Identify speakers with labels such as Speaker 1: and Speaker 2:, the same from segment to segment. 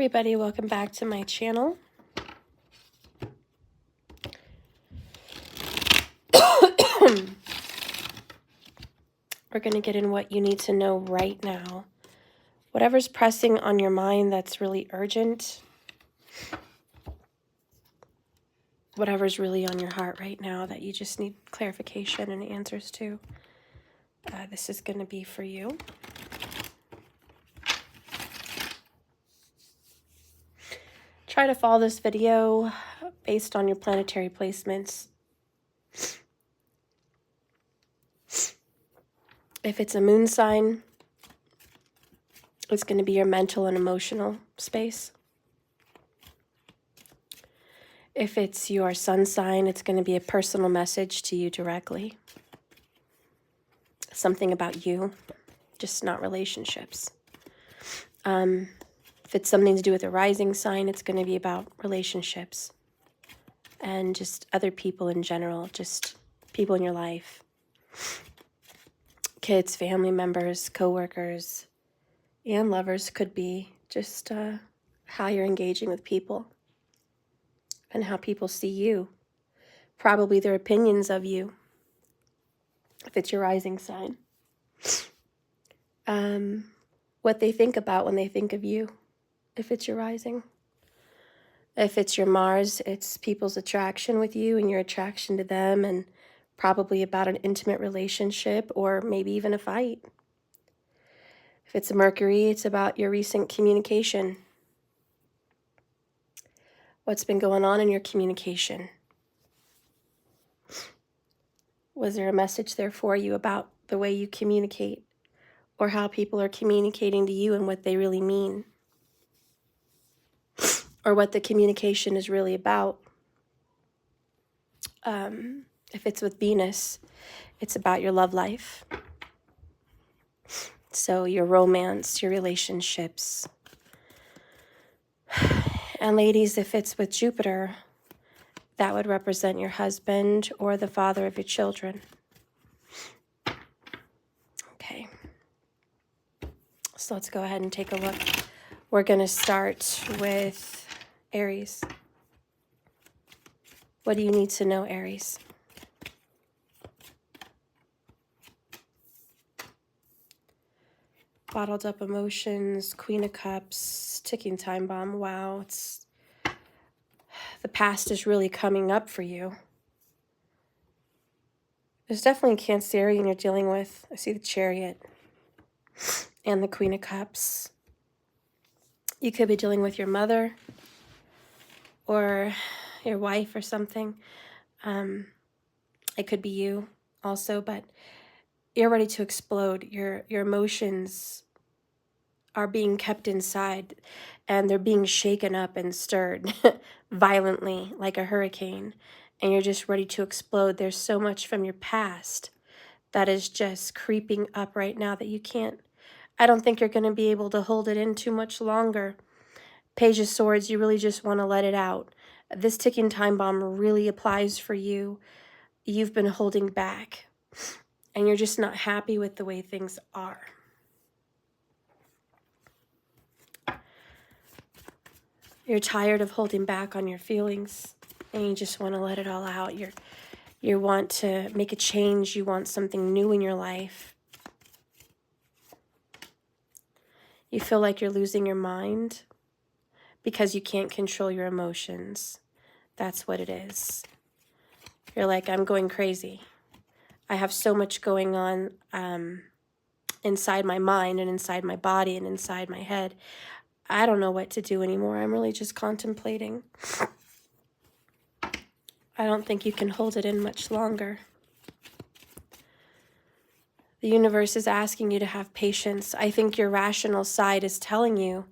Speaker 1: everybody, welcome back to my channel. We're going to get in what you need to know right now. Whatever's pressing on your mind that's really urgent. Whatever's really on your heart right now that you just need clarification and answers to. This is going to be for you. Try to follow this video based on your planetary placements. If it's a moon sign, it's going to be your mental and emotional space. If it's your sun sign, it's going to be a personal message to you directly. Something about you, just not relationships. If it's something to do with a rising sign, it's going to be about relationships and just other people in general, just people in your life. Kids, family members, co-workers, and lovers could be just how you're engaging with people and how people see you. Probably their opinions of you, if it's your rising sign. What they think about when they think of you, if it's your rising. If it's your Mars, it's people's attraction with you and your attraction to them, and probably about an intimate relationship or maybe even a fight. If it's a Mercury, it's about your recent communication. What's been going on in your communication? Was there a message there for you about the way you communicate or how people are communicating to you and what they really mean? Or what the communication is really about? If it's with Venus, it's about your love life. So your romance, your relationships. And ladies, if it's with Jupiter, that would represent your husband or the father of your children. Okay. So let's go ahead and take a look. We're going to start with Aries. What do you need to know, Aries? Bottled up emotions, Queen of Cups, ticking time bomb. Wow, the past is really coming up for you. There's definitely a Cancerian you're dealing with. I see the Chariot and the Queen of Cups. You could be dealing with your mother or your wife or something. It could be you also, but you're ready to explode. Your emotions are being kept inside and they're being shaken up and stirred violently like a hurricane, and you're just ready to explode. There's so much from your past that is just creeping up right now that you can't, I don't think you're going to be able to hold it in too much longer. Page of Swords, you really just want to let it out. This ticking time bomb really applies for you. You've been holding back and you're just not happy with the way things are. You're tired of holding back on your feelings and you just want to let it all out. You want to make a change. You want something new in your life. You feel like you're losing your mind because you can't control your emotions. That's what it is. You're like, I'm going crazy. I have so much going on inside my mind and inside my body and inside my head. I don't know what to do anymore. I'm really just contemplating. I don't think you can hold it in much longer. The universe is asking you to have patience. I think your rational side is telling you,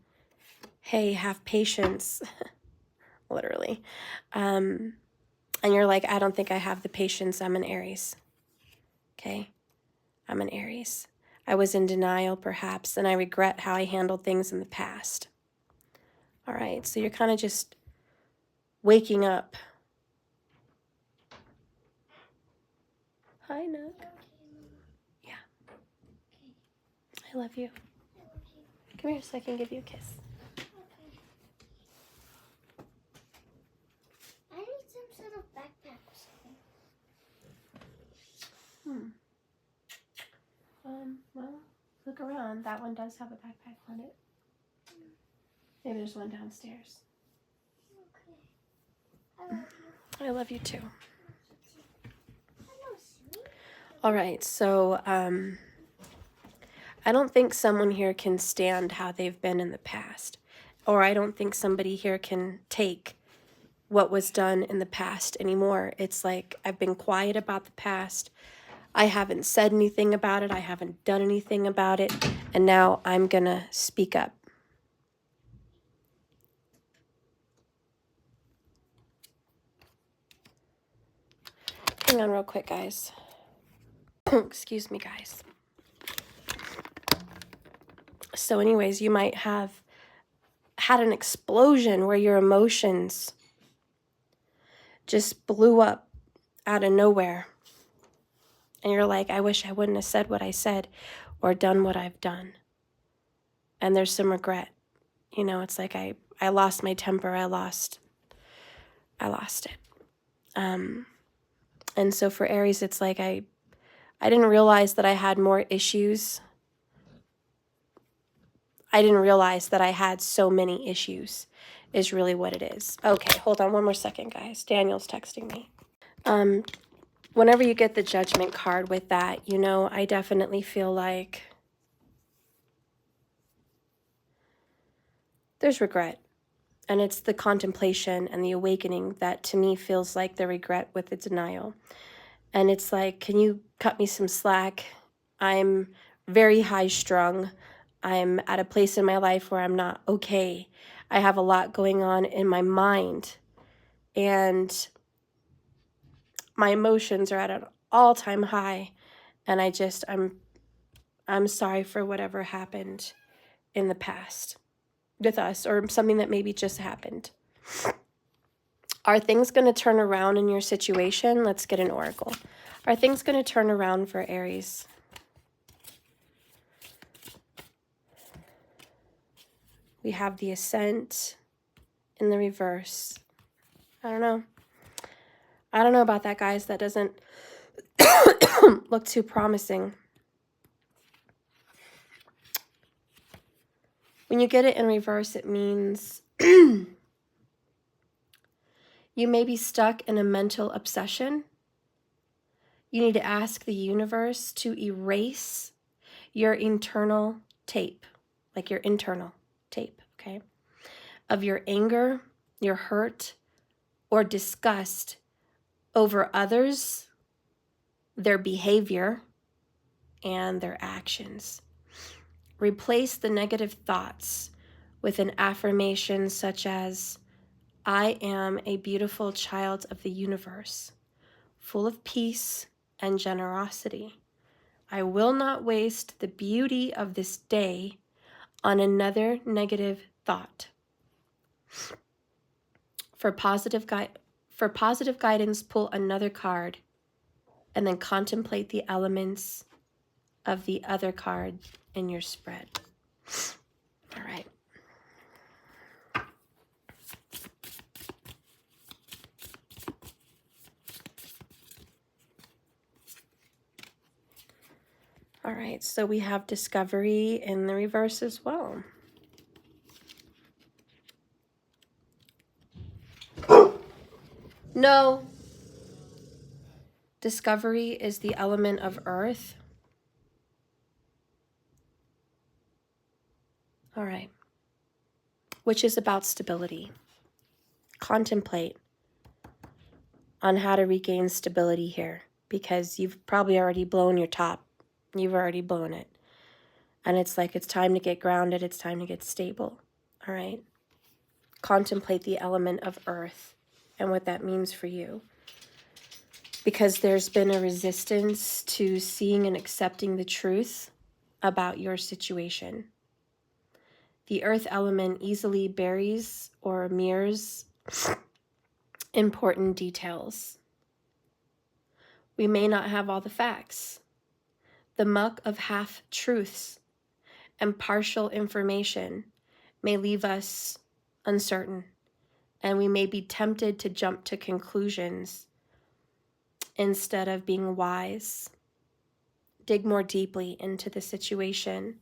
Speaker 1: hey, have patience. Literally. And you're like, I don't think I have the patience. I'm an Aries. Okay? I'm an Aries. I was in denial, perhaps, and I regret how I handled things in the past. All right, so you're kind of just waking up. Hi, Nook. Yeah. I love you. Come here so I can give you a kiss. That one does have a backpack on it. Maybe there's one downstairs. Okay. I love you too. All right, so I don't think someone here can stand how they've been in the past, or I don't think somebody here can take what was done in the past anymore. It's like I've been quiet about the past. I haven't said anything about it. I haven't done anything about it. And now I'm going to speak up. Hang on real quick, guys. Excuse me, guys. So anyways, you might have had an explosion where your emotions just blew up out of nowhere. And you're like, I wish I wouldn't have said what I said or done what I've done. And there's some regret. You know, it's like I lost my temper. I lost it. And so for Aries, it's like I didn't realize that I had more issues. I didn't realize that I had so many issues is really what it is. Okay, hold on one more second, guys. Daniel's texting me. Whenever you get the Judgment card with that, you know, I definitely feel like there's regret. And it's the contemplation and the awakening that to me feels like the regret with the denial. And it's like, can you cut me some slack? I'm very high strung. I'm at a place in my life where I'm not okay. I have a lot going on in my mind. And my emotions are at an all-time high. And I'm sorry for whatever happened in the past with us, or something that maybe just happened. Are things going to turn around in your situation? Let's get an oracle. Are things going to turn around for Aries? We have the Ascent in the reverse. I don't know. I don't know about that, guys. That doesn't look too promising. When you get it in reverse, it means you may be stuck in a mental obsession. You need to ask the universe to erase your internal tape, like your internal tape, okay, of your anger, your hurt, or disgust over others, their behavior, and their actions. Replace the negative thoughts with an affirmation such as, I am a beautiful child of the universe, full of peace and generosity. I will not waste the beauty of this day on another negative thought. For positive guidance, pull another card and then contemplate the elements of the other card in your spread. All right. All right, so we have discovery in the reverse as well. No. Discovery is the element of earth. All right. Which is about stability. Contemplate on how to regain stability here, because you've probably already blown your top. You've already blown it. And it's like, it's time to get grounded. It's time to get stable. All right. Contemplate the element of earth and what that means for you. Because there's been a resistance to seeing and accepting the truth about your situation. The earth element easily buries or mirrors important details. We may not have all the facts. The muck of half-truths and partial information may leave us uncertain, and we may be tempted to jump to conclusions instead of being wise. Dig more deeply into the situation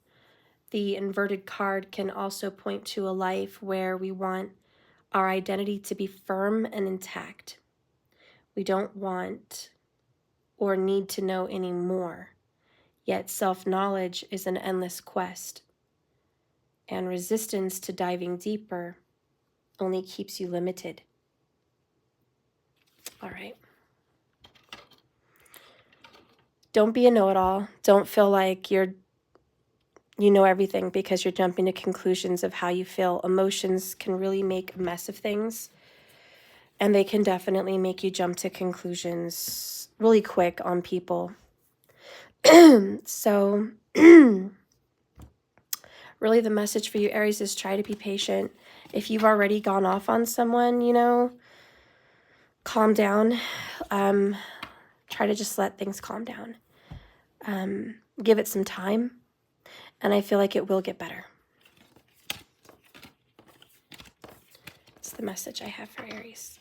Speaker 1: The inverted card can also point to a life where we want our identity to be firm and intact. We don't want or need to know any more. Yet self-knowledge is an endless quest, and resistance to diving deeper only keeps you limited. All right. Don't be a know-it-all. Don't feel like you know everything because you're jumping to conclusions of how you feel. Emotions can really make a mess of things, and they can definitely make you jump to conclusions really quick on people. So really the message for you, Aries, is try to be patient. If you've already gone off on someone, you know, calm down. Try to just let things calm down. Give it some time, and I feel like it will get better. It's the message I have for Aries.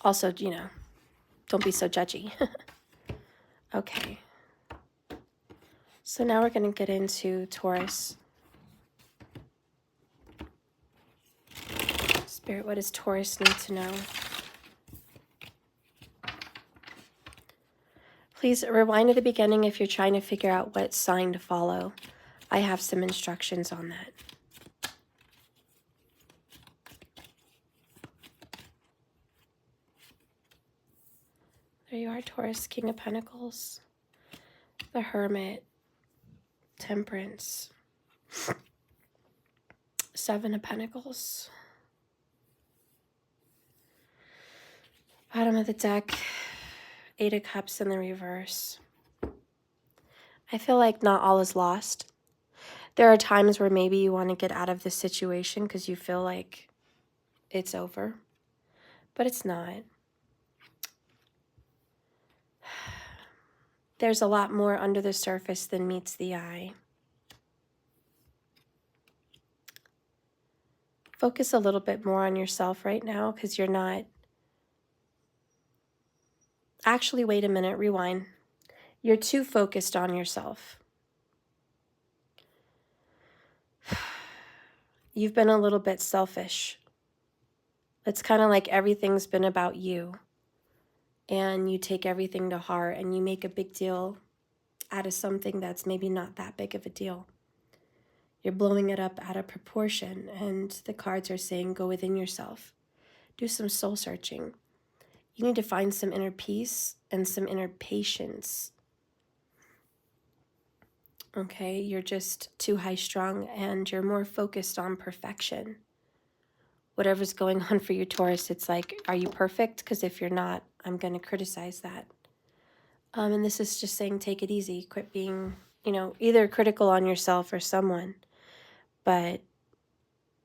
Speaker 1: Also, you know, don't be so judgy. Okay. So now we're going to get into Taurus. Spirit, what does Taurus need to know? Please rewind to the beginning if you're trying to figure out what sign to follow. I have some instructions on that. There you are, Taurus, King of Pentacles, the Hermit, Temperance, Seven of Pentacles, bottom of the deck, Eight of Cups in the reverse. I feel like not all is lost. There are times where maybe you want to get out of this situation because you feel like it's over, but it's not. There's a lot more under the surface than meets the eye. Focus a little bit more on yourself right now because you're not... Actually, wait a minute, rewind. You're too focused on yourself. You've been a little bit selfish. It's kind of like everything's been about you. And you take everything to heart and you make a big deal out of something that's maybe not that big of a deal. You're blowing it up out of proportion, and the cards are saying go within yourself. Do some soul searching. You need to find some inner peace and some inner patience. Okay, you're just too high-strung and you're more focused on perfection. Whatever's going on for you, Taurus, it's like, are you perfect? Because if you're not, I'm going to criticize that. And this is just saying take it easy. Quit being, you know, either critical on yourself or someone. But,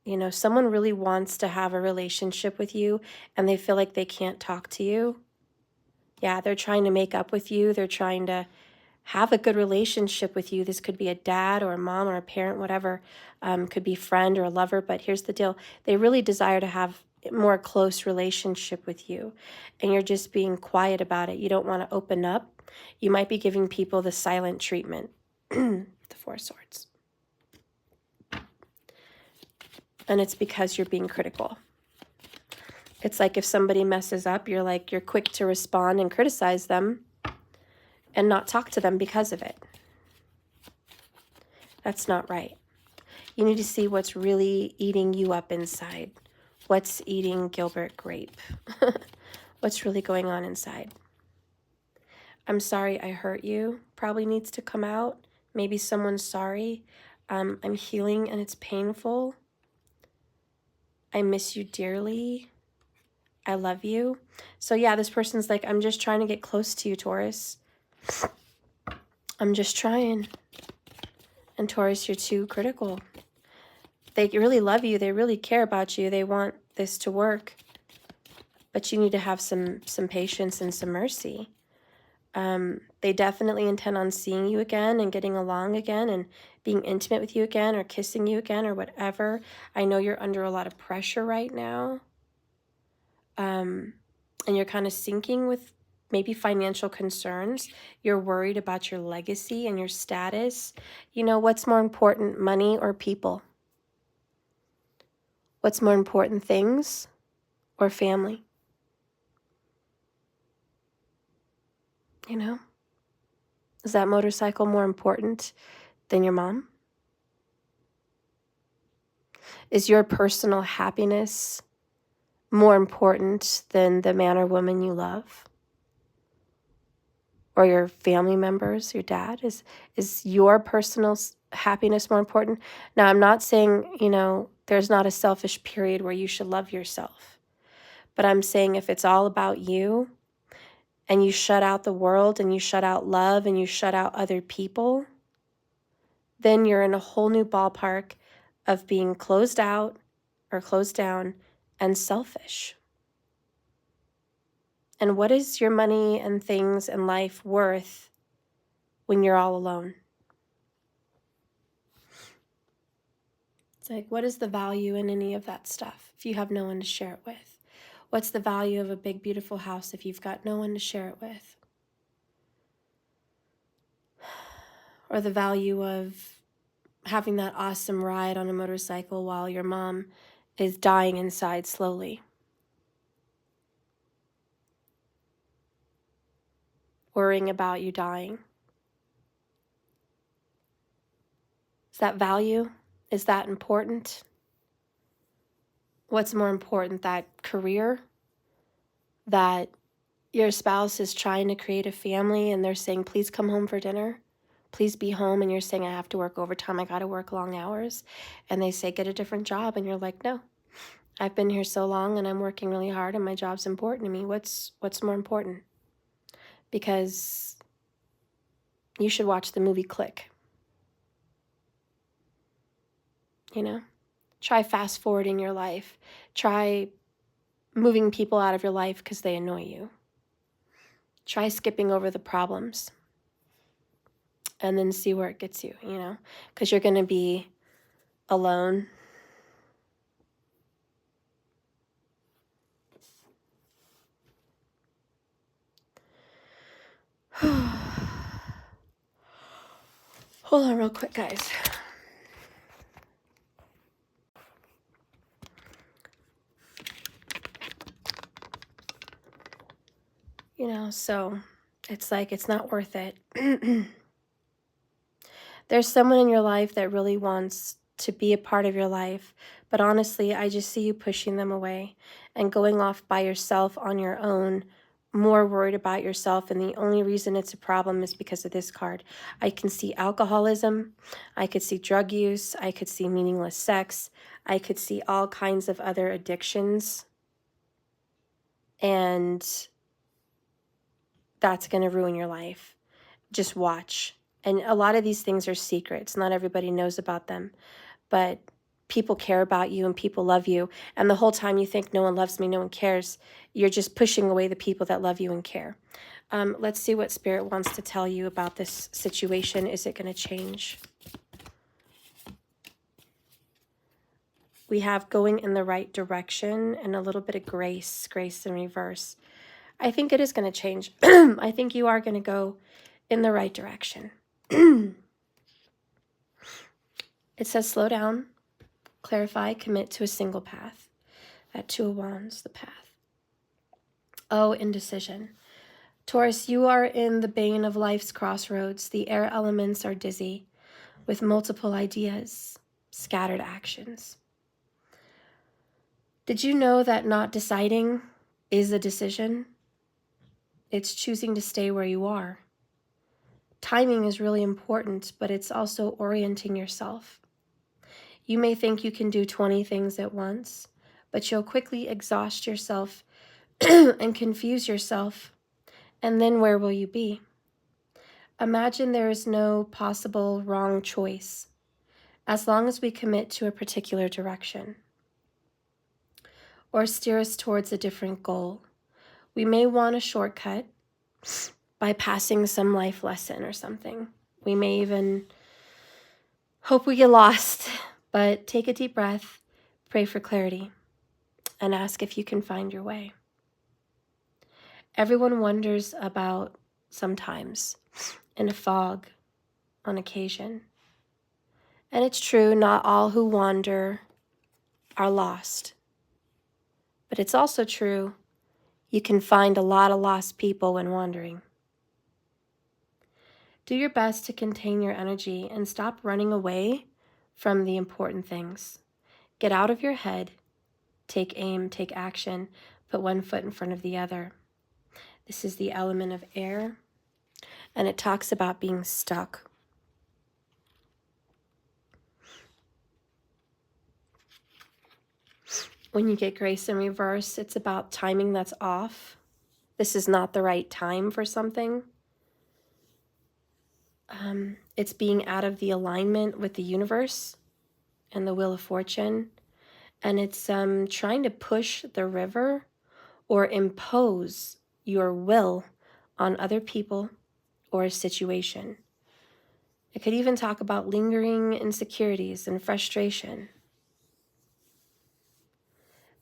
Speaker 1: you know, someone really wants to have a relationship with you and they feel like they can't talk to you. Yeah, they're trying to make up with you. They're trying to have a good relationship with you. This could be a dad or a mom or a parent, whatever. Could be a friend or a lover. But here's the deal. They really desire to have a more close relationship with you. And you're just being quiet about it. You don't want to open up. You might be giving people the silent treatment. The Four of Swords. And it's because you're being critical. It's like if somebody messes up, you're quick to respond and criticize them and not talk to them because of it. That's not right. You need to see what's really eating you up inside. What's eating Gilbert Grape? What's really going on inside? I'm sorry I hurt you. Probably needs to come out. Maybe someone's sorry. I'm healing and it's painful. I miss you dearly. I love you. So yeah, this person's like, I'm just trying to get close to you, Taurus. I'm just trying. And Taurus, you're too critical. They really love you. They really care about you. They want this to work. But you need to have some patience and some mercy. They definitely intend on seeing you again and getting along again and being intimate with you again or kissing you again or whatever. I know you're under a lot of pressure right now. And you're kind of sinking with maybe financial concerns. You're worried about your legacy and your status. You know, what's more important, money or people? What's more important, things or family? You know? Is that motorcycle more important than your mom? Is your personal happiness more important than the man or woman you love? Or your family members, your dad? Is your personal happiness more important? Now, I'm not saying, you know, there's not a selfish period where you should love yourself. But I'm saying if it's all about you and you shut out the world and you shut out love and you shut out other people, then you're in a whole new ballpark of being closed out or closed down and selfish. And what is your money and things and life worth when you're all alone? It's like, what is the value in any of that stuff if you have no one to share it with? What's the value of a big, beautiful house if you've got no one to share it with? Or the value of having that awesome ride on a motorcycle while your mom is dying inside slowly? Worrying about you dying. Is that value? Is that important? What's more important, that career? That your spouse is trying to create a family and they're saying, please come home for dinner. Please be home. And you're saying, I have to work overtime. I got to work long hours. And they say, get a different job. And you're like, no, I've been here so long and I'm working really hard and my job's important to me. What's more important? Because you should watch the movie Click. You know, try fast forwarding your life. Try moving people out of your life because they annoy you. Try skipping over the problems and then see where it gets you, you know, because you're going to be alone. Hold on real quick, guys. You know, so it's like, it's not worth it. There's someone in your life that really wants to be a part of your life, but honestly, I just see you pushing them away and going off by yourself on your own, more worried about yourself, and the only reason it's a problem is because of this card. I can see alcoholism, I could see drug use, I could see meaningless sex, I could see all kinds of other addictions, and that's going to ruin your life. Just watch. And a lot of these things are secrets. Not everybody knows about them, but people care about you and people love you. And the whole time you think, no one loves me, no one cares, you're just pushing away the people that love you and care. Let's see what Spirit wants to tell you about this situation. Is it going to change? We have going in the right direction and a little bit of grace in reverse. I think it is going to change. I think you are going to go in the right direction. It says slow down, clarify, commit to a single path. That Two of Wands, the path. Oh, indecision. Taurus, you are in the bane of life's crossroads. The air elements are dizzy with multiple ideas, scattered actions. Did you know that not deciding is a decision? It's choosing to stay where you are. Timing is really important, but it's also orienting yourself. You may think you can do 20 things at once, but you'll quickly exhaust yourself and confuse yourself. And then where will you be? Imagine there is no possible wrong choice, as long as we commit to a particular direction or steer us towards a different goal. We may want a shortcut, bypassing some life lesson or something. We may even hope we get lost, but take a deep breath, pray for clarity, and ask if you can find your way. Everyone wonders about sometimes, in a fog, on occasion. And it's true, not all who wander are lost. But it's also true, you can find a lot of lost people when wandering. Do your best to contain your energy and stop running away from the important things. Get out of your head, take aim, take action, put one foot in front of the other. This is the element of air, and it talks about being stuck. When you get grace in reverse, it's about timing that's off. This is not the right time for something. It's being out of the alignment with the universe and the wheel of fortune. And it's trying to push the river or impose your will on other people or a situation. It could even talk about lingering insecurities and frustration.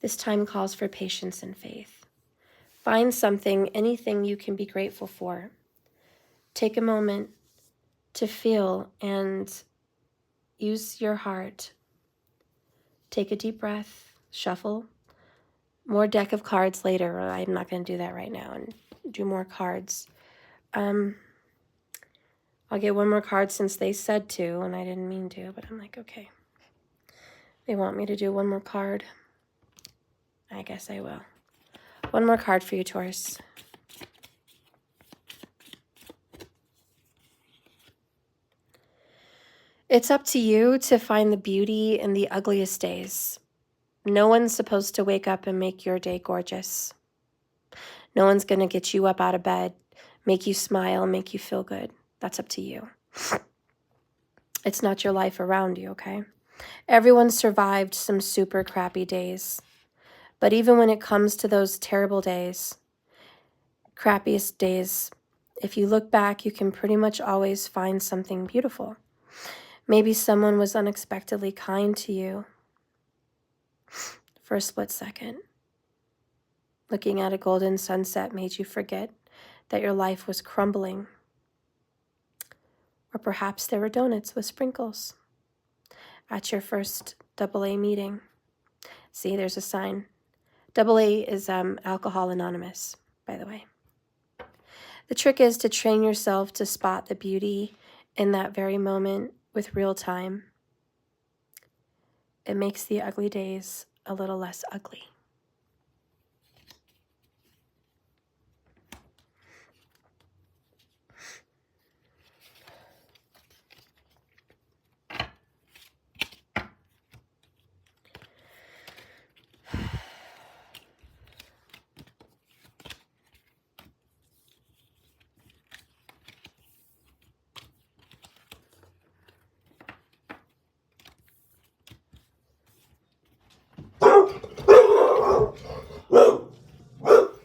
Speaker 1: This time calls for patience and faith. Find something, anything you can be grateful for. Take a moment to feel and use your heart. Take a deep breath, shuffle. More deck of cards later. I'm not going to do that right now and do more cards. I'll get one more card since they said to, and I didn't mean to, but I'm like, okay. They want me to do one more card. I guess I will. One more card for you, Taurus. It's up to you to find the beauty in the ugliest days. No one's supposed to wake up and make your day gorgeous. No one's going to get you up out of bed, make you smile, make you feel good. That's up to you. It's not your life around you, okay? Everyone survived some super crappy days. But even when it comes to those terrible days, crappiest days, if you look back, you can pretty much always find something beautiful. Maybe someone was unexpectedly kind to you for a split second. Looking at a golden sunset made you forget that your life was crumbling. Or perhaps there were donuts with sprinkles at your first AA meeting. See, there's a sign. AA is Alcohol Anonymous, by the way. The trick is to train yourself to spot the beauty in that very moment with real time. It makes the ugly days a little less ugly.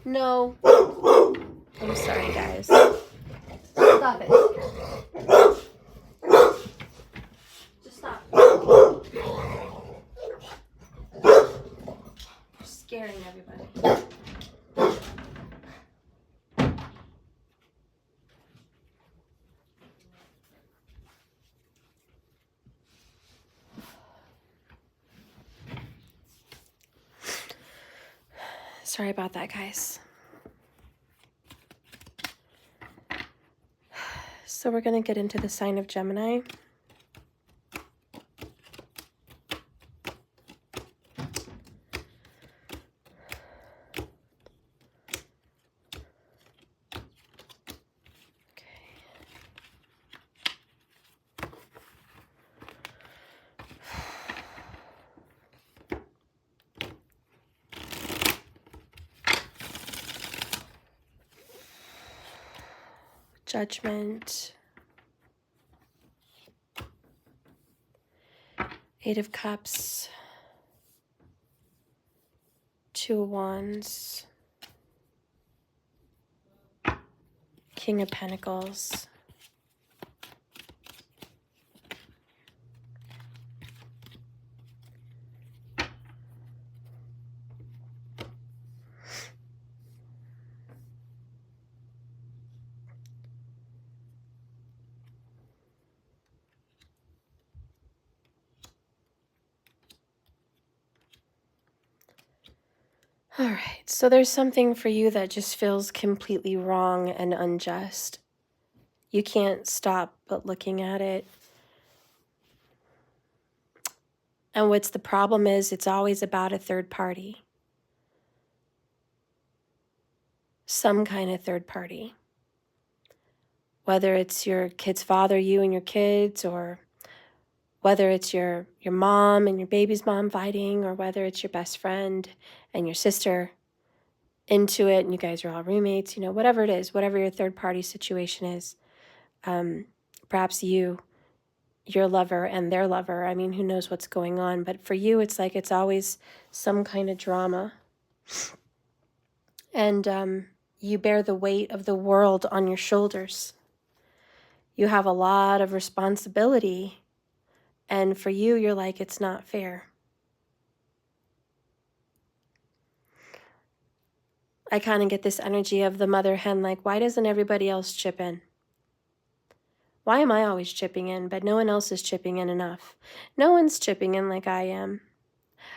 Speaker 1: No. I'm sorry, guys. Stop it. Just stop. You're scaring everybody. Sorry about that, guys. So we're going to get into the sign of Gemini. Judgment, Eight of Cups, Two of Wands, King of Pentacles, All right, so there's something for you that just feels completely wrong and unjust. You can't stop but looking at it. And what's the problem is it's always about a third party. Some kind of third party. Whether it's your kid's father, you and your kids, or whether it's your mom and your baby's mom fighting, or whether it's your best friend and your sister into it and you guys are all roommates, whatever it is, whatever your third party situation is. Perhaps your lover and their lover. I mean, who knows what's going on, but for you, it's like it's always some kind of drama. And you bear the weight of the world on your shoulders. You have a lot of responsibility, and for you, you're like, it's not fair. I kind of get this energy of the mother hen, like, why doesn't everybody else chip in? Why am I always chipping in, but no one else is chipping in enough? No one's chipping in like I am.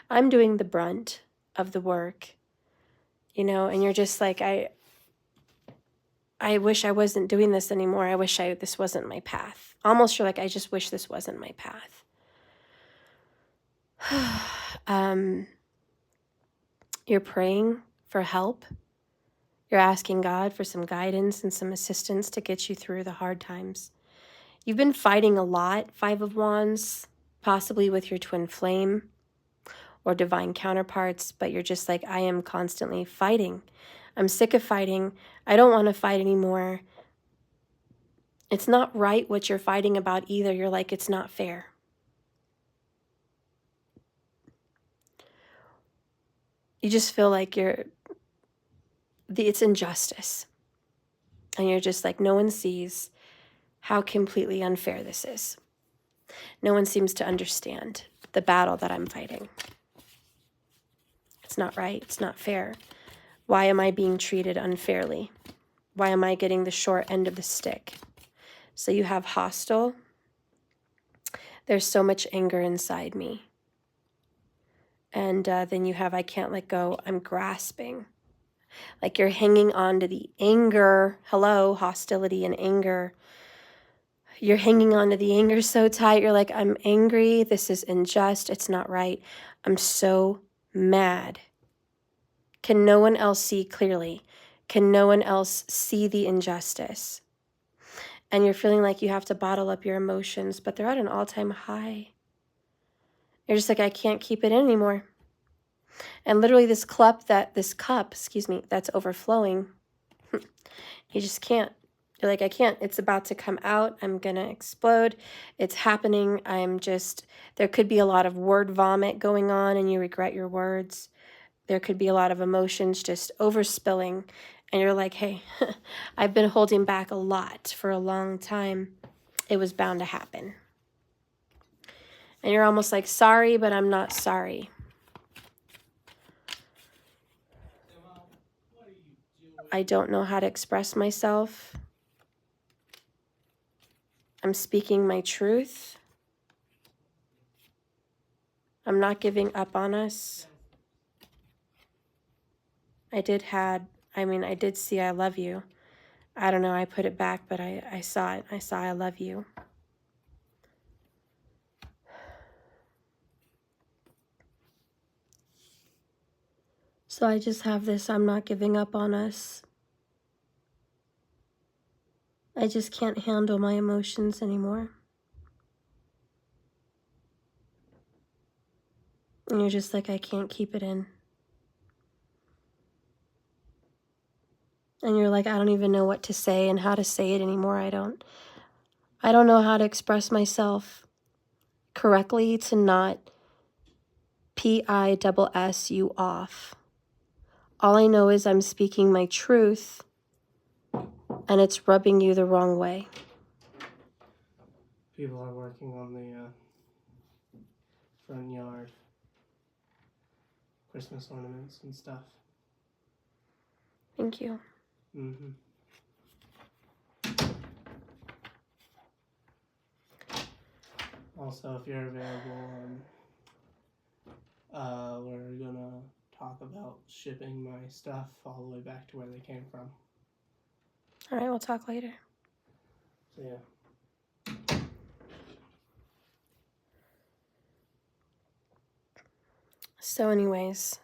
Speaker 1: I'm doing the brunt of the work, and you're just like, I wish I wasn't doing this anymore. I wish this wasn't my path. Almost you're like, I just wish this wasn't my path. You're praying for help. You're asking God for some guidance and some assistance to get you through the hard times. You've been fighting a lot, Five of Wands, possibly with your twin flame or divine counterparts, but you're just like, I am constantly fighting. I'm sick of fighting. I don't want to fight anymore. It's not right what you're fighting about either. You're like, it's not fair. You just feel like it's injustice. And you're just like, no one sees how completely unfair this is. No one seems to understand the battle that I'm fighting. It's not right. It's not fair. Why am I being treated unfairly? Why am I getting the short end of the stick? So you have hostile. There's so much anger inside me. And then you have, I can't let go. I'm grasping. Like you're hanging on to the anger. Hello, hostility and anger. You're hanging on to the anger so tight. You're like, I'm angry. This is unjust. It's not right. I'm so mad. Can no one else see clearly? Can no one else see the injustice? And you're feeling like you have to bottle up your emotions, but they're at an all-time high. You're just like, I can't keep it in anymore. And literally this cup, that's overflowing, you just can't. You're like, I can't. It's about to come out. I'm going to explode. It's happening. There could be a lot of word vomit going on and you regret your words. There could be a lot of emotions just overspilling. And you're like, hey, I've been holding back a lot for a long time. It was bound to happen. And you're almost like, sorry, but I'm not sorry. I don't know how to express myself. I'm speaking my truth. I'm not giving up on us. I did see I love you. I don't know, I put it back, but I saw it. I saw I love you. So I just have this, I'm not giving up on us. I just can't handle my emotions anymore. And you're just like, I can't keep it in. And you're like, I don't even know what to say and how to say it anymore. I don't know how to express myself correctly to not PISS you off. All I know is I'm speaking my truth and it's rubbing you the wrong way.
Speaker 2: People are working on the front yard, Christmas ornaments and stuff.
Speaker 1: Thank you.
Speaker 2: Mm-hmm. Also, if you're available, we're gonna talk about shipping my stuff all the way back to where they came from.
Speaker 1: All right, we'll talk later.
Speaker 2: So yeah.
Speaker 1: So anyways,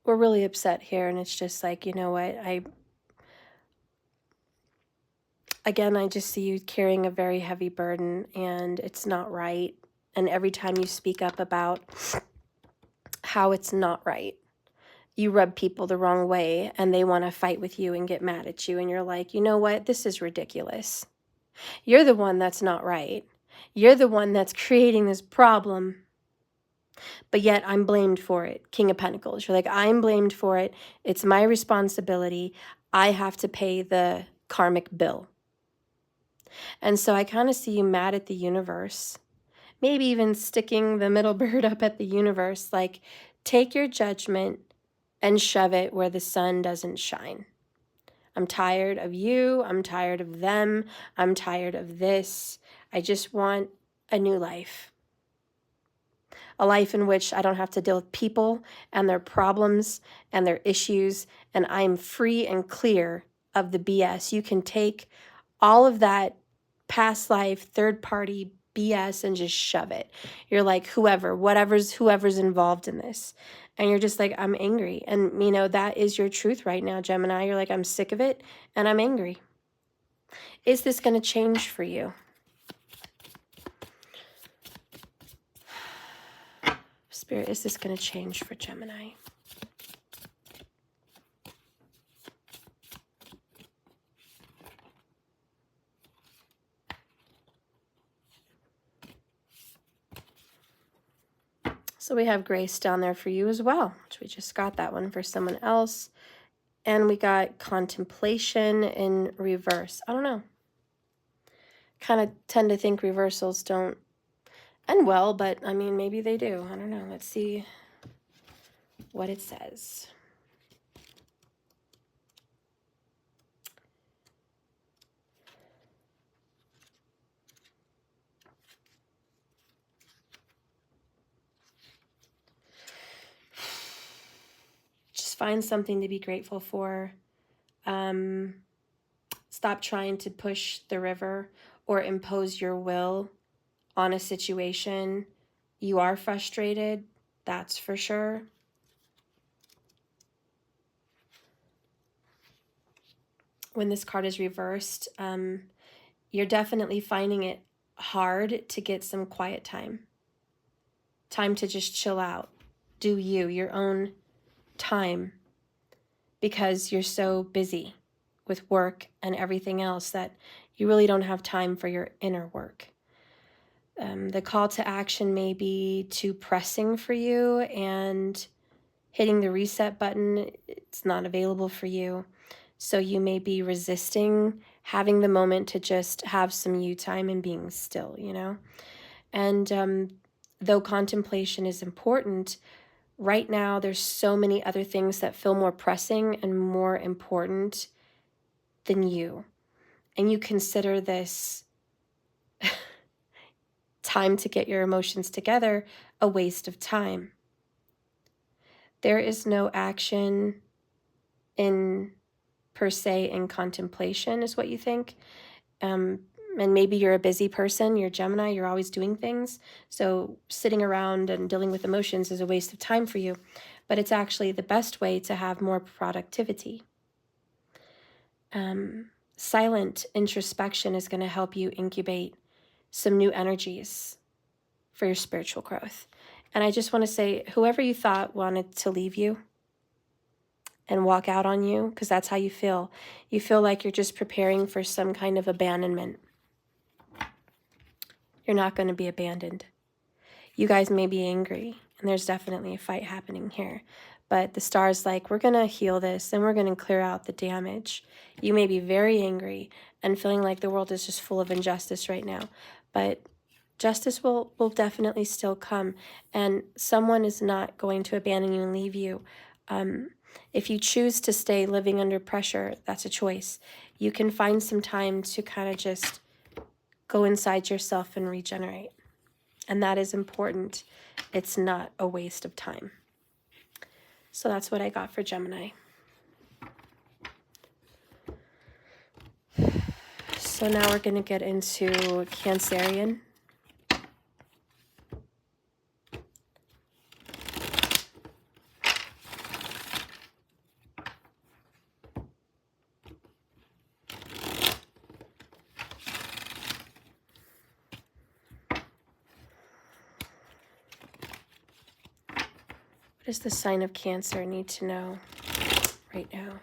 Speaker 1: we're really upset here, and it's just like, you know what, again, I just see you carrying a very heavy burden, and it's not right. And every time you speak up about how it's not right, you rub people the wrong way, and they want to fight with you and get mad at you, and you're like, you know what, this is ridiculous. You're the one that's not right. You're the one that's creating this problem. But yet I'm blamed for it. King of Pentacles. You're like, I'm blamed for it. It's my responsibility. I have to pay the karmic bill. And so I kind of see you mad at the universe. Maybe even sticking the middle bird up at the universe. Like, take your judgment and shove it where the sun doesn't shine. I'm tired of you. I'm tired of them. I'm tired of this. I just want a new life. A life in which I don't have to deal with people and their problems and their issues, and I'm free and clear of the BS. You can take all of that past life, third-party BS and just shove it. You're like, whoever's involved in this. And you're just like, I'm angry. And, you know, that is your truth right now, Gemini. You're like, I'm sick of it, and I'm angry. Is this going to change for you? Spirit, is this going to change for Gemini? So we have grace down there for you as well, which we just got that one for someone else. And we got contemplation in reverse. I don't know. Kind of tend to think reversals don't end well, but I mean, maybe they do. I don't know. Let's see what it says. Just find something to be grateful for. Stop trying to push the river or impose your will on a situation. You are frustrated, that's for sure. When this card is reversed, you're definitely finding it hard to get some quiet time. Time to just chill out. Do you, your own time. Because you're so busy with work and everything else that you really don't have time for your inner work. The call to action may be too pressing for you, and hitting the reset button, it's not available for you. So you may be resisting having the moment to just have some you time and being still, you know? And though contemplation is important, right now there's so many other things that feel more pressing and more important than you. And you consider this time to get your emotions together a waste of time. There is no action per se in contemplation, is what you think. And maybe you're a busy person, you're Gemini, you're always doing things. So sitting around and dealing with emotions is a waste of time for you. But it's actually the best way to have more productivity. Silent introspection is going to help you incubate some new energies for your spiritual growth. And I just want to say, whoever you thought wanted to leave you and walk out on you, because that's how you feel. You feel like you're just preparing for some kind of abandonment. You're not going to be abandoned. You guys may be angry, and there's definitely a fight happening here. But the star's like, we're going to heal this, and we're going to clear out the damage. You may be very angry and feeling like the world is just full of injustice right now. But justice will definitely still come, and someone is not going to abandon you and leave you. If you choose to stay living under pressure, that's a choice. You can find some time to kind of just go inside yourself and regenerate. And that is important it's not a waste of time. So that's what I got for Gemini. So now we're going to get into Cancerian. What does the sign of Cancer need to know right now?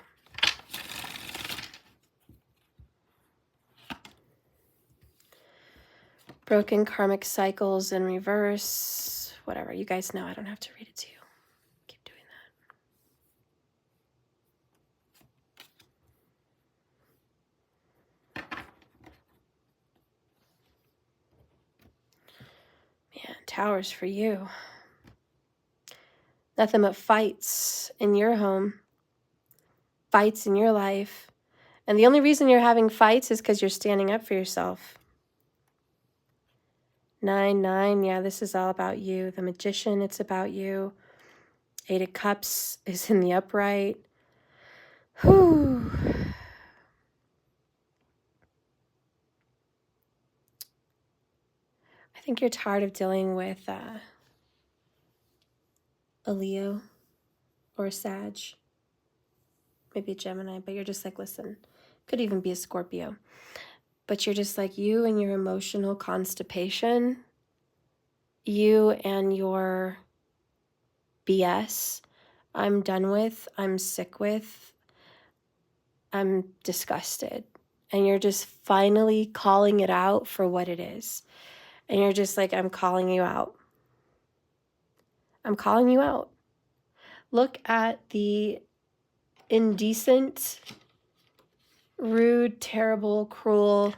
Speaker 1: Broken karmic cycles in reverse. Whatever. You guys know I don't have to read it to you. Keep doing that. Man, Towers for you. Nothing but fights in your home. Fights in your life. And the only reason you're having fights is because you're standing up for yourself. 9, yeah, this is all about you. The Magician, it's about you. 8 of Cups is in the upright. Whew. I think you're tired of dealing with a Leo or a Sag. Maybe a Gemini, but you're just like, listen, could even be a Scorpio. But you're just like, you and your emotional constipation, you and your BS, I'm done with, I'm sick with, I'm disgusted. And you're just finally calling it out for what it is. And you're just like, I'm calling you out. I'm calling you out. Look at the indecent, rude, terrible, cruel,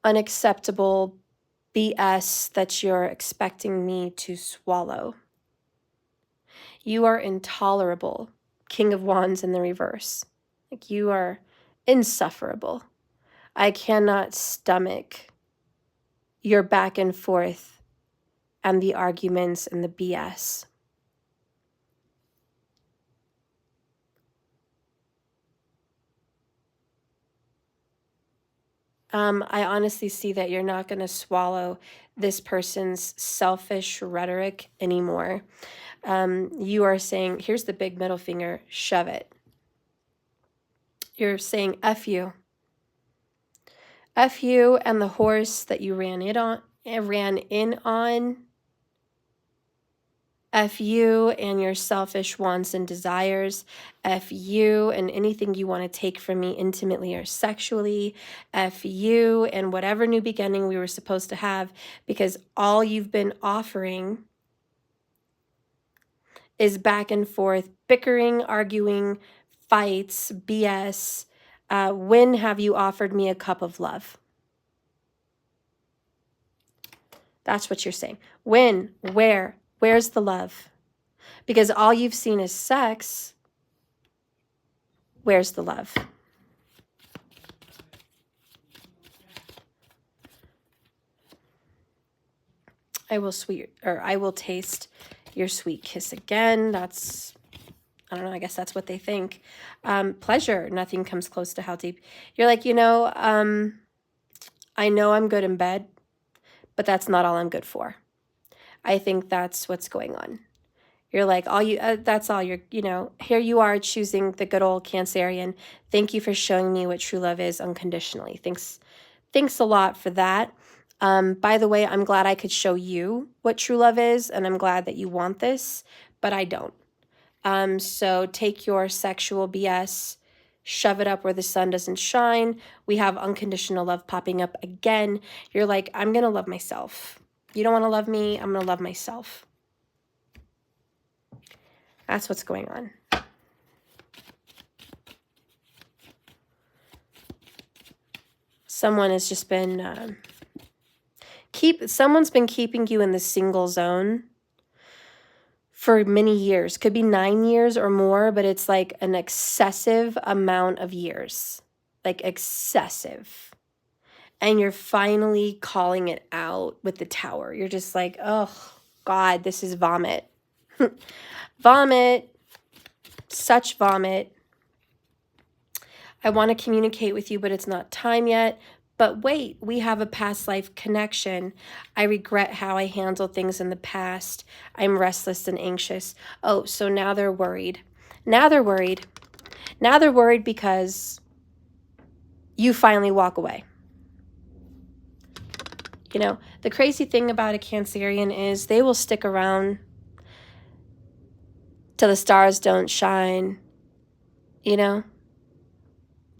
Speaker 1: unacceptable BS that you're expecting me to swallow. You are intolerable, King of Wands in the reverse. Like, you are insufferable. I cannot stomach your back and forth and the arguments and the BS. I honestly see that you're not going to swallow this person's selfish rhetoric anymore. You are saying, here's the big middle finger, shove it. You're saying F you. F you and the horse that you ran in on. F you and your selfish wants and desires. F you and anything you want to take from me intimately or sexually. F you and whatever new beginning we were supposed to have, because all you've been offering is back and forth, bickering, arguing, fights, BS. When have you offered me a cup of love? That's what you're saying. When? Where? Where's the love? Because all you've seen is sex. Where's the love? I will taste your sweet kiss again. That's, I don't know, I guess that's what they think. Pleasure, nothing comes close to how deep. You're like, I know I'm good in bed, but that's not all I'm good for. I think that's what's going on. You're like, that's all you're, here you are choosing the good old Cancerian. Thank you for showing me what true love is unconditionally. Thanks a lot for that. By the way, I'm glad I could show you what true love is, and I'm glad that you want this, but I don't. So take your sexual BS, shove it up where the sun doesn't shine. We have unconditional love popping up again. You're like, I'm going to love myself. You don't want to love me? I'm going to love myself. That's what's going on. Someone has just been, someone's been keeping you in the single zone for many years. Could be 9 years or more, but it's like an excessive amount of years. Like excessive. And you're finally calling it out with the Tower. You're just like, ugh. God, this is vomit. Vomit. Such vomit. I want to communicate with you, but it's not time yet. But wait, we have a past life connection. I regret how I handled things in the past. I'm restless and anxious. Oh, so now they're worried. Now they're worried. Now they're worried because you finally walk away. You know, the crazy thing about a Cancerian is they will stick around till the stars don't shine, you know?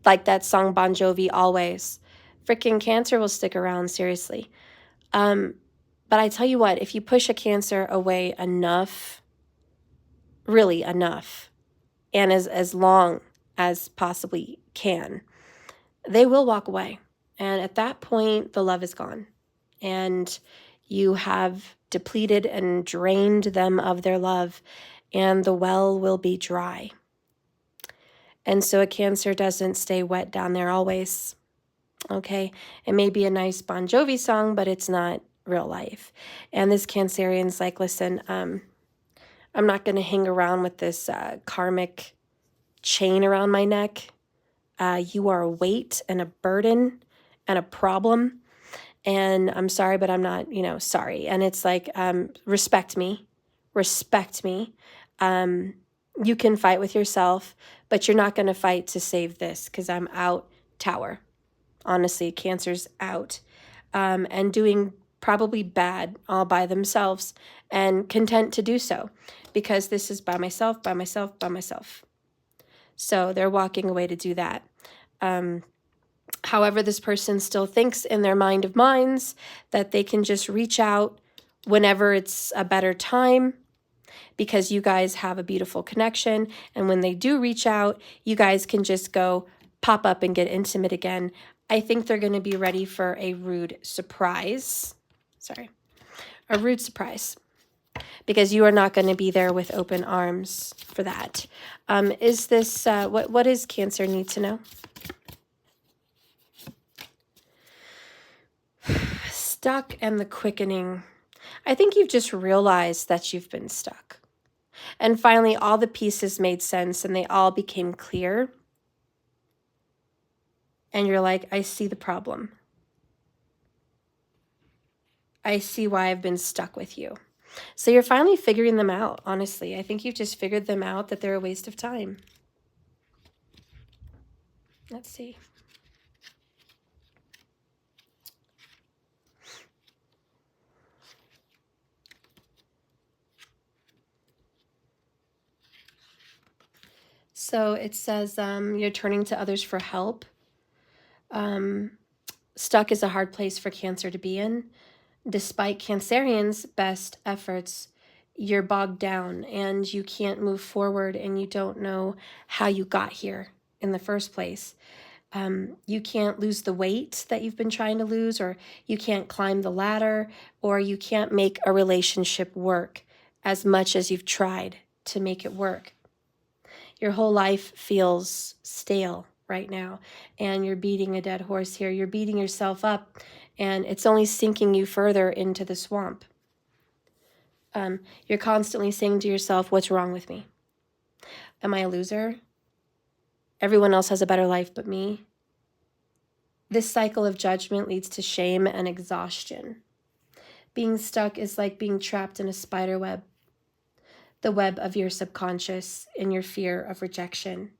Speaker 1: Like that song Bon Jovi, Always. Freaking Cancer will stick around, seriously. But I tell you what, if you push a Cancer away enough, really enough, and as long as possibly can, they will walk away. And at that point, the love is gone. And you have depleted and drained them of their love, and the well will be dry. And so a Cancer doesn't stay wet down there always. Okay? It may be a nice Bon Jovi song, but it's not real life. And this Cancerian's like, listen, I'm not going to hang around with this karmic chain around my neck. You are a weight and a burden and a problem. And I'm sorry, but I'm not, sorry. And it's like, respect me. Respect me. You can fight with yourself, but you're not going to fight to save this because I'm out tower. Honestly, Cancer's out. And doing probably bad all by themselves and content to do so because this is by myself, by myself, by myself. So they're walking away to do that. However, this person still thinks in their mind of minds that they can just reach out whenever it's a better time because you guys have a beautiful connection. And when they do reach out, you guys can just go pop up and get intimate again. I think they're going to be ready for a rude surprise. A rude surprise. Because you are not going to be there with open arms for that. Is this, what does Cancer need to know? Stuck and the quickening. I think you've just realized that you've been stuck. And finally, all the pieces made sense and they all became clear. And you're like, I see the problem. I see why I've been stuck with you. So you're finally figuring them out, honestly. I think you've just figured them out that they're a waste of time. Let's see. So it says you're turning to others for help. Stuck is a hard place for Cancer to be in. Despite Cancerians' best efforts, you're bogged down and you can't move forward and you don't know how you got here in the first place. You can't lose the weight that you've been trying to lose, or you can't climb the ladder, or you can't make a relationship work as much as you've tried to make it work. Your whole life feels stale right now, and you're beating a dead horse here. You're beating yourself up, and it's only sinking you further into the swamp. You're constantly saying to yourself, what's wrong with me? Am I a loser? Everyone else has a better life but me. This cycle of judgment leads to shame and exhaustion. Being stuck is like being trapped in a spider web, the web of your subconscious and your fear of rejection,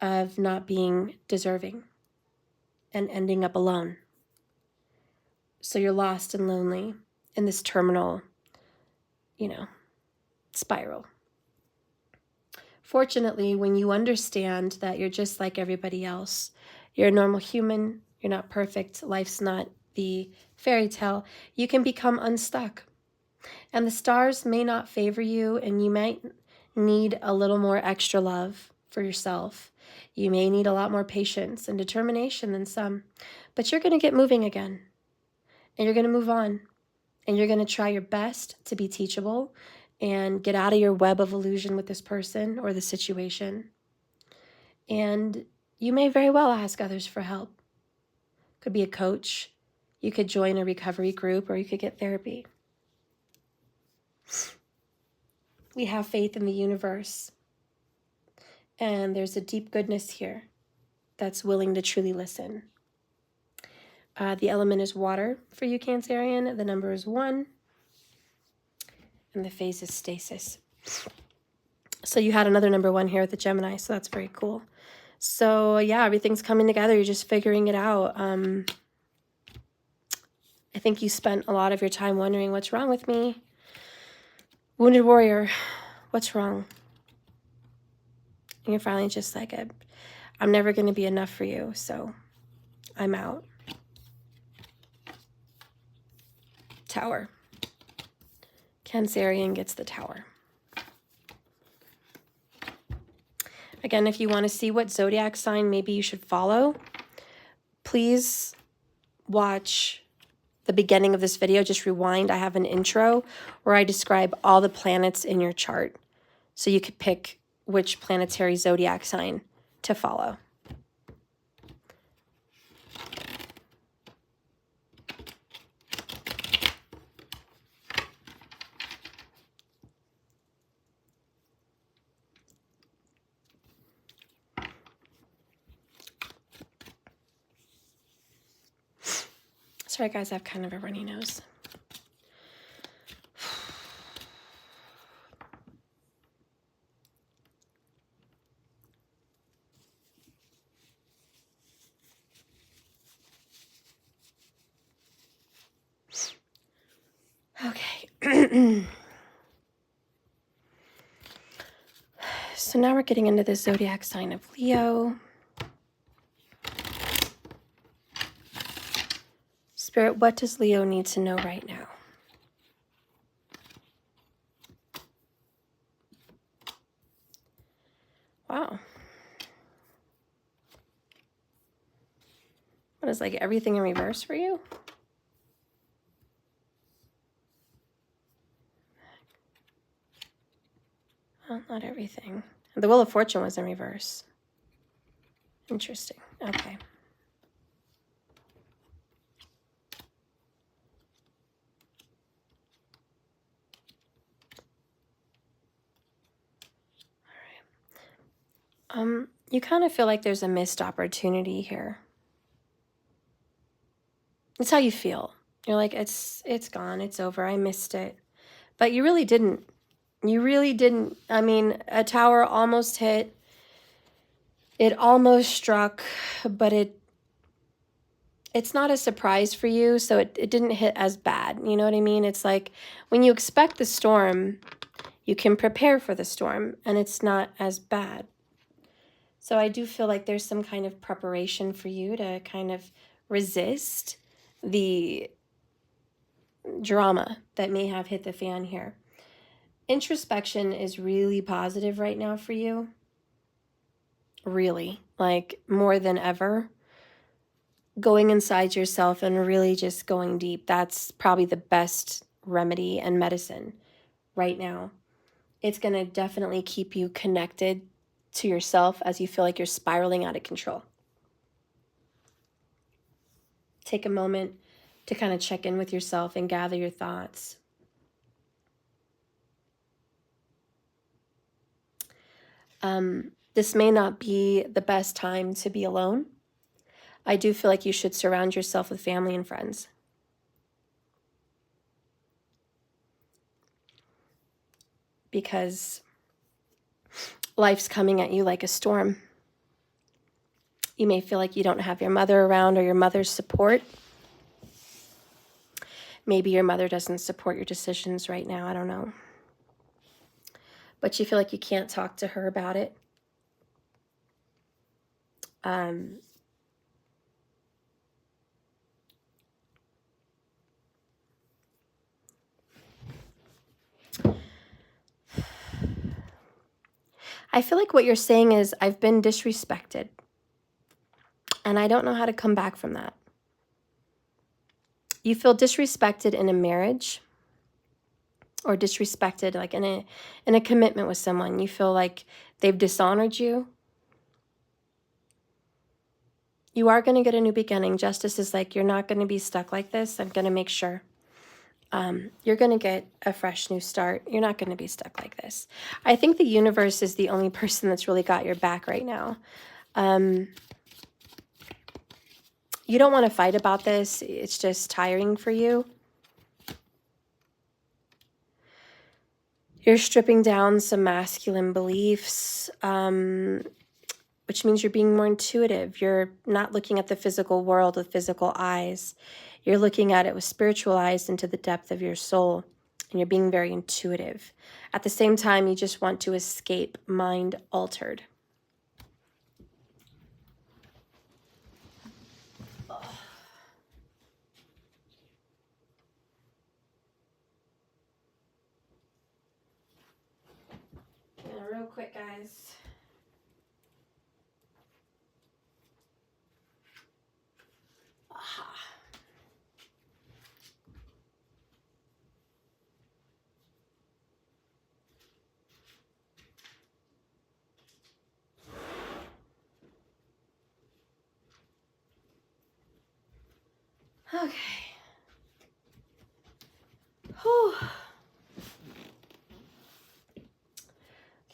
Speaker 1: of not being deserving, and ending up alone. So you're lost and lonely in this terminal, spiral. Fortunately, when you understand that you're just like everybody else, you're a normal human, you're not perfect, life's not the fairy tale, you can become unstuck. And the stars may not favor you, and you might need a little more extra love for yourself. You may need a lot more patience and determination than some, but you're going to get moving again, and you're going to move on, and you're going to try your best to be teachable and get out of your web of illusion with this person or the situation. And you may very well ask others for help. Could be a coach. You could join a recovery group, or you could get therapy. We have faith in the universe. And there's a deep goodness here that's willing to truly listen. The element is water for you, Cancerian. The number is 1. And the phase is stasis. So you had another number 1 here with the Gemini, so that's very cool. So yeah, everything's coming together. You're just figuring it out. I think you spent a lot of your time wondering, what's wrong with me? Wounded warrior, what's wrong? And you're finally just like, I'm never going to be enough for you, so I'm out. Tower. Cancerian gets the Tower. Again, if you want to see what zodiac sign maybe you should follow, please watch the beginning of this video. Just rewind. I have an intro where I describe all the planets in your chart, so you could pick which planetary zodiac sign to follow. Sorry guys, I have kind of a runny nose. Okay. So now we're getting into the zodiac sign of Leo. Spirit, what does Leo need to know right now? Wow. What is, like, everything in reverse for you? Well, not everything. The Wheel of Fortune was in reverse. Interesting. Okay. All right. You kind of feel like there's a missed opportunity here. That's how you feel. You're like, it's gone, it's over, I missed it. But you really didn't. You really didn't. I mean, a tower almost hit. It almost struck, but it's not a surprise for you, so it didn't hit as bad. You know what I mean? It's like when you expect the storm, you can prepare for the storm, and it's not as bad. So I do feel like there's some kind of preparation for you to kind of resist the drama that may have hit the fan here. Introspection is really positive right now for you. Really, like more than ever. Going inside yourself and really just going deep. That's probably the best remedy and medicine right now. It's going to definitely keep you connected to yourself as you feel like you're spiraling out of control. Take a moment to kind of check in with yourself and gather your thoughts. This may not be the best time to be alone. I do feel like you should surround yourself with family and friends. Because life's coming at you like a storm. You may feel like you don't have your mother around or your mother's support. Maybe your mother doesn't support your decisions right now. I don't know. But you feel like you can't talk to her about it. I feel like what you're saying is, I've been disrespected, and I don't know how to come back from that. You feel disrespected in a marriage, or disrespected like in a commitment with someone. You feel like they've dishonored you. You are going to get a new beginning. Justice is like, you're not going to be stuck like this. I'm going to make sure. You're going to get a fresh new start. You're not going to be stuck like this. I think the universe is the only person that's really got your back right now. You don't want to fight about this. It's just tiring for you. You're stripping down some masculine beliefs, which means you're being more intuitive. You're not looking at the physical world with physical eyes. You're looking at it with spiritual eyes into the depth of your soul, and you're being very intuitive. At the same time, you just want to escape mind altered. Yeah, real quick, guys. Aha. Okay. Whew.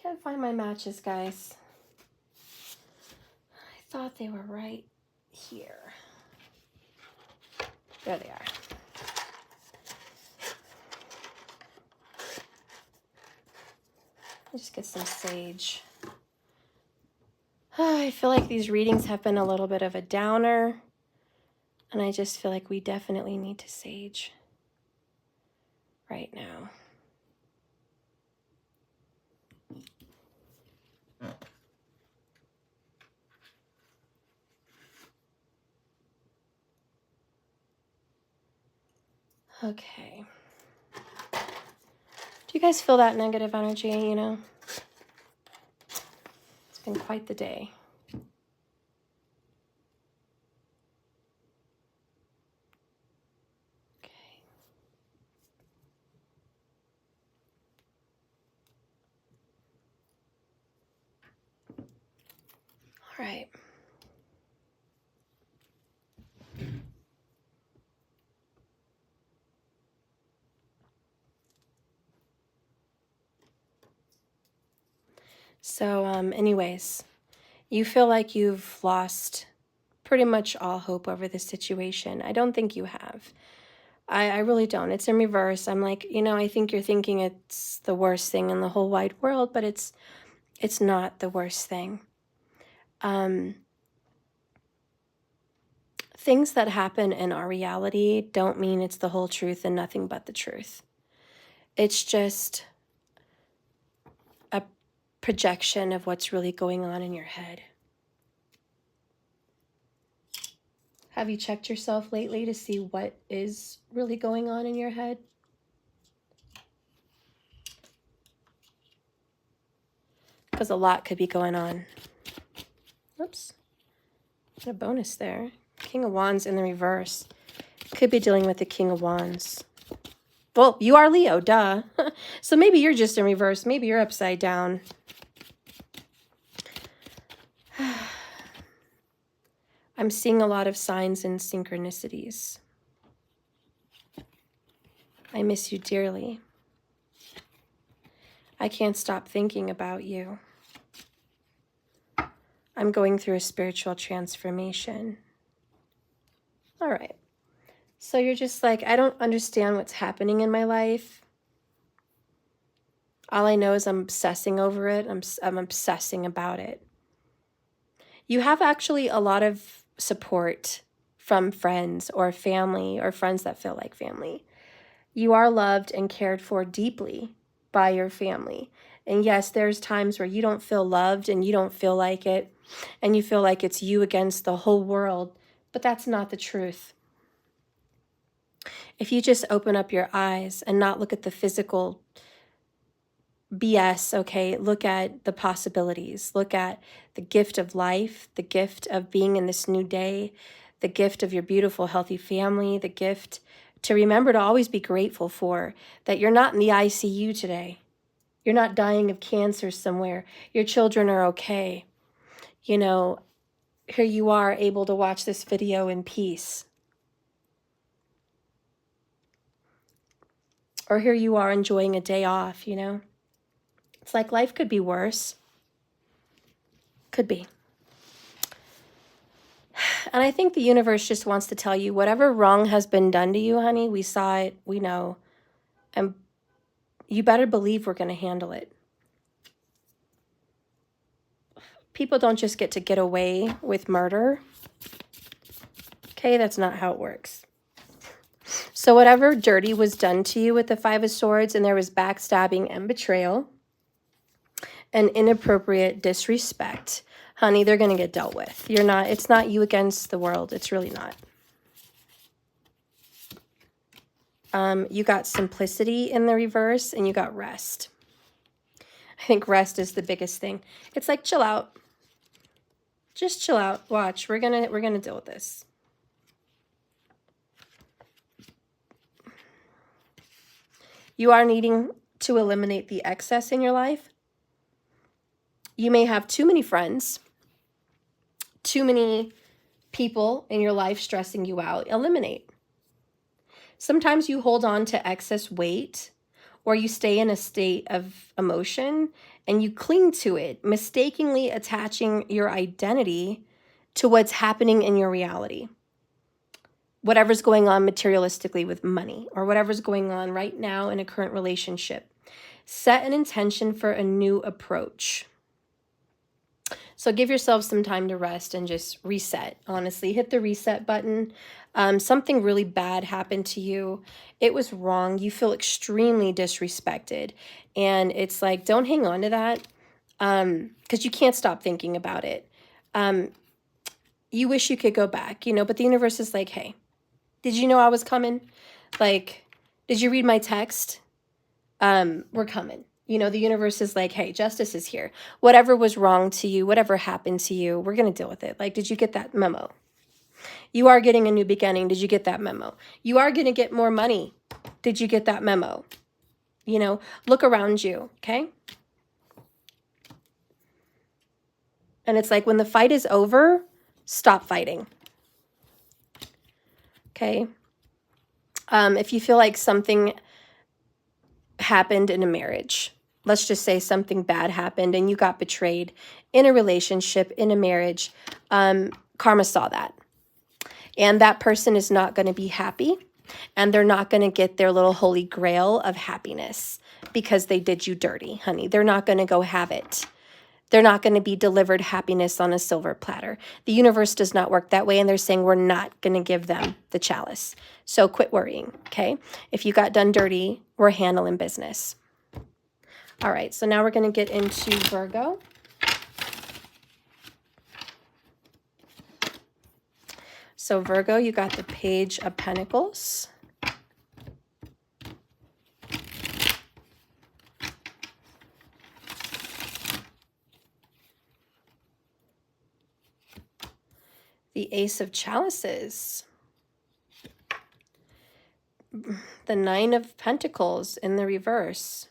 Speaker 1: Can't find my matches, guys. I thought they were right here. There they are. Just get some sage. I feel like these readings have been a little bit of a downer, and I just feel like we definitely need to sage right now. Okay. Do you guys feel that negative energy, you know? It's been quite the day. Okay. All right. So, anyways, you feel like you've lost pretty much all hope over this situation. I don't think you have. I really don't. It's in reverse. I'm like, you know, I think you're thinking it's the worst thing in the whole wide world, but it's not the worst thing. Things that happen in our reality don't mean it's the whole truth and nothing but the truth. It's just a projection of what's really going on in your head. Have you checked yourself lately to see what is really going on in your head? Because a lot could be going on. Oops. A bonus there. King of Wands in the reverse. Could be dealing with the King of Wands. Well, you are Leo, duh. So maybe you're just in reverse. Maybe you're upside down. I'm seeing a lot of signs and synchronicities. I miss you dearly. I can't stop thinking about you. I'm going through a spiritual transformation. All right. So you're just like, I don't understand what's happening in my life. All I know is I'm obsessing over it. I'm obsessing about it. You have actually a lot of support from friends or family or friends that feel like family. You are loved and cared for deeply by your family. And yes, there's times where you don't feel loved and you don't feel like it, and you feel like it's you against the whole world, but that's not the truth. If you just open up your eyes and not look at the physical BS, okay, look at the possibilities. Look at the gift of life, the gift of being in this new day, the gift of your beautiful, healthy family, the gift to remember to always be grateful for, that you're not in the ICU today. You're not dying of cancer somewhere. Your children are okay. You know, here you are able to watch this video in peace. Or here you are enjoying a day off, you know? It's like life could be worse. Could be. And I think the universe just wants to tell you whatever wrong has been done to you, honey, we saw it, we know. And you better believe we're going to handle it. People don't just get away with murder. Okay, that's not how it works. So whatever dirty was done to you with the Five of Swords, and there was backstabbing and betrayal and inappropriate disrespect, honey, they're going to get dealt with. It's not you against the world. It's really not. You got simplicity in the reverse, and you got rest. I think rest is the biggest thing. It's like, chill out. Just chill out. Watch. We're gonna deal with this. You are needing to eliminate the excess in your life. You may have too many friends, too many people in your life stressing you out. Eliminate. Sometimes you hold on to excess weight, or you stay in a state of emotion and you cling to it, mistakenly attaching your identity to what's happening in your reality. Whatever's going on materialistically with money, or whatever's going on right now in a current relationship. Set an intention for a new approach. So give yourself some time to rest and just reset. Honestly, hit the reset button. Something really bad happened to you. It was wrong. You feel extremely disrespected. And it's like, don't hang on to that, because you can't stop thinking about it. You wish you could go back, you know, but the universe is like, hey, did you know I was coming? Like, did you read my text? We're coming. You know, the universe is like, hey, justice is here. Whatever was wrong to you, whatever happened to you, we're going to deal with it. Like, did you get that memo? You are getting a new beginning. Did you get that memo? You are going to get more money. Did you get that memo? You know, look around you, okay? And it's like, when the fight is over, stop fighting. Okay? If you feel like something happened in a marriage, let's just say something bad happened and you got betrayed in a relationship, in a marriage, karma saw that. And that person is not going to be happy, and they're not going to get their little holy grail of happiness because they did you dirty, honey. They're not going to go have it. They're not going to be delivered happiness on a silver platter. The universe does not work that way, and they're saying we're not going to give them the chalice. So quit worrying, okay? If you got done dirty, we're handling business. All right, so now we're going to get into Virgo. So Virgo, you got the Page of Pentacles. The Ace of Chalices. The Nine of Pentacles in the reverse.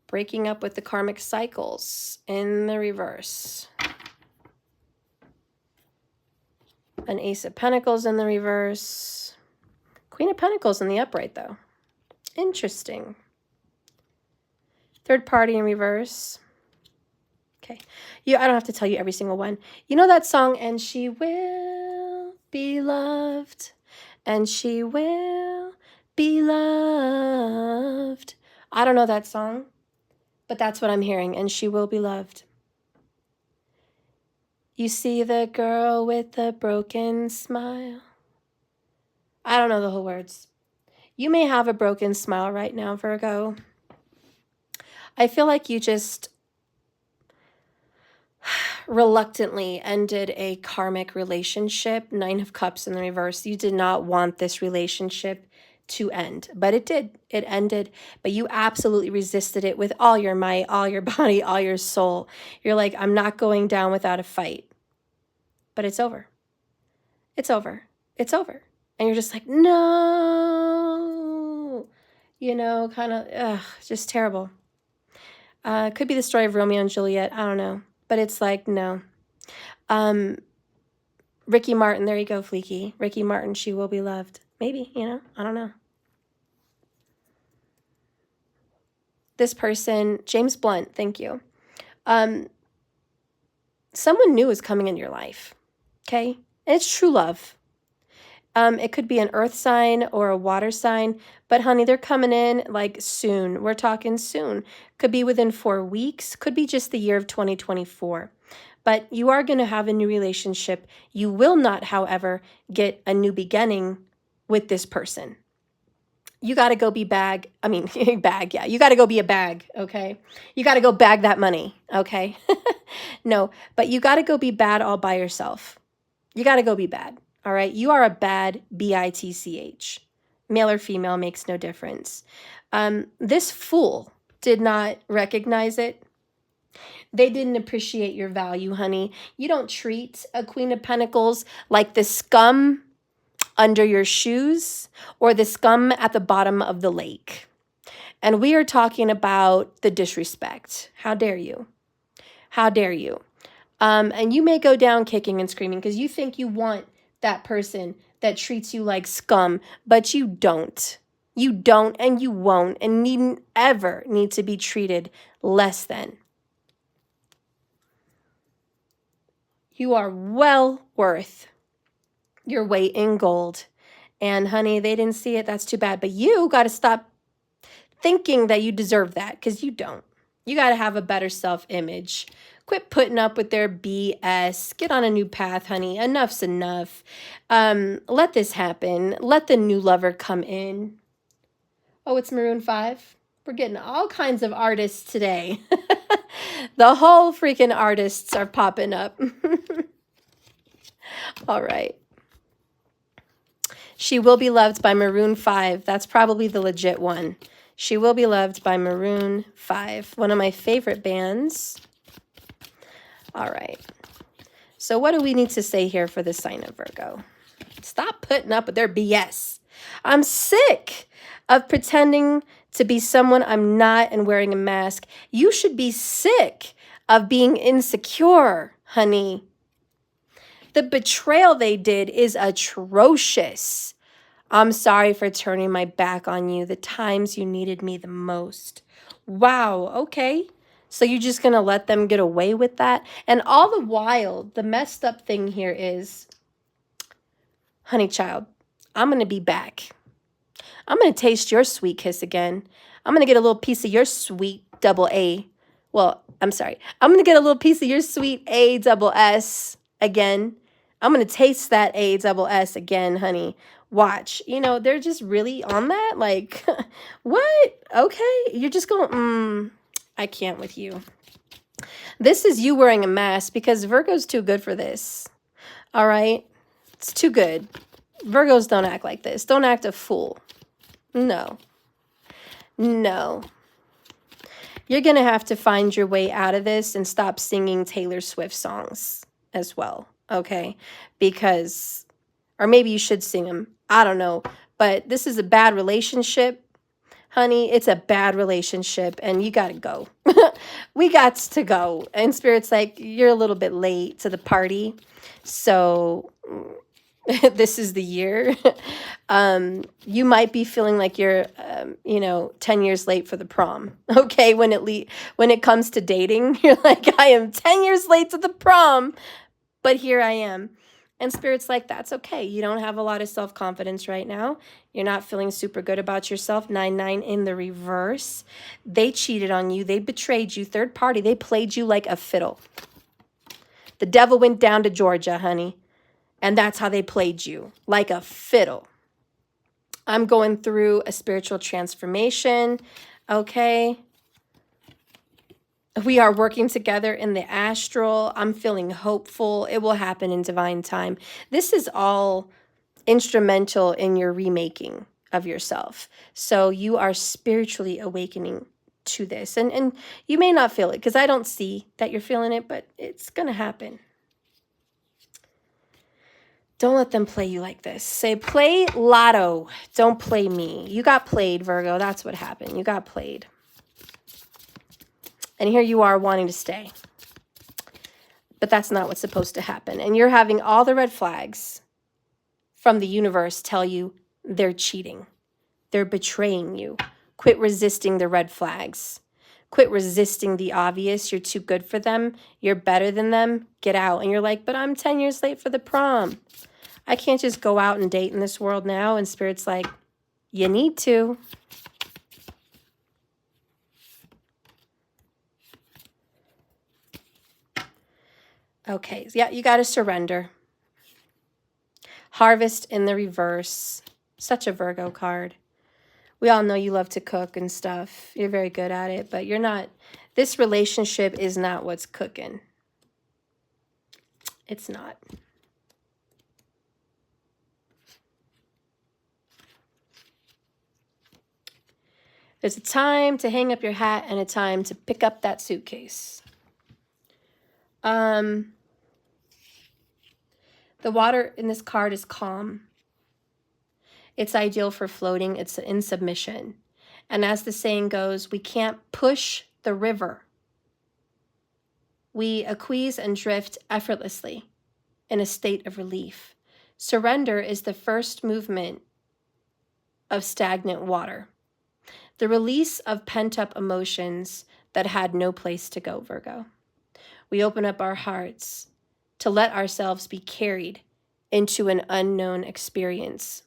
Speaker 1: Breaking up with the karmic cycles in the reverse. An Ace of Pentacles in the reverse. Queen of Pentacles in the upright, though. Interesting. Third party in reverse. Okay. I don't have to tell you every single one. You know that song, And She Will Be Loved, and She Will Be Loved. I don't know that song, but that's what I'm hearing. And she will be loved. You see the girl with the broken smile. I don't know the whole words. You may have a broken smile right now, Virgo. I feel like you just reluctantly ended a karmic relationship. Nine of Cups in the reverse. You did not want this relationship to end, but it did. It ended, but you absolutely resisted it with all your might, all your body, all your soul. You're like, I'm not going down without a fight. But it's over. It's over. It's over. And you're just like, no. You know, kind of, just terrible. Could be the story of Romeo and Juliet. I don't know. But it's like, no. Ricky Martin, there you go, Fleeky. Ricky Martin, She Will Be Loved. Maybe, you know, I don't know. This person, James Blunt, thank you. Someone new is coming in your life, okay? And it's true love. It could be an earth sign or a water sign, but honey, they're coming in like soon. We're talking soon. Could be within 4 weeks, could be just the year of 2024. But you are going to have a new relationship. You will not, however, get a new beginning with this person. You got to go be bag. I mean, bag, yeah. You got to go be a bag, okay? You got to go bag that money, okay? No, but you got to go be bad all by yourself. You got to go be bad, all right? You are a bad, B-I-T-C-H. Male or female makes no difference. This fool did not recognize it. They didn't appreciate your value, honey. You don't treat a Queen of Pentacles like the scum under your shoes or the scum at the bottom of the lake. And we are talking about the disrespect. How dare you? How dare you? And you may go down kicking and screaming because you think you want that person that treats you like scum, but you don't. You don't and you won't and needn't ever need to be treated less than. You are well worth your weight in gold. And honey, they didn't see it. That's too bad. But you got to stop thinking that you deserve that because you don't. You got to have a better self-image. Quit putting up with their BS. Get on a new path, honey. Enough's enough. Let this happen. Let the new lover come in. Oh, it's Maroon 5. We're getting all kinds of artists today. The whole freaking artists are popping up. All right. She Will Be Loved by Maroon 5. That's probably the legit one. She Will Be Loved by Maroon 5. One of my favorite bands. All right. So what do we need to say here for the sign of Virgo? Stop putting up with their BS. I'm sick of pretending to be someone I'm not and wearing a mask. You should be sick of being insecure, honey. The betrayal they did is atrocious. I'm sorry for turning my back on you the times you needed me the most. Wow, okay. So you're just going to let them get away with that? And all the while, the messed up thing here is, honey child, I'm going to be back. I'm going to taste your sweet kiss again. I'm going to get a little piece of your sweet double A. Well, I'm sorry. I'm going to get a little piece of your sweet A double S again. I'm going to taste that A double S again, honey. Watch. You know, they're just really on that. Like, what? Okay. You're just going, I can't with you. This is you wearing a mask because Virgo's too good for this. All right? It's too good. Virgos don't act like this. Don't act a fool. No. No. You're going to have to find your way out of this and stop singing Taylor Swift songs as well, okay? Because, or maybe you should sing them. I don't know. But this is a bad relationship, honey. It's a bad relationship, and you got to go. We got to go. And Spirit's like, you're a little bit late to the party. So this is the year. You might be feeling like you're, 10 years late for the prom. Okay, when it comes to dating, you're like, I am 10 years late to the prom, but here I am. And Spirit's like, that's okay. You don't have a lot of self-confidence right now. You're not feeling super good about yourself. 9-9 in the reverse. They cheated on you. They betrayed you. Third party. They played you like a fiddle. The devil went down to Georgia, honey. And that's how they played you, like a fiddle. I'm going through a spiritual transformation, okay? We are working together in the astral. I'm feeling hopeful. It will happen in divine time. This is all instrumental in your remaking of yourself. So you are spiritually awakening to this. And you may not feel it because I don't see that you're feeling it, but it's going to happen. Don't let them play you like this. Say, play lotto. Don't play me. You got played, Virgo. That's what happened. You got played. And here you are wanting to stay. But that's not what's supposed to happen. And you're having all the red flags from the universe tell you they're cheating. They're betraying you. Quit resisting the red flags. Quit resisting the obvious. You're too good for them. You're better than them. Get out. And you're like, but I'm 10 years late for the prom. I can't just go out and date in this world now. And Spirit's like, you need to. Okay, yeah, you got to surrender. Harvest in the reverse. Such a Virgo card. We all know you love to cook and stuff. You're very good at it, but you're not. This relationship is not what's cooking. It's not. There's a time to hang up your hat and a time to pick up that suitcase. The water in this card is calm. It's ideal for floating. It's in submission. And as the saying goes, we can't push the river. We acquiesce and drift effortlessly in a state of relief. Surrender is the first movement of stagnant water. The release of pent-up emotions that had no place to go, Virgo. We open up our hearts to let ourselves be carried into an unknown experience.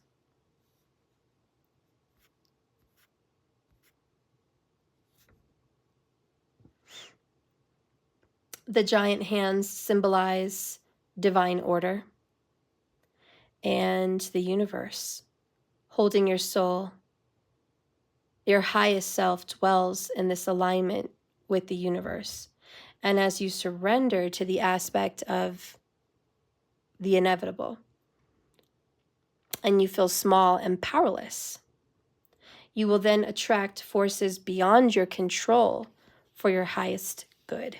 Speaker 1: The giant hands symbolize divine order and the universe. Holding your soul, your highest self dwells in this alignment with the universe. And as you surrender to the aspect of the inevitable, and you feel small and powerless, you will then attract forces beyond your control for your highest good.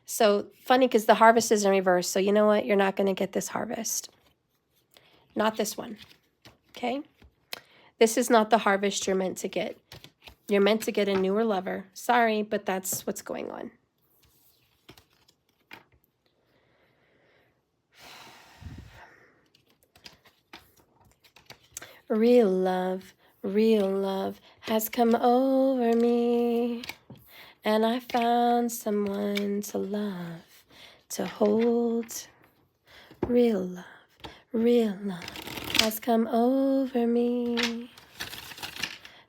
Speaker 1: So funny, because the harvest is in reverse. So you know what? You're not going to get this harvest. Not this one. Okay? This is not the harvest you're meant to get. You're meant to get a newer lover. Sorry, but that's what's going on. Real love has come over me. And I found someone to love, to hold. Real love has come over me.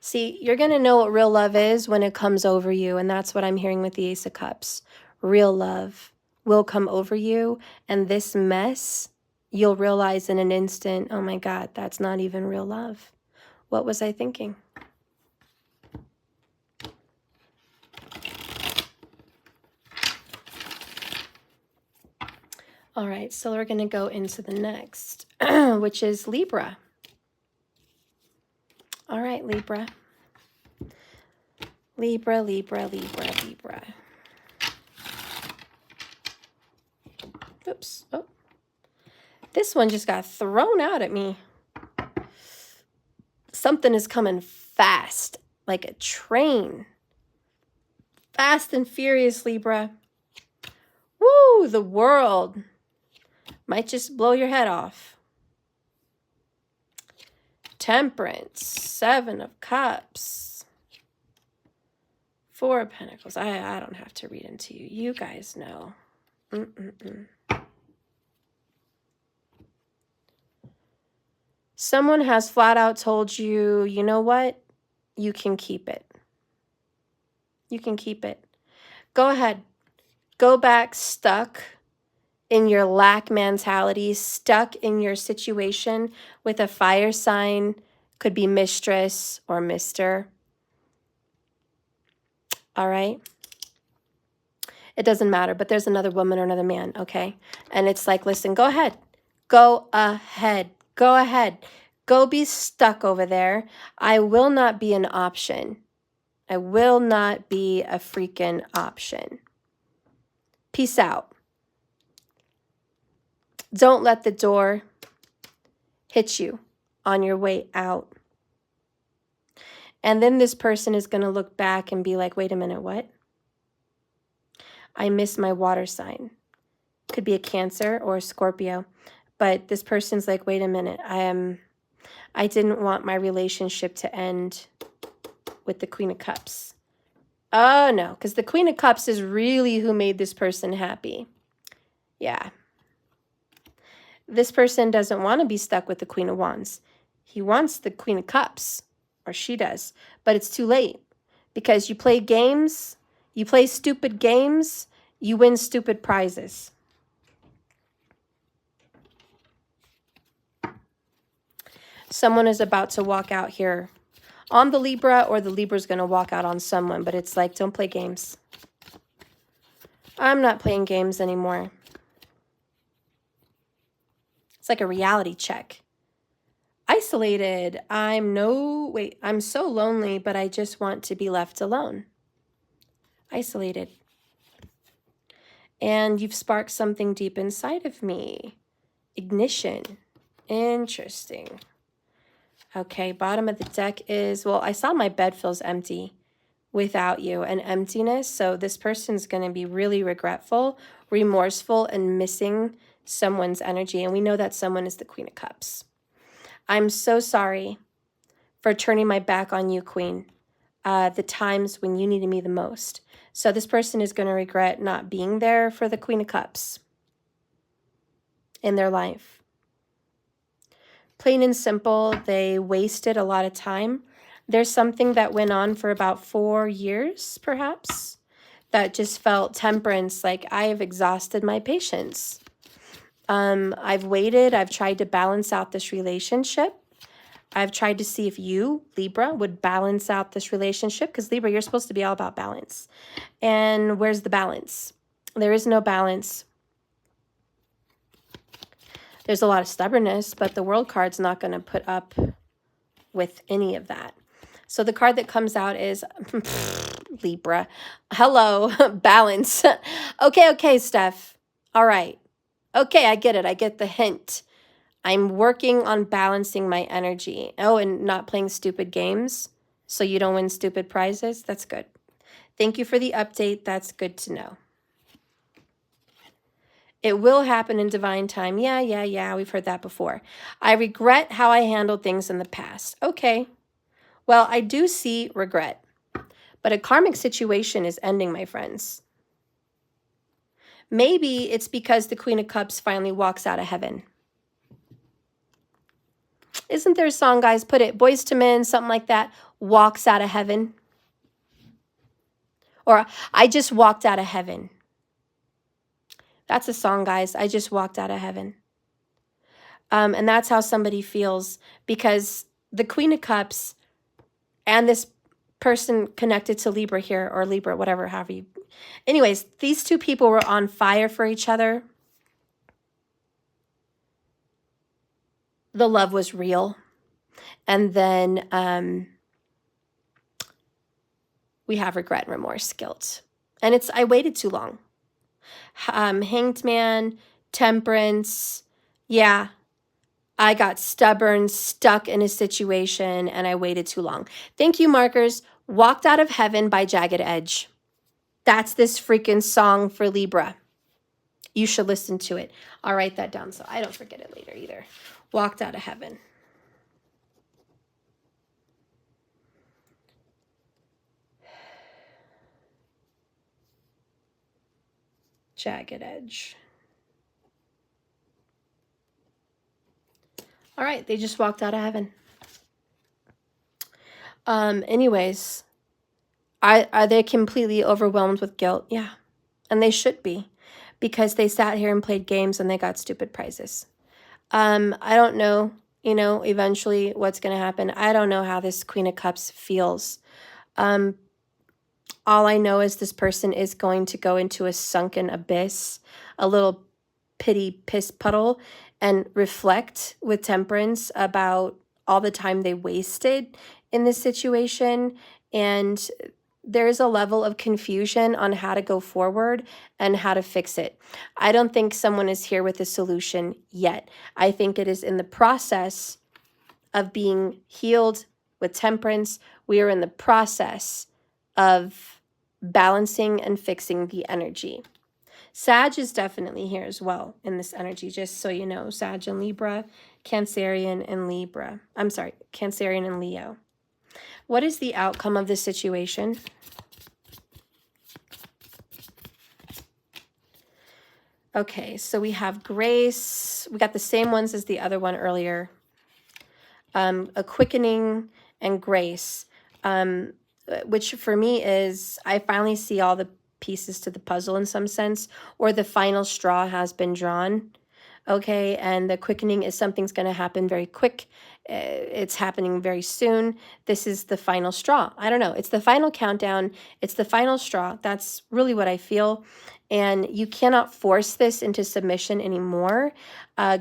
Speaker 1: See, you're going to know what real love is when it comes over you. And that's what I'm hearing with the Ace of Cups. Real love will come over you. And this mess, you'll realize in an instant, oh my God, that's not even real love. What was I thinking? All right, so we're going to go into the next, which is Libra. All right, Libra. Libra. Oops. Oh. This one just got thrown out at me. Something is coming fast, like a train. Fast and furious, Libra. Woo, the world might just blow your head off. Temperance, 7 of Cups, 4 of Pentacles. I don't have to read them to you. You guys know. Someone has flat out told you, you know what? You can keep it. You can keep it. Go ahead. Go back stuck in your lack mentality, stuck in your situation with a fire sign, could be mistress or mister. All right? It doesn't matter, but there's another woman or another man, okay? And it's like, listen, go ahead. Go ahead. Go ahead. Go be stuck over there. I will not be an option. I will not be a freaking option. Peace out. Don't let the door hit you on your way out. And then this person is going to look back and be like, wait a minute, what? I missed my water sign. Could be a Cancer or a Scorpio. But this person's like, wait a minute, I didn't want my relationship to end with the Queen of Cups. Oh, no, because the Queen of Cups is really who made this person happy. Yeah. This person doesn't want to be stuck with the Queen of Wands. He wants the Queen of Cups, or she does, but it's too late because you play games, you play stupid games, you win stupid prizes. Someone is about to walk out here on the Libra, or the Libra's going to walk out on someone, but it's like, don't play games. I'm not playing games anymore. It's like a reality check. Isolated. I'm so lonely, but I just want to be left alone. Isolated. And you've sparked something deep inside of me. Ignition. Interesting. Okay, bottom of the deck is, well, I saw my bed feels empty without you, and emptiness. So this person's going to be really regretful, remorseful, and missing someone's energy. And we know that someone is the Queen of Cups. I'm so sorry for turning my back on you, Queen, the times when you needed me the most. So this person is going to regret not being there for the Queen of Cups in their life. Plain and simple, they wasted a lot of time. There's something that went on for about 4 years, perhaps, that just felt temperance, like I have exhausted my patience. I've waited. I've tried to balance out this relationship. I've tried to see if you, Libra, would balance out this relationship, because Libra, you're supposed to be all about balance. And where's the balance? There is no balance. There's a lot of stubbornness, but the World card's not going to put up with any of that. So the card that comes out is Libra. Hello, balance. Okay, Steph. All right. Okay, I get it. I get the hint. I'm working on balancing my energy. Oh, and not playing stupid games so you don't win stupid prizes. That's good. Thank you for the update. That's good to know. It will happen in divine time. Yeah. We've heard that before. I regret how I handled things in the past. Okay. Well, I do see regret. But a karmic situation is ending, my friends. Maybe it's because the Queen of Cups finally walks out of heaven. Isn't there a song, guys? Put it, Boys to Men, something like that. Walks out of heaven. Or I just walked out of heaven. That's a song, guys. I just walked out of heaven. And that's how somebody feels, because the Queen of Cups and this person connected to Libra here, or Libra, whatever, however you... Anyways, these two people were on fire for each other. The love was real. And then we have regret, remorse, guilt. And it's, I waited too long. Hanged Man, temperance. Yeah, I got stubborn, stuck in a situation, and I waited too long. Thank you, markers. Walked Out of Heaven by Jagged Edge. That's this freaking song for Libra. You should listen to it. I'll write that down so I don't forget it later either. Walked Out of Heaven. Jagged Edge. All right, they just walked out of heaven. Anyways, are they completely overwhelmed with guilt? Yeah, and they should be, because they sat here and played games and they got stupid prizes. I don't know, eventually what's going to happen. I don't know how this Queen of Cups feels. All I know is this person is going to go into a sunken abyss, a little pity piss puddle, and reflect with temperance about all the time they wasted in this situation. And there's a level of confusion on how to go forward and how to fix it. I don't think someone is here with a solution yet. I think it is in the process of being healed with temperance. We are in the process of balancing and fixing the energy. Sag is definitely here as well in this energy, just so you know. Sag and Libra, Cancerian and Libra. I'm sorry, Cancerian and Leo. What is the outcome of this situation? Okay, so we have grace. We got the same ones as the other one earlier. A quickening and grace, which for me is, I finally see all the pieces to the puzzle in some sense, or the final straw has been drawn. Okay, and the quickening is something's going to happen very quick. It's happening very soon. This is the final straw. I don't know. It's the final countdown. It's the final straw. That's really what I feel. And you cannot force this into submission anymore.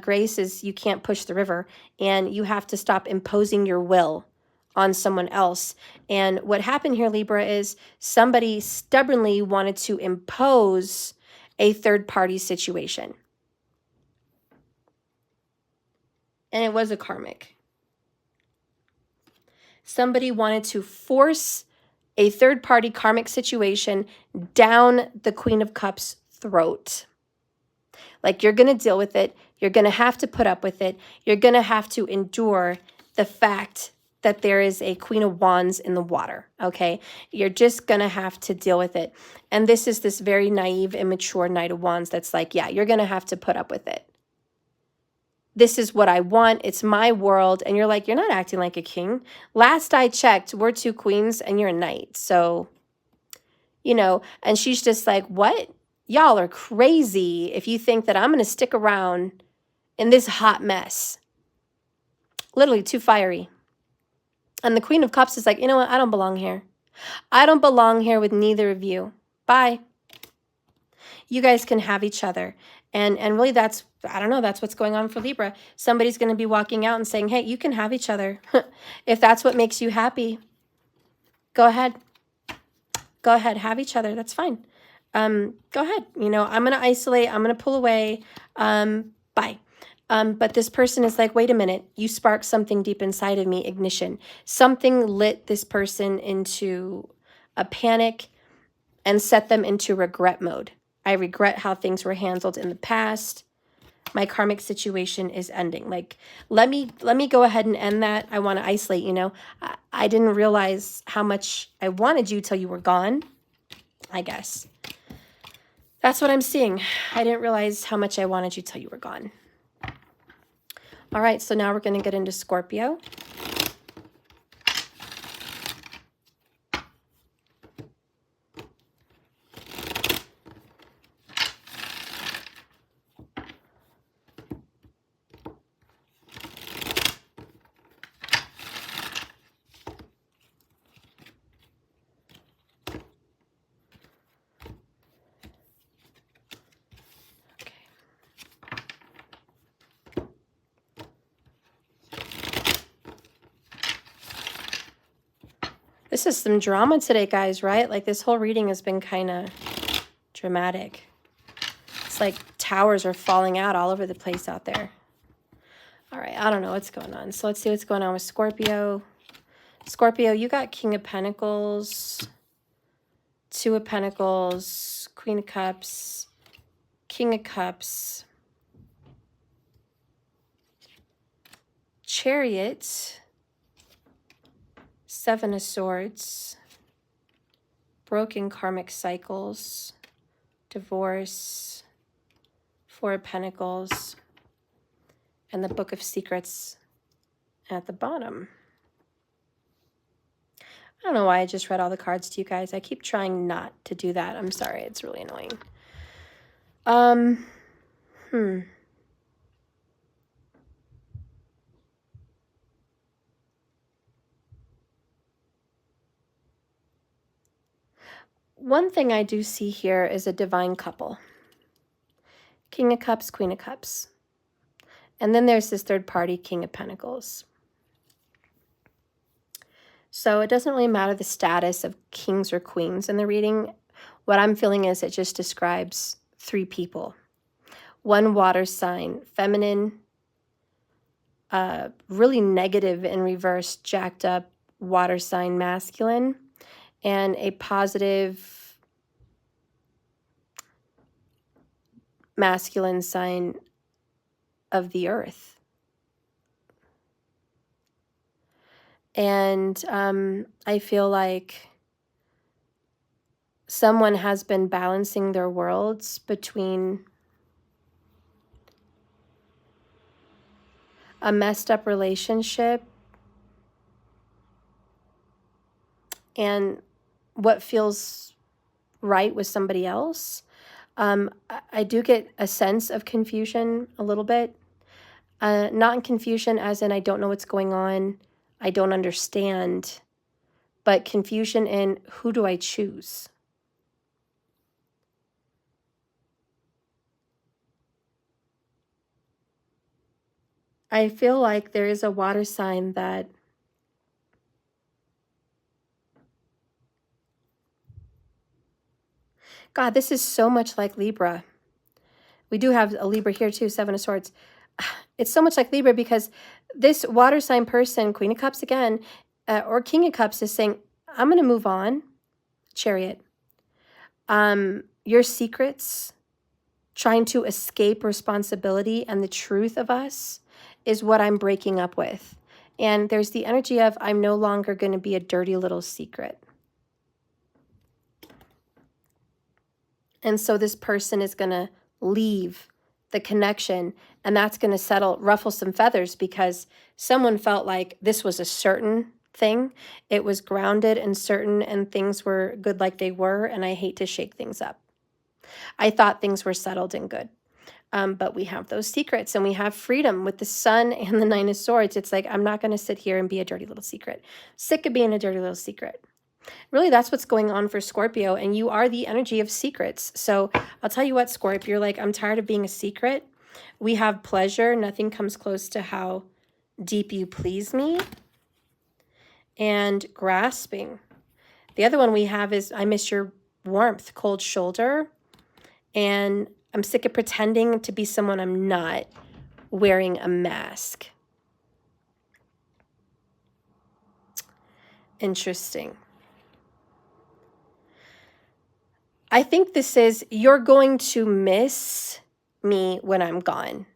Speaker 1: Grace is, you can't push the river, and you have to stop imposing your will on someone else. And what happened here, Libra, is somebody stubbornly wanted to impose a third-party situation. And it was a karmic. Somebody wanted to force a third-party karmic situation down the Queen of Cups' throat. Like, you're going to deal with it. You're going to have to put up with it. You're going to have to endure the fact that there is a Queen of Wands in the water, okay? You're just going to have to deal with it. And this is this very naive, immature Knight of Wands that's like, yeah, you're going to have to put up with it. This is what I want. It's my world. And you're like, you're not acting like a king. Last I checked, we're two queens and you're a knight. So, you know, and she's just like, what? Y'all are crazy if you think that I'm going to stick around in this hot mess. Literally too fiery. And the Queen of Cups is like, you know what? I don't belong here. I don't belong here with neither of you. Bye. You guys can have each other. And really that's, I don't know, that's what's going on for Libra. Somebody's going to be walking out and saying, hey, you can have each other. If that's what makes you happy, go ahead. Go ahead, have each other. That's fine. Go ahead. You know, I'm going to isolate. I'm going to pull away. Bye. But this person is like, wait a minute. You sparked something deep inside of me, ignition. Something lit this person into a panic and set them into regret mode. I regret how things were handled in the past. My karmic situation is ending. Like, let me go ahead and end that. I want to isolate, you know. I didn't realize how much I wanted you till you were gone, I guess. That's what I'm seeing. I didn't realize how much I wanted you till you were gone. All right, so now we're going to get into Scorpio. This is some drama today, guys, right? Like, this whole reading has been kind of dramatic. It's like towers are falling out all over the place out there. All right, I don't know what's going on. So let's see what's going on with Scorpio. Scorpio, you got King of Pentacles, Two of Pentacles, Queen of Cups, King of Cups, Chariot, Seven of Swords, broken karmic cycles, divorce, Four of Pentacles, and the Book of Secrets at the bottom. I don't know why I just read all the cards to you guys. I keep trying not to do that. I'm sorry. It's really annoying. One thing I do see here is a divine couple. King of Cups, Queen of Cups. And then there's this third party, King of Pentacles. So it doesn't really matter the status of kings or queens in the reading. What I'm feeling is it just describes three people. One water sign, feminine, really negative in reverse, jacked up water sign, masculine, and a positive masculine sign of the earth. And I feel like someone has been balancing their worlds between a messed up relationship and what feels right with somebody else. I do get a sense of confusion a little bit. Not in confusion as in I don't know what's going on, I don't understand, but confusion in who do I choose? I feel like there is a water sign that God, this is so much like Libra. We do have a Libra here too, Seven of Swords. It's so much like Libra because this water sign person, Queen of Cups again, or King of Cups is saying, I'm going to move on, Chariot. Your secrets, trying to escape responsibility and the truth of us is what I'm breaking up with. And there's the energy of I'm no longer going to be a dirty little secret. And so this person is going to leave the connection, and that's going to ruffle some feathers because someone felt like this was a certain thing. It was grounded and certain, and things were good like they were, and I hate to shake things up. I thought things were settled and good. But we have those secrets, and we have freedom with the Sun and the Nine of Swords. It's like, I'm not going to sit here and be a dirty little secret. Sick of being a dirty little secret. Really, that's what's going on for Scorpio, and you are the energy of secrets. So I'll tell you what, Scorpio, you're like, I'm tired of being a secret. We have pleasure. Nothing comes close to how deep you please me. And grasping. The other one we have is I miss your warmth, cold shoulder. And I'm sick of pretending to be someone I'm not, wearing a mask. Interesting. I think this is, you're going to miss me when I'm gone.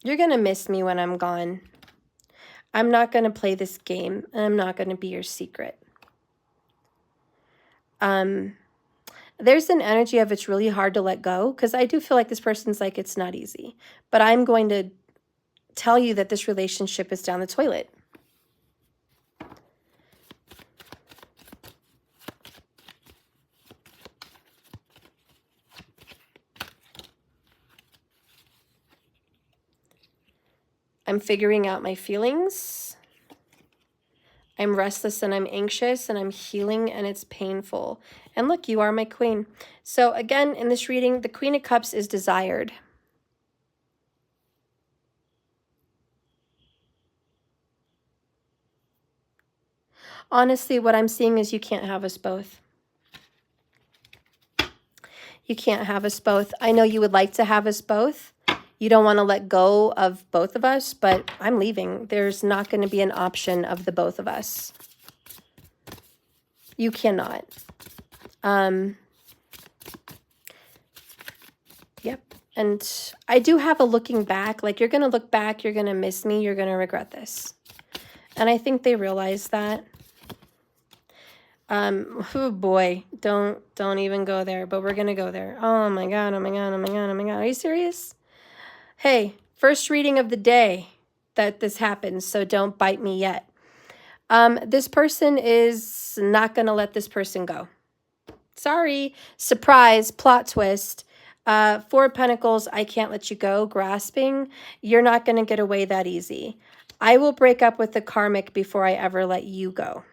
Speaker 1: You're going to miss me when I'm gone. I'm not going to play this game, and I'm not going to be your secret. There's an energy of it's really hard to let go, because I do feel like this person's like, it's not easy. But I'm going to tell you that this relationship is down the toilet. I'm figuring out my feelings. I'm restless and I'm anxious and I'm healing and it's painful. And look, you are my queen. So again, in this reading, the Queen of Cups is desired. Honestly, what I'm seeing is you can't have us both. You can't have us both. I know you would like to have us both. You don't want to let go of both of us, but I'm leaving. There's not going to be an option of the both of us. You cannot. Yep. And I do have a looking back. Like, you're going to look back, you're going to miss me, you're going to regret this. And I think they realize that. Oh boy, don't even go there, but we're going to go there. Oh my God, oh my God, oh my God, oh my God. Are you serious? Hey, first reading of the day that this happens, so don't bite me yet. This person is not going to let this person go. Sorry. Surprise, plot twist. Four of Pentacles, I can't let you go. Grasping, you're not going to get away that easy. I will break up with the karmic before I ever let you go.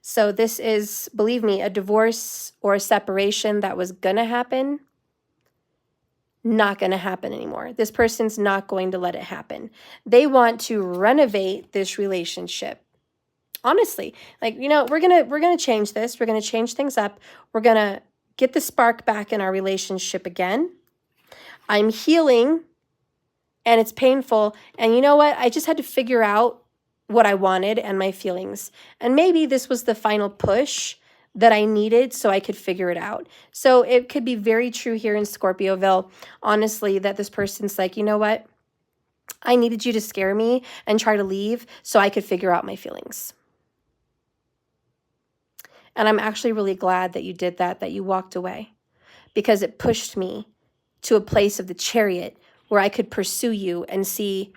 Speaker 1: So this is, believe me, a divorce or a separation that was going to happen. Not going to happen anymore. This person's not going to let it happen. They want to renovate this relationship. Honestly, like, you know, we're going to change this. We're going to change things up. We're going to get the spark back in our relationship again. I'm healing and it's painful. And you know what? I just had to figure out what I wanted and my feelings. And maybe this was the final push that I needed so I could figure it out. So it could be very true here in Scorpioville, honestly, that this person's like, you know what? I needed you to scare me and try to leave so I could figure out my feelings. And I'm actually really glad that you did that you walked away, because it pushed me to a place of the Chariot where I could pursue you and see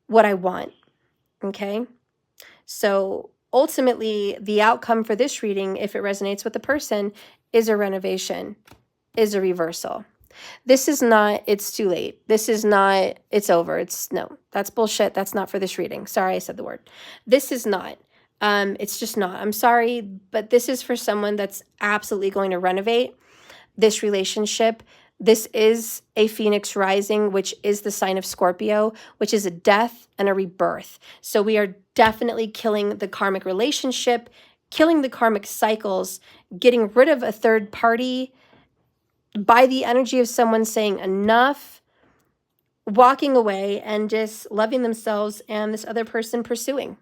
Speaker 1: what I want, okay? So ultimately, the outcome for this reading, if it resonates with the person, is a renovation, is a reversal. This is not, it's too late. This is not, it's over. No, that's bullshit. That's not for this reading. Sorry, I said the word. This is not. It's just not. I'm sorry, but this is for someone that's absolutely going to renovate this relationship. This is a Phoenix rising, which is the sign of Scorpio, which is a death and a rebirth. So we are definitely killing the karmic relationship, killing the karmic cycles, getting rid of a third party by the energy of someone saying enough, walking away, and just loving themselves and this other person pursuing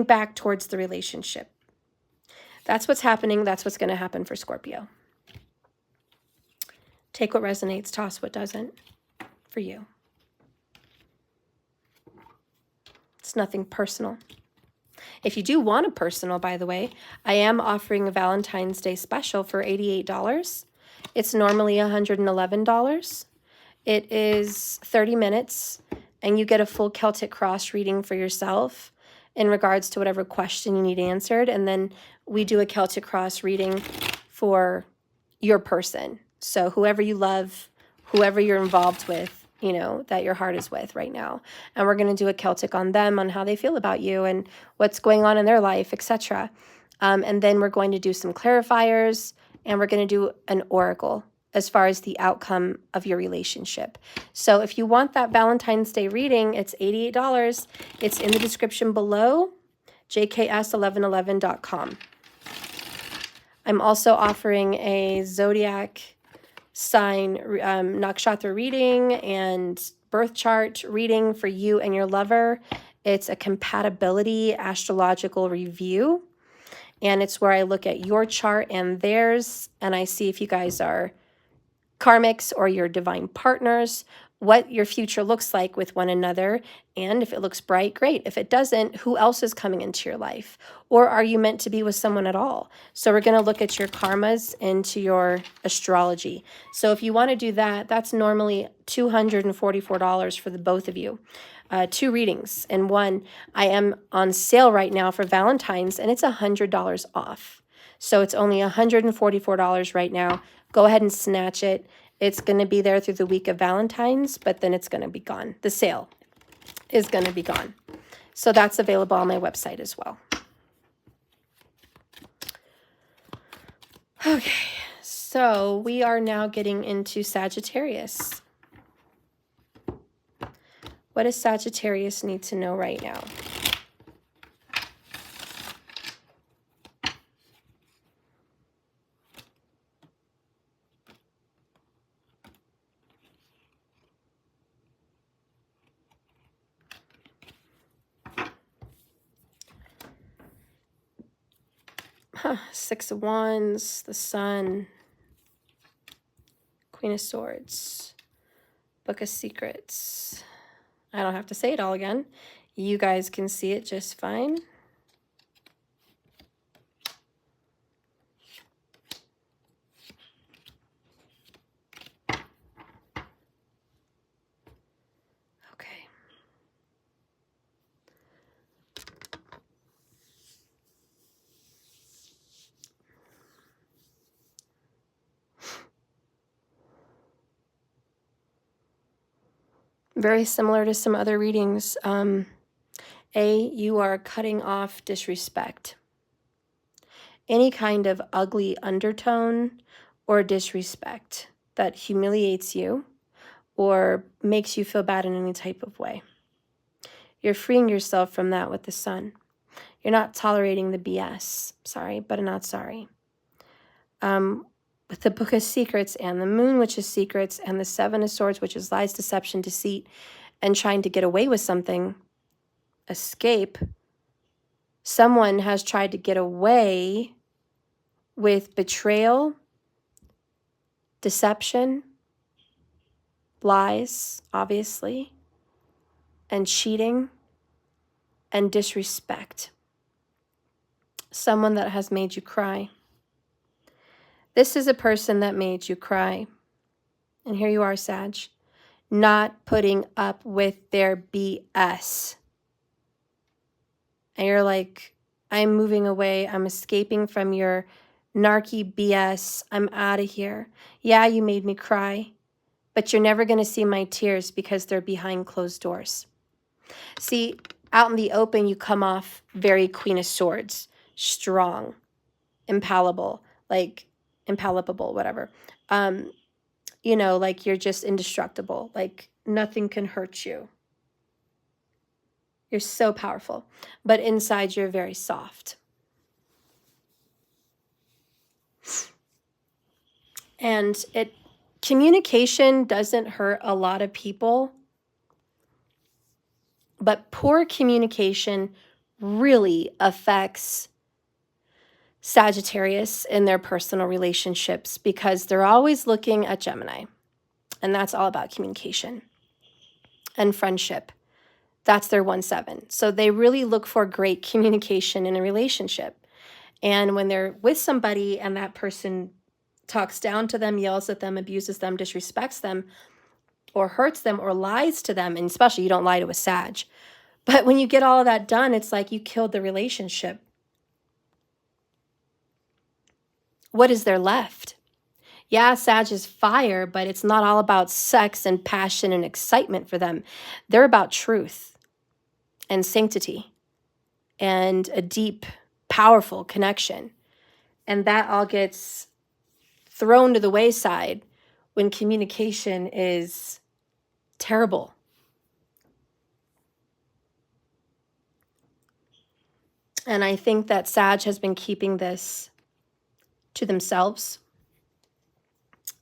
Speaker 1: back towards the relationship. That's what's happening. That's what's going to happen for Scorpio. Take what resonates, toss what doesn't for you. It's nothing personal. If you do want a personal, by the way, I am offering a Valentine's Day special for $88. It's normally $111. It is 30 minutes, and you get a full Celtic cross reading for yourself in regards to whatever question you need answered. And then we do a Celtic cross reading for your person. So whoever you love, whoever you're involved with, you know, that your heart is with right now. And we're going to do a Celtic on them, on how they feel about you and what's going on in their life, etc. And then we're going to do some clarifiers, and we're going to do an oracle as far as the outcome of your relationship. So if you want that Valentine's Day reading, it's $88. It's in the description below, jks1111.com. I'm also offering a zodiac sign nakshatra reading and birth chart reading for you and your lover. It's a compatibility astrological review, and it's where I look at your chart and theirs, and I see if you guys are karmics or your divine partners, what your future looks like with one another. And if it looks bright, great. If it doesn't, who else is coming into your life? Or are you meant to be with someone at all? So we're going to look at your karmas into your astrology. So if you want to do that, that's normally $244 for the both of you. 2 readings and one. I am on sale right now for Valentine's, and it's $100 off. So it's only $144 right now. Go ahead and snatch it. It's going to be there through the week of Valentine's, but then it's going to be gone. The sale is going to be gone. So that's available on my website as well. Okay, so we are now getting into Sagittarius. What does Sagittarius need to know right now? Six of Wands, the Sun, Queen of Swords, Book of Secrets. I don't have to say it all again. You guys can see it just fine. Okay. Very similar to some other readings. You are cutting off disrespect. Any kind of ugly undertone or disrespect that humiliates you or makes you feel bad in any type of way. You're freeing yourself from that with the Sun. You're not tolerating the BS. Sorry, but I'm not sorry. With the Book of Secrets and the Moon, which is secrets, and the Seven of Swords, which is lies, deception, deceit, and trying to get away with something, escape. Someone has tried to get away with betrayal, deception, lies, obviously, and cheating and disrespect. Someone that has made you cry. This is a person that made you cry. And here you are, Sag, not putting up with their BS. And you're like, I'm moving away. I'm escaping from your narky BS. I'm out of here. Yeah, you made me cry, but you're never going to see my tears because they're behind closed doors. See, out in the open, you come off very Queen of Swords, strong, impalpable, like impalpable, whatever. You know, like you're just indestructible, like nothing can hurt you. You're so powerful, but inside you're very soft. And communication doesn't hurt a lot of people, but poor communication really affects Sagittarius in their personal relationships because they're always looking at Gemini. And that's all about communication and friendship. That's their 1-7. So they really look for great communication in a relationship. And when they're with somebody and that person talks down to them, yells at them, abuses them, disrespects them, or hurts them, or lies to them, and especially you don't lie to a Sag. But when you get all of that done, it's like you killed the relationship. What is there left? Yeah, Sag is fire, but it's not all about sex and passion and excitement for them. They're about truth and sanctity and a deep, powerful connection. And that all gets thrown to the wayside when communication is terrible. And I think that Sag has been keeping this to themselves.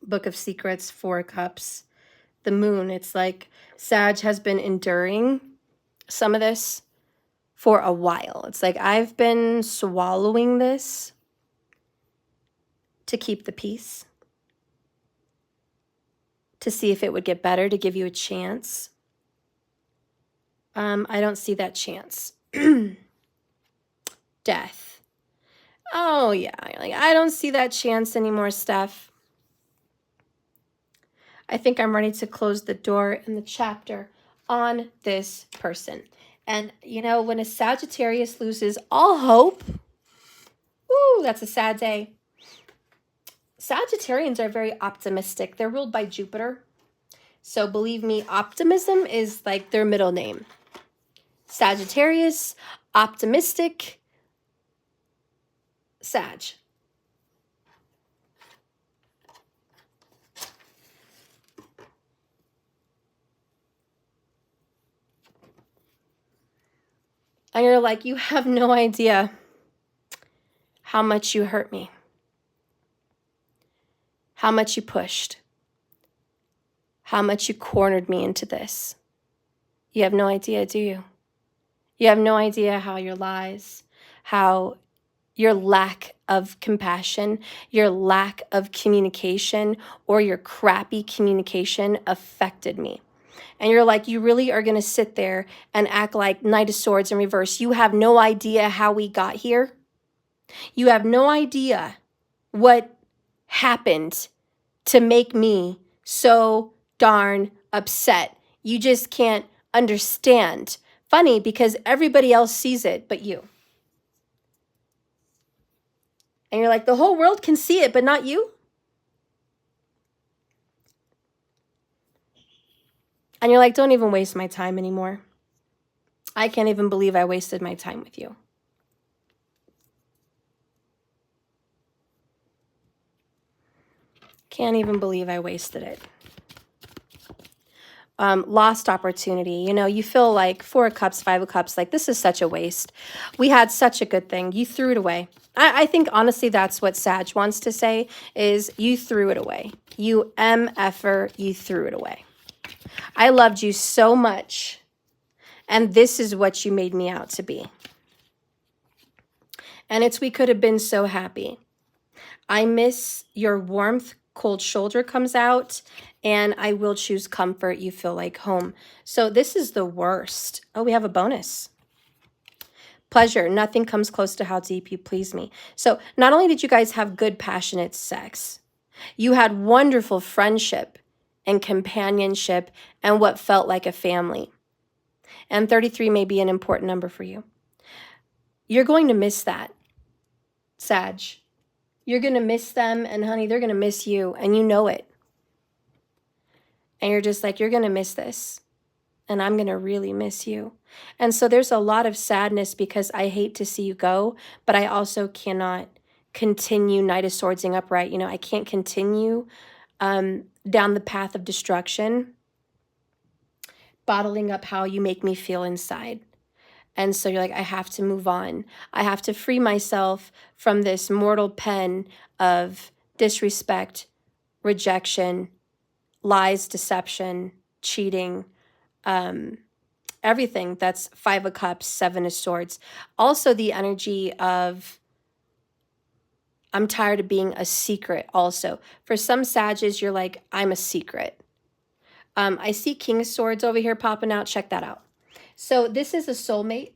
Speaker 1: Book of Secrets, 4 of Cups, the Moon. It's like Sag has been enduring some of this for a while. It's like I've been swallowing this to keep the peace, to see if it would get better, to give you a chance. I don't see that chance. Death. Oh yeah, like I don't see that chance anymore, Steph. I think I'm ready to close the door in the chapter on this person. And you know, when a Sagittarius loses all hope, ooh, that's a sad day. Sagittarians are very optimistic. They're ruled by Jupiter. So believe me, optimism is like their middle name. Sagittarius, optimistic, Sag. And you're like, you have no idea how much you hurt me, how much you pushed, how much you cornered me into this. You have no idea, do you? You have no idea how your lies, how your lack of compassion, your lack of communication, or your crappy communication affected me. And you're like, you really are going to sit there and act like Knight of Swords in reverse. You have no idea how we got here. You have no idea what happened to make me so darn upset. You just can't understand. Funny, because everybody else sees it but you. And you're like, the whole world can see it, but not you? And you're like, don't even waste my time anymore. I can't even believe I wasted my time with you. Can't even believe I wasted it. Lost opportunity. You know, you feel like 4 of Cups, 5 of Cups, like this is such a waste. We had such a good thing. You threw it away. I think, honestly, that's what Sag wants to say is you threw it away. You MFer, you threw it away. I loved you so much, and this is what you made me out to be. And we could have been so happy. I miss your warmth. Cold shoulder comes out, And I will choose comfort. You feel like home. So this is the worst. Oh, we have a bonus. Pleasure. Nothing comes close to how deep you please me. So not only did you guys have good, passionate sex, you had wonderful friendship and companionship and what felt like a family. And 33 may be an important number for you. You're going to miss that, Sag. You're going to miss them, and honey, they're going to miss you, and you know it. And you're just like, you're going to miss this, and I'm going to really miss you. And so there's a lot of sadness because I hate to see you go, but I also cannot continue Knight of Swordsing upright. You know, I can't continue down the path of destruction, bottling up how you make me feel inside. And so you're like, I have to move on. I have to free myself from this mortal pen of disrespect, rejection, lies, deception, cheating, everything that's 5 of Cups, 7 of Swords. Also the energy of I'm tired of being a secret also. For some Sages, you're like, I'm a secret. I see King of Swords over here popping out. Check that out. So this is a soulmate.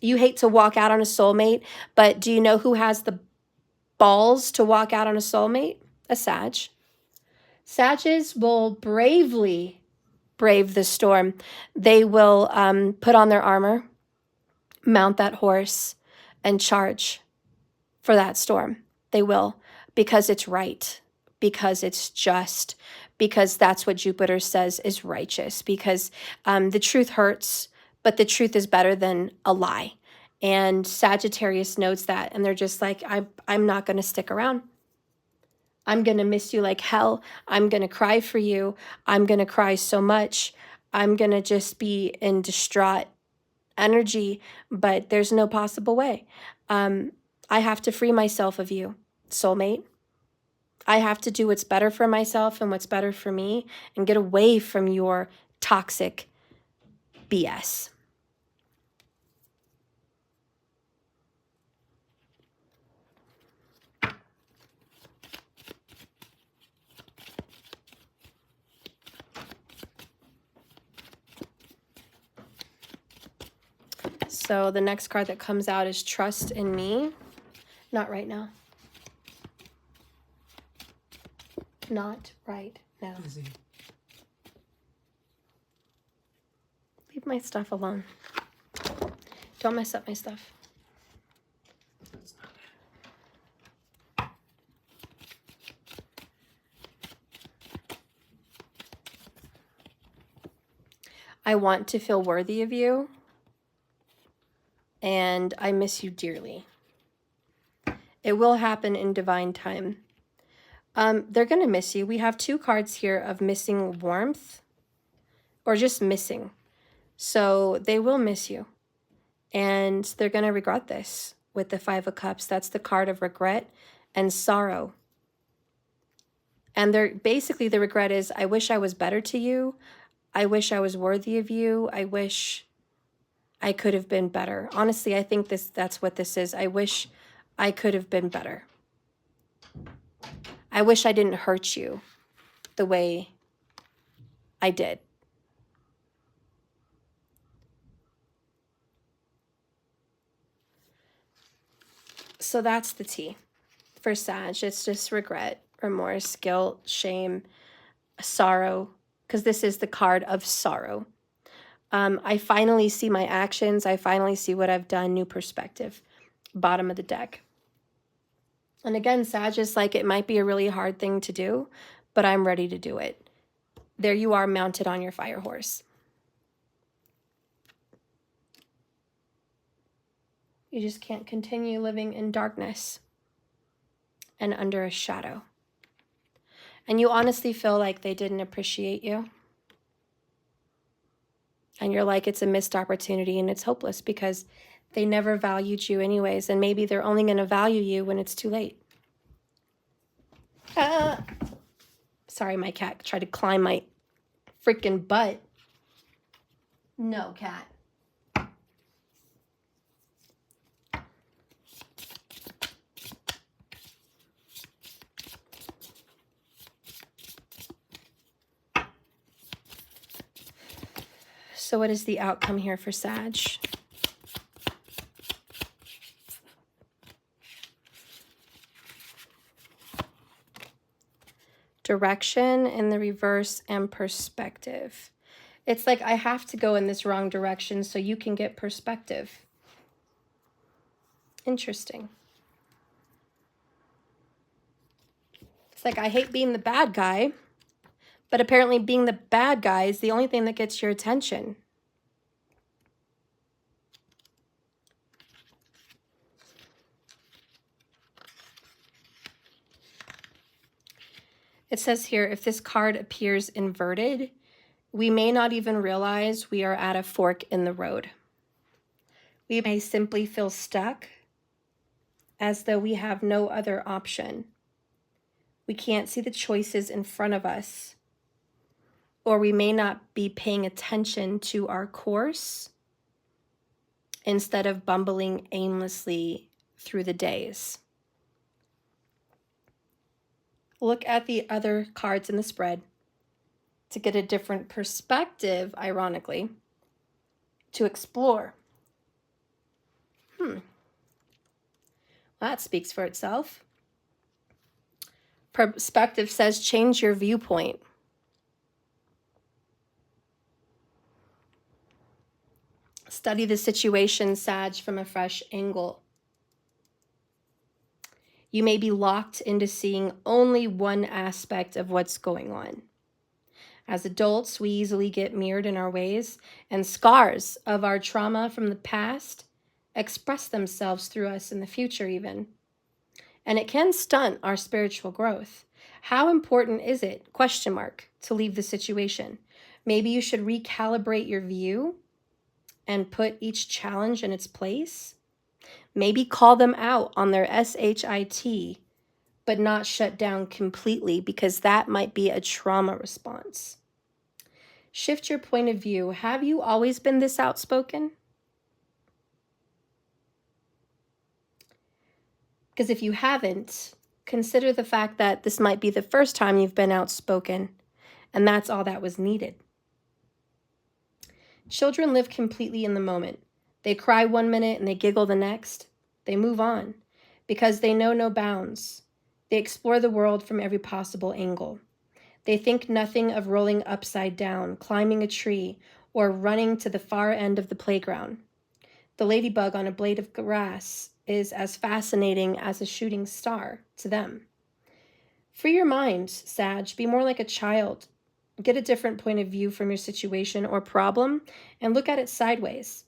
Speaker 1: You hate to walk out on a soulmate, but do you know who has the balls to walk out on a soulmate? A Sag. Sages will bravely brave the storm. They will put on their armor, mount that horse, and charge for that storm. They will, because it's right, because it's just, because that's what Jupiter says is righteous, because the truth hurts, but the truth is better than a lie. And Sagittarius knows that, and they're just like, I'm not going to stick around. I'm going to miss you like hell. I'm going to cry for you. I'm going to cry so much. I'm going to just be in distraught energy, but there's no possible way. I have to free myself of you, soulmate. I have to do what's better for myself and what's better for me and get away from your toxic BS. So the next card that comes out is Trust in Me. Not right now. Not right now.
Speaker 2: Easy.
Speaker 1: Leave my stuff alone. Don't mess up my stuff.
Speaker 2: That's not it.
Speaker 1: I want to feel worthy of you, and I miss you dearly. It will happen in divine time. They're going to miss you. We have 2 cards here of missing warmth or just missing. So they will miss you, and they're going to regret this with the 5 of Cups. That's the card of regret and sorrow. And they're basically, the regret is, I wish I was better to you. I wish I was worthy of you. I wish I could have been better. Honestly, I think that's what this is. I wish I could have been better. I wish I didn't hurt you the way I did. So that's the tea for Sag. It's just regret, remorse, guilt, shame, sorrow, because this is the card of sorrow. I finally see my actions. I finally see what I've done. New perspective. Bottom of the deck. And again, Sag is like, it might be a really hard thing to do, but I'm ready to do it. There you are, mounted on your fire horse. You just can't continue living in darkness and under a shadow. And you honestly feel like they didn't appreciate you. And you're like, it's a missed opportunity and it's hopeless because they never valued you anyways. And maybe they're only going to value you when it's too late. Sorry, my cat tried to climb my freaking butt. No, cat. So what is the outcome here for Sag? Direction in the reverse and perspective. It's like I have to go in this wrong direction so you can get perspective. Interesting. It's like I hate being the bad guy, but apparently being the bad guy is the only thing that gets your attention. It says here, if this card appears inverted, we may not even realize we are at a fork in the road. We may simply feel stuck, as though we have no other option. We can't see the choices in front of us, or we may not be paying attention to our course instead of bumbling aimlessly through the days. Look at the other cards in the spread to get a different perspective, ironically, to explore. Well, that speaks for itself. Perspective says change your viewpoint. Study the situation, Sag, from a fresh angle. You may be locked into seeing only one aspect of what's going on. As adults, we easily get mirrored in our ways, and scars of our trauma from the past express themselves through us in the future even. And it can stunt our spiritual growth. How important is it, ? To leave the situation? Maybe you should recalibrate your view and put each challenge in its place. Maybe call them out on their SHIT, but not shut down completely, because that might be a trauma response. Shift your point of view. Have you always been this outspoken? Because if you haven't, consider the fact that this might be the first time you've been outspoken, and that's all that was needed. Children live completely in the moment. They cry one minute and they giggle the next. They move on because they know no bounds. They explore the world from every possible angle. They think nothing of rolling upside down, climbing a tree, or running to the far end of the playground. The ladybug on a blade of grass is as fascinating as a shooting star to them. Free your mind, Sag. Be more like a child. Get a different point of view from your situation or problem and look at it sideways.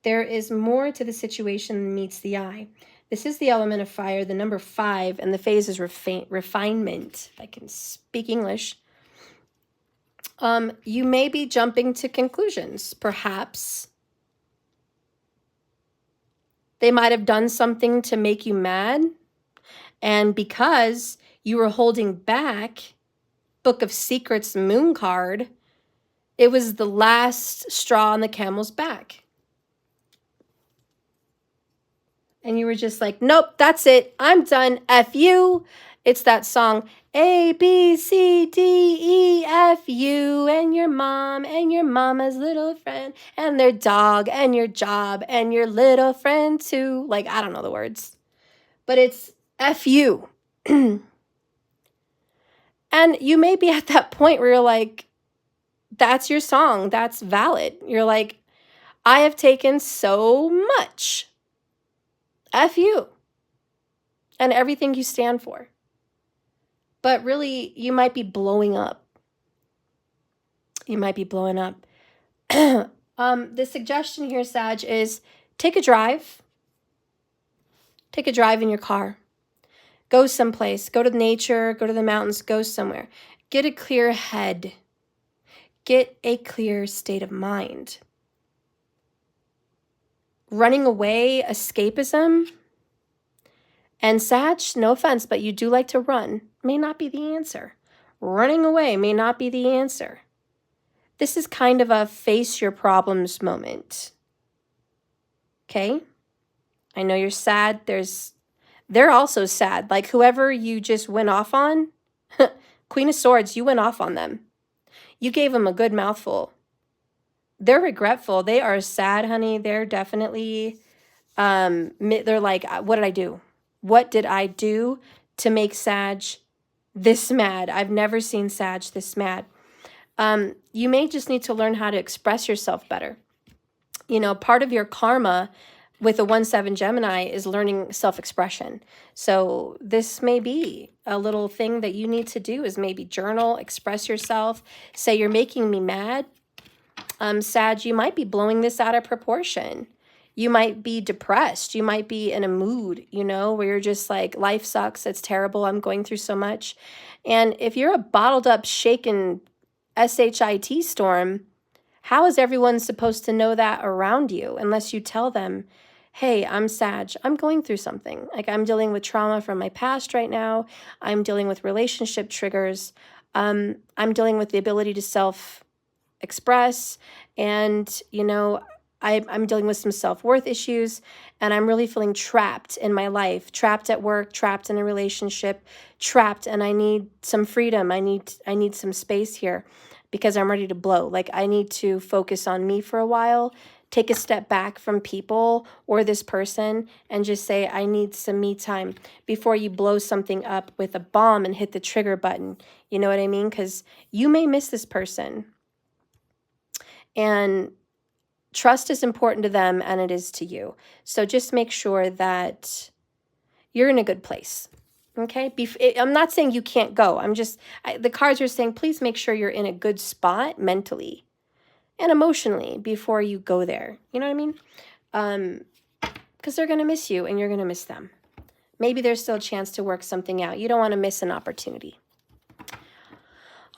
Speaker 1: There is more to the situation than meets the eye. This is the element of fire, the number 5, and the phase is refinement, if I can speak English. You may be jumping to conclusions. Perhaps they might have done something to make you mad, and because you were holding back, Book of Secrets moon card, it was the last straw on the camel's back. And you were just like, nope, that's it. I'm done. F you. It's that song, A, B, C, D, E, F, you, and your mom, and your mama's little friend, and their dog, and your job, and your little friend too. Like, I don't know the words. But it's F you. And you may be at that point where you're like, that's your song. That's valid. You're like, I have taken so much. F you. And everything you stand for. But really, you might be blowing up. You might be blowing up. The suggestion here, Sag, is take a drive. Take a drive in your car. Go someplace. Go to nature. Go to the mountains. Go somewhere. Get a clear head. Get a clear state of mind. Running away, escapism, and Sag, no offense, but you do like to run, may not be the answer. Running away may not be the answer. This is kind of a face your problems moment. Okay? I know you're sad. They're also sad. Like whoever you just went off on, Queen of Swords, you went off on them. You gave them a good mouthful. they're regretful. They are sad, honey. They're definitely, they're like, what did I do? What did I do to make Sag this mad? I've never seen Sag this mad. You may just need to learn how to express yourself better. You know, part of your karma with a 1-7 Gemini is learning self-expression. So this may be a little thing that you need to do, is maybe journal, express yourself, say, you're making me mad. Sag, you might be blowing this out of proportion. You might be depressed. You might be in a mood, you know, where you're just like, life sucks. It's terrible. I'm going through so much. And if you're a bottled up, shaken SHIT storm, how is everyone supposed to know that around you unless you tell them, hey, I'm Sag, I'm going through something. Like, I'm dealing with trauma from my past right now. I'm dealing with relationship triggers. I'm dealing with the ability to self-express. And, you know, I'm dealing with some self-worth issues, and I'm really feeling trapped in my life, trapped at work, trapped in a relationship, trapped, and I need some freedom. I need some space here because I'm ready to blow. Like, I need to focus on me for a while, take a step back from people or this person, and just say, I need some me time before you blow something up with a bomb and hit the trigger button. You know what I mean? Because you may miss this person. And trust is important to them, and it is to you. So just make sure that you're in a good place. Okay? I'm not saying you can't go. The cards are saying, please make sure you're in a good spot mentally and emotionally before you go there. You know what I mean? Because they're going to miss you and you're going to miss them. Maybe there's still a chance to work something out. You don't want to miss an opportunity.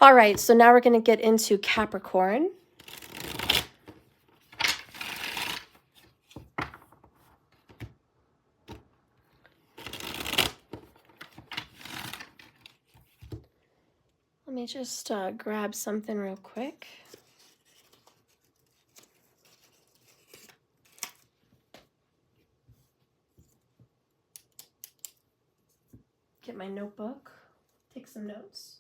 Speaker 1: All right, so now we're going to get into Capricorn. Let me just grab something real quick. Get my notebook, take some notes.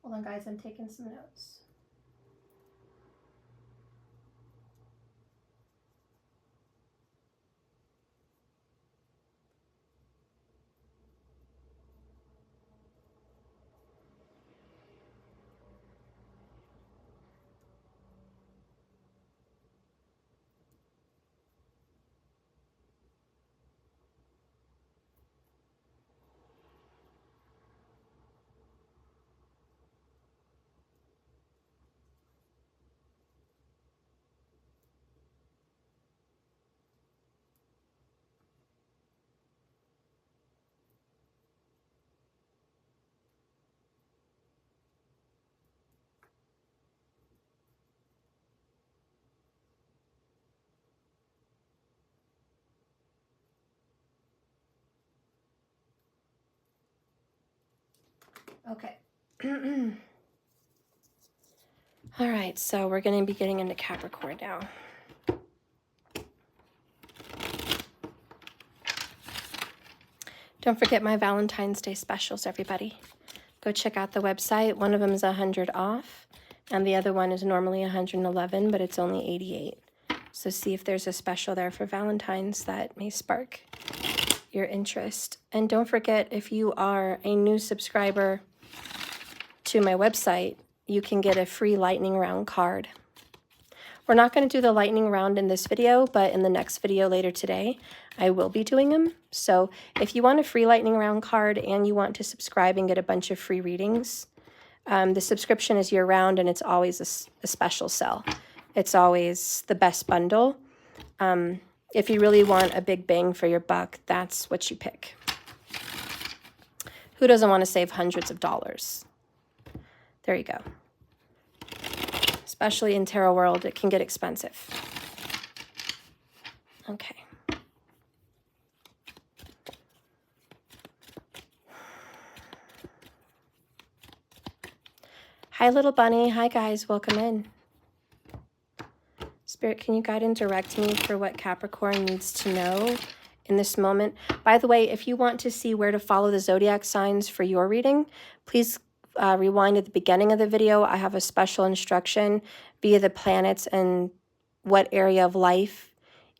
Speaker 1: Hold on, guys, I'm taking some notes. Okay. All right, so we're going to be getting into Capricorn now. Don't forget my Valentine's Day specials, everybody. Go check out the website. One of them is 100 off, and the other one is normally 111, but it's only 88. So see if there's a special there for Valentine's that may spark your interest. And don't forget, if you are a new subscriber to my website, you can get a free lightning round card. We're not going to do the lightning round in this video, but in the next video later today, I will be doing them. So if you want a free lightning round card and you want to subscribe and get a bunch of free readings, the subscription is year-round, and it's always a special sell. It's always the best bundle. If you really want a big bang for your buck, that's what you pick. Who doesn't want to save hundreds of dollars? There you go. Especially in tarot world, it can get expensive. Okay. Hi, little bunny. Hi, guys. Welcome in. Spirit, can you guide and direct me for what Capricorn needs to know in this moment? By the way, if you want to see where to follow the zodiac signs for your reading, please rewind at the beginning of the video. I have a special instruction via the planets and what area of life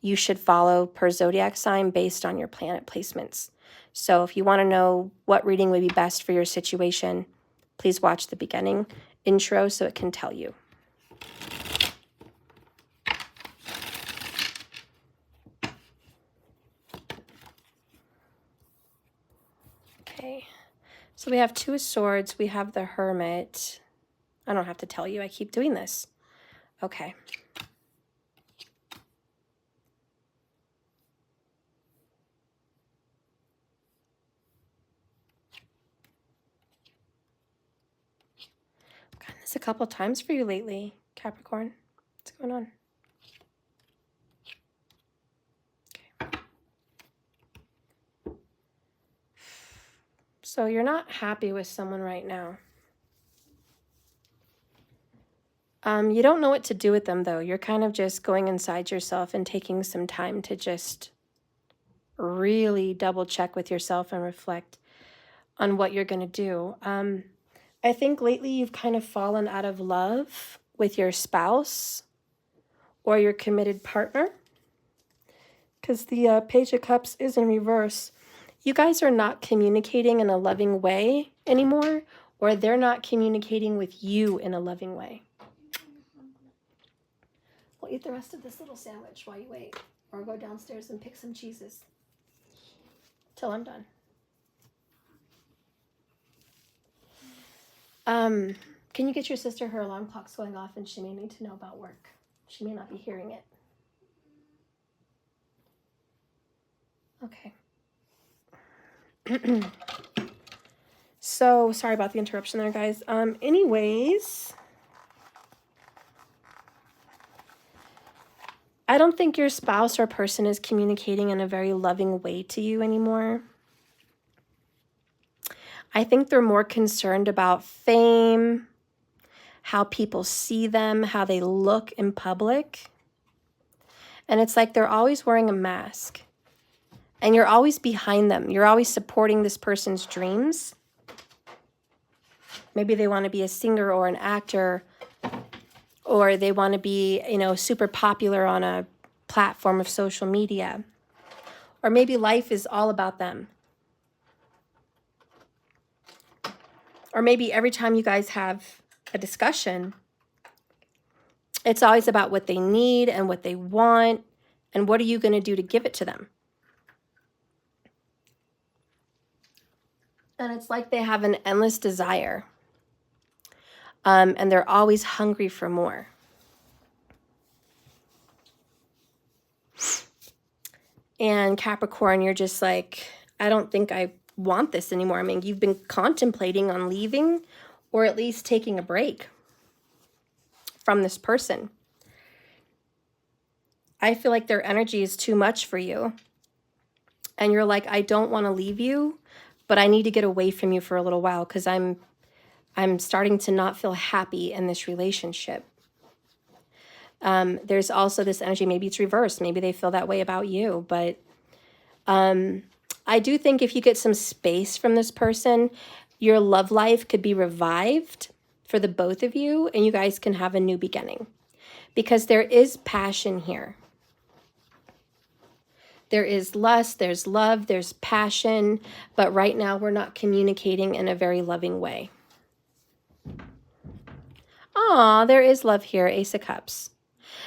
Speaker 1: you should follow per zodiac sign based on your planet placements. So if you want to know what reading would be best for your situation, please watch the beginning intro so it can tell you. Okay, so we have Two of Swords, we have the Hermit. I don't have to tell you, I keep doing this. Okay. I've gotten this a couple times for you lately, Capricorn. What's going on? Okay. So you're not happy with someone right now. You don't know what to do with them, though. You're kind of just going inside yourself and taking some time to just really double check with yourself and reflect on what you're going to do. I think lately you've kind of fallen out of love with your spouse or your committed partner, because the Page of Cups is in reverse. You guys are not communicating in a loving way anymore, or they're not communicating with you in a loving way. We'll eat the rest of this little sandwich while you wait, or go downstairs and pick some cheeses till I'm done. Can you get your sister? Her alarm clock's going off and she may need to know about work. She may not be hearing it. Okay. So, sorry about the interruption there, guys. Anyways, I don't think your spouse or person is communicating in a very loving way to you anymore. I think they're more concerned about fame, how people see them, how they look in public. And it's like they're always wearing a mask. And you're always behind them. You're always supporting this person's dreams. Maybe they want to be a singer or an actor, or they want to be, super popular on a platform of social media. Or maybe life is all about them. Or maybe every time you guys have a discussion, it's always about what they need and what they want, and what are you going to do to give it to them? And it's like they have an endless desire. And they're always hungry for more. And Capricorn, you're just like, I don't think I want this anymore. I mean, you've been contemplating on leaving, or at least taking a break from this person. I feel like their energy is too much for you. And you're like, I don't want to leave you, but I need to get away from you for a little while because I'm starting to not feel happy in this relationship. There's also this energy, maybe it's reversed. Maybe they feel that way about you. But I do think if you get some space from this person, your love life could be revived for the both of you, and you guys can have a new beginning. Because there is passion here. There is lust, there's love, there's passion, but right now we're not communicating in a very loving way. Aw, there is love here, Ace of Cups.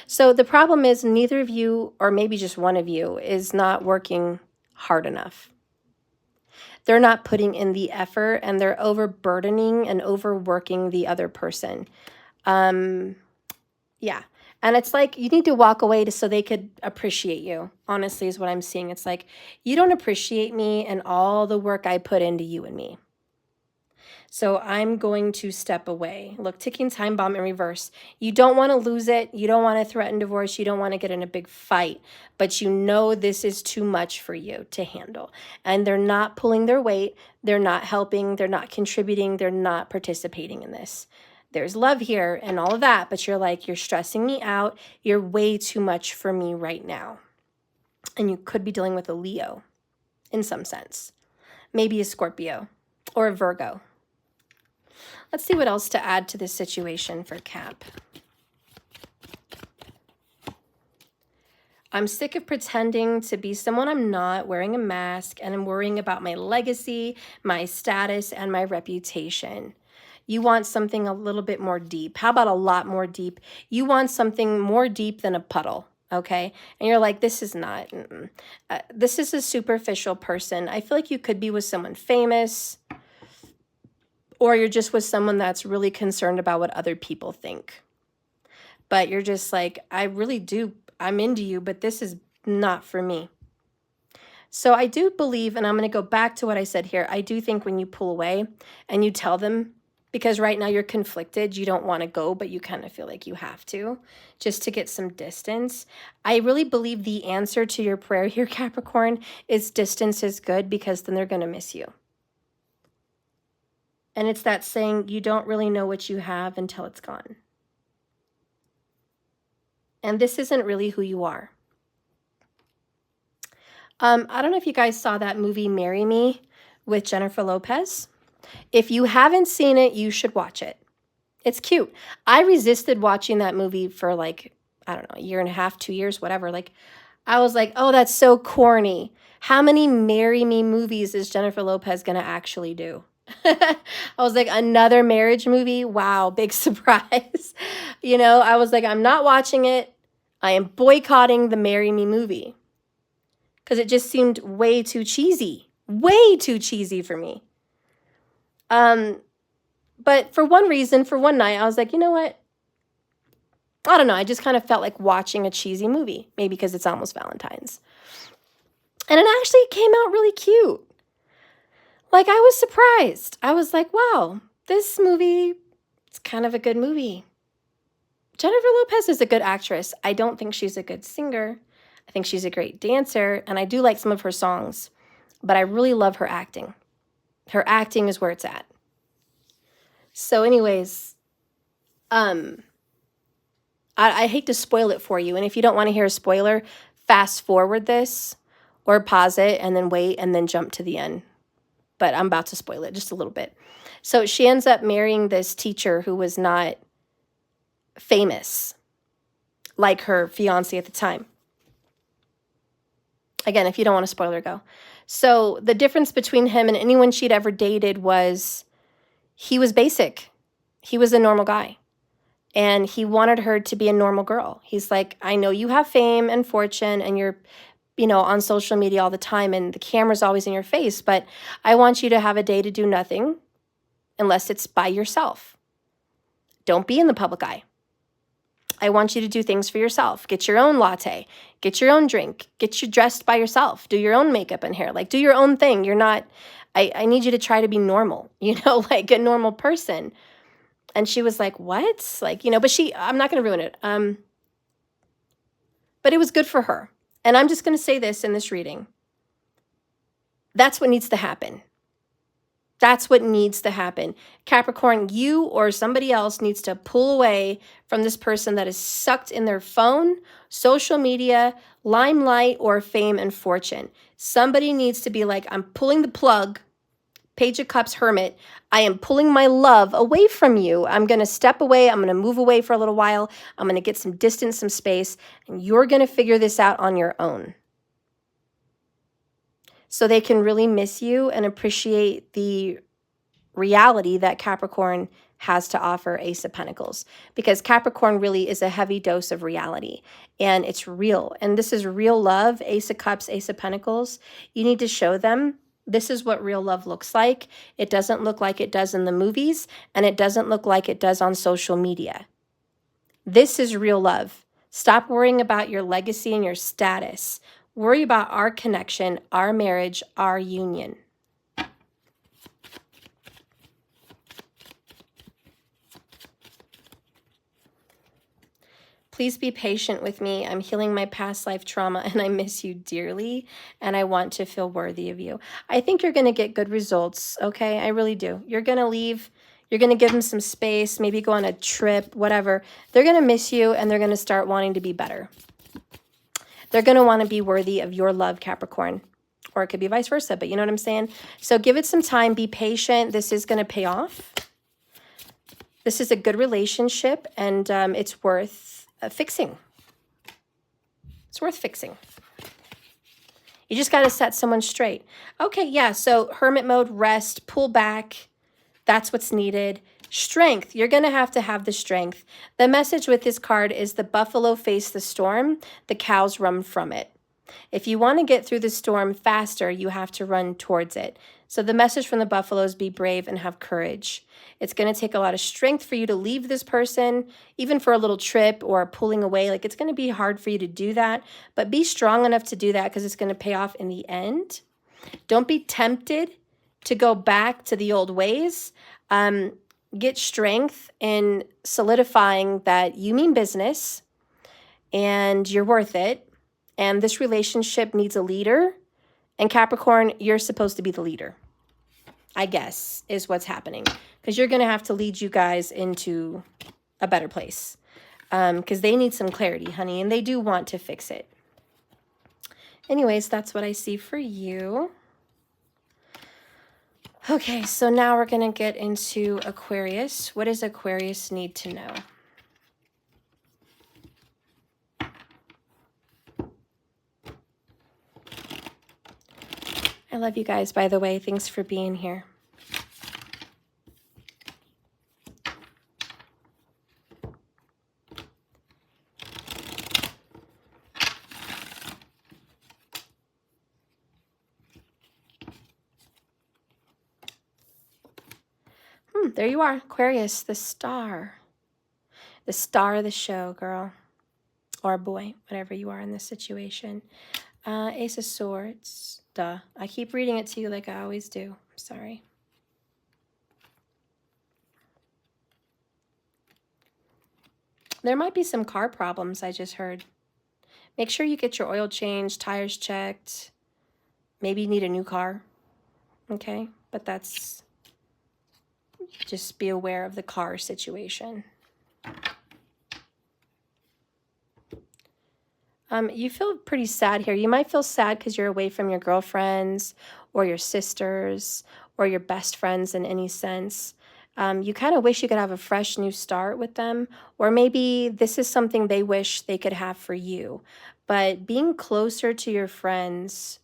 Speaker 1: So the problem is neither of you, or maybe just one of you, is not working hard enough. They're not putting in the effort, and they're overburdening and overworking the other person. Yeah. And it's like you need to walk away so they could appreciate you, honestly, is what I'm seeing. It's like you don't appreciate me and all the work I put into you and me. So I'm going to step away. Look, ticking time bomb in reverse. You don't want to lose it. You don't want to threaten divorce. You don't want to get in a big fight. But you know this is too much for you to handle. And they're not pulling their weight. They're not helping. They're not contributing. They're not participating in this. There's love here and all of that. But you're like, you're stressing me out. You're way too much for me right now. And you could be dealing with a Leo in some sense. Maybe a Scorpio or a Virgo. Let's see what else to add to this situation for Cap. I'm sick of pretending to be someone I'm not, wearing a mask, and I'm worrying about my legacy, my status, and my reputation. You want something a little bit more deep. How about a lot more deep? You want something more deep than a puddle, okay? And you're like, this is not, this is a superficial person. I feel like you could be with someone famous, or you're just with someone that's really concerned about what other people think. But you're just like, I really do, I'm into you, but this is not for me. So I do believe, and I'm going to go back to what I said here, I do think when you pull away and you tell them, because right now you're conflicted, you don't want to go, but you kind of feel like you have to, just to get some distance. I really believe the answer to your prayer here, Capricorn, is distance is good, because then they're going to miss you. And it's that saying, you don't really know what you have until it's gone. And this isn't really who you are. I don't know if you guys saw that movie, Marry Me, with Jennifer Lopez. If you haven't seen it, you should watch it. It's cute. I resisted watching that movie for like, I don't know, a year and a half, 2 years, whatever. Like, I was like, oh, that's so corny. How many Marry Me movies is Jennifer Lopez going to actually do? I was like, another marriage movie? Wow, big surprise. You know, I was like, I'm not watching it. I am boycotting the Marry Me movie. Because it just seemed way too cheesy. Way too cheesy for me. But for one reason, for one night, I was like, you know what? I don't know. I just kind of felt like watching a cheesy movie. Maybe because it's almost Valentine's. And it actually came out really cute. Like, I was surprised. I was like, wow, this movie, it's kind of a good movie. Jennifer Lopez is a good actress. I don't think she's a good singer. I think she's a great dancer, and I do like some of her songs, but I really love her acting. Her acting is where it's at. So anyways, I hate to spoil it for you, and if you don't want to hear a spoiler, fast forward this or pause it and then wait and then jump to the end. But I'm about to spoil it just a little bit. So she ends up marrying this teacher who was not famous like her fiance at the time. Again, if you don't want to spoiler, go. So the difference between him and anyone she'd ever dated was he was basic. He was a normal guy. And he wanted her to be a normal girl. He's like, I know you have fame and fortune and you're, you know, on social media all the time and the camera's always in your face, but I want you to have a day to do nothing unless it's by yourself. Don't be in the public eye. I want you to do things for yourself. Get your own latte, get your own drink, get you dressed by yourself, do your own makeup and hair, like do your own thing. You're not, I need you to try to be normal, you know, like a normal person. And she was like, what? Like, you know, but I'm not going to ruin it. But it was good for her. And I'm just going to say this in this reading. That's what needs to happen. That's what needs to happen. Capricorn, you or somebody else needs to pull away from this person that is sucked in their phone, social media, limelight, or fame and fortune. Somebody needs to be like, I'm pulling the plug, Page of Cups hermit. I am pulling my love away from you. I'm going to step away. I'm going to move away for a little while. I'm going to get some distance, some space, and you're going to figure this out on your own. So they can really miss you and appreciate the reality that Capricorn has to offer Ace of Pentacles. Because Capricorn really is a heavy dose of reality. And it's real. And this is real love. Ace of Cups, Ace of Pentacles. You need to show them this is what real love looks like. It doesn't look like it does in the movies. And it doesn't look like it does on social media. This is real love. Stop worrying about your legacy and your status. Worry about our connection, our marriage, our union. Please be patient with me. I'm healing my past life trauma and I miss you dearly and I want to feel worthy of you. I think you're going to get good results, okay? I really do. You're going to leave. You're going to give them some space, maybe go on a trip, whatever. They're going to miss you and they're going to start wanting to be better. They're going to want to be worthy of your love, Capricorn. Or it could be vice versa, but you know what I'm saying? So give it some time. Be patient. This is going to pay off. This is a good relationship and it's worth fixing. It's worth fixing. You just got to set someone straight. Okay, yeah, so hermit mode, rest, pull back. That's what's needed. Strength. You're going to have the strength. The message with this card is the buffalo face the storm, the cows run from it. If you want to get through the storm faster, you have to run towards it. So the message from the buffaloes, be brave and have courage. It's going to take a lot of strength for you to leave this person, even for a little trip or pulling away. Like, it's going to be hard for you to do that, but be strong enough to do that because it's going to pay off in the end. Don't be tempted to go back to the old ways. Get strength in solidifying that you mean business and you're worth it. And this relationship needs a leader. And Capricorn, you're supposed to be the leader, I guess, is what's happening. Because you're going to have to lead you guys into a better place. Because they need some clarity, honey. And they do want to fix it. Anyways, that's what I see for you. Okay, so now we're going to get into Aquarius. What does Aquarius need to know? I love you guys, by the way. Thanks for being here. There you are, Aquarius, the star. The star of the show, girl. Or boy, whatever you are in this situation. Ace of Swords. Duh. I keep reading it to you like I always do. I'm sorry. There might be some car problems, I just heard. Make sure you get your oil changed, tires checked. Maybe you need a new car. Okay? But that's... just be aware of the car situation. You feel pretty sad here. You might feel sad because you're away from your girlfriends or your sisters or your best friends in any sense. You kind of wish you could have a fresh new start with them, or maybe this is something they wish they could have for you. But being closer to your friends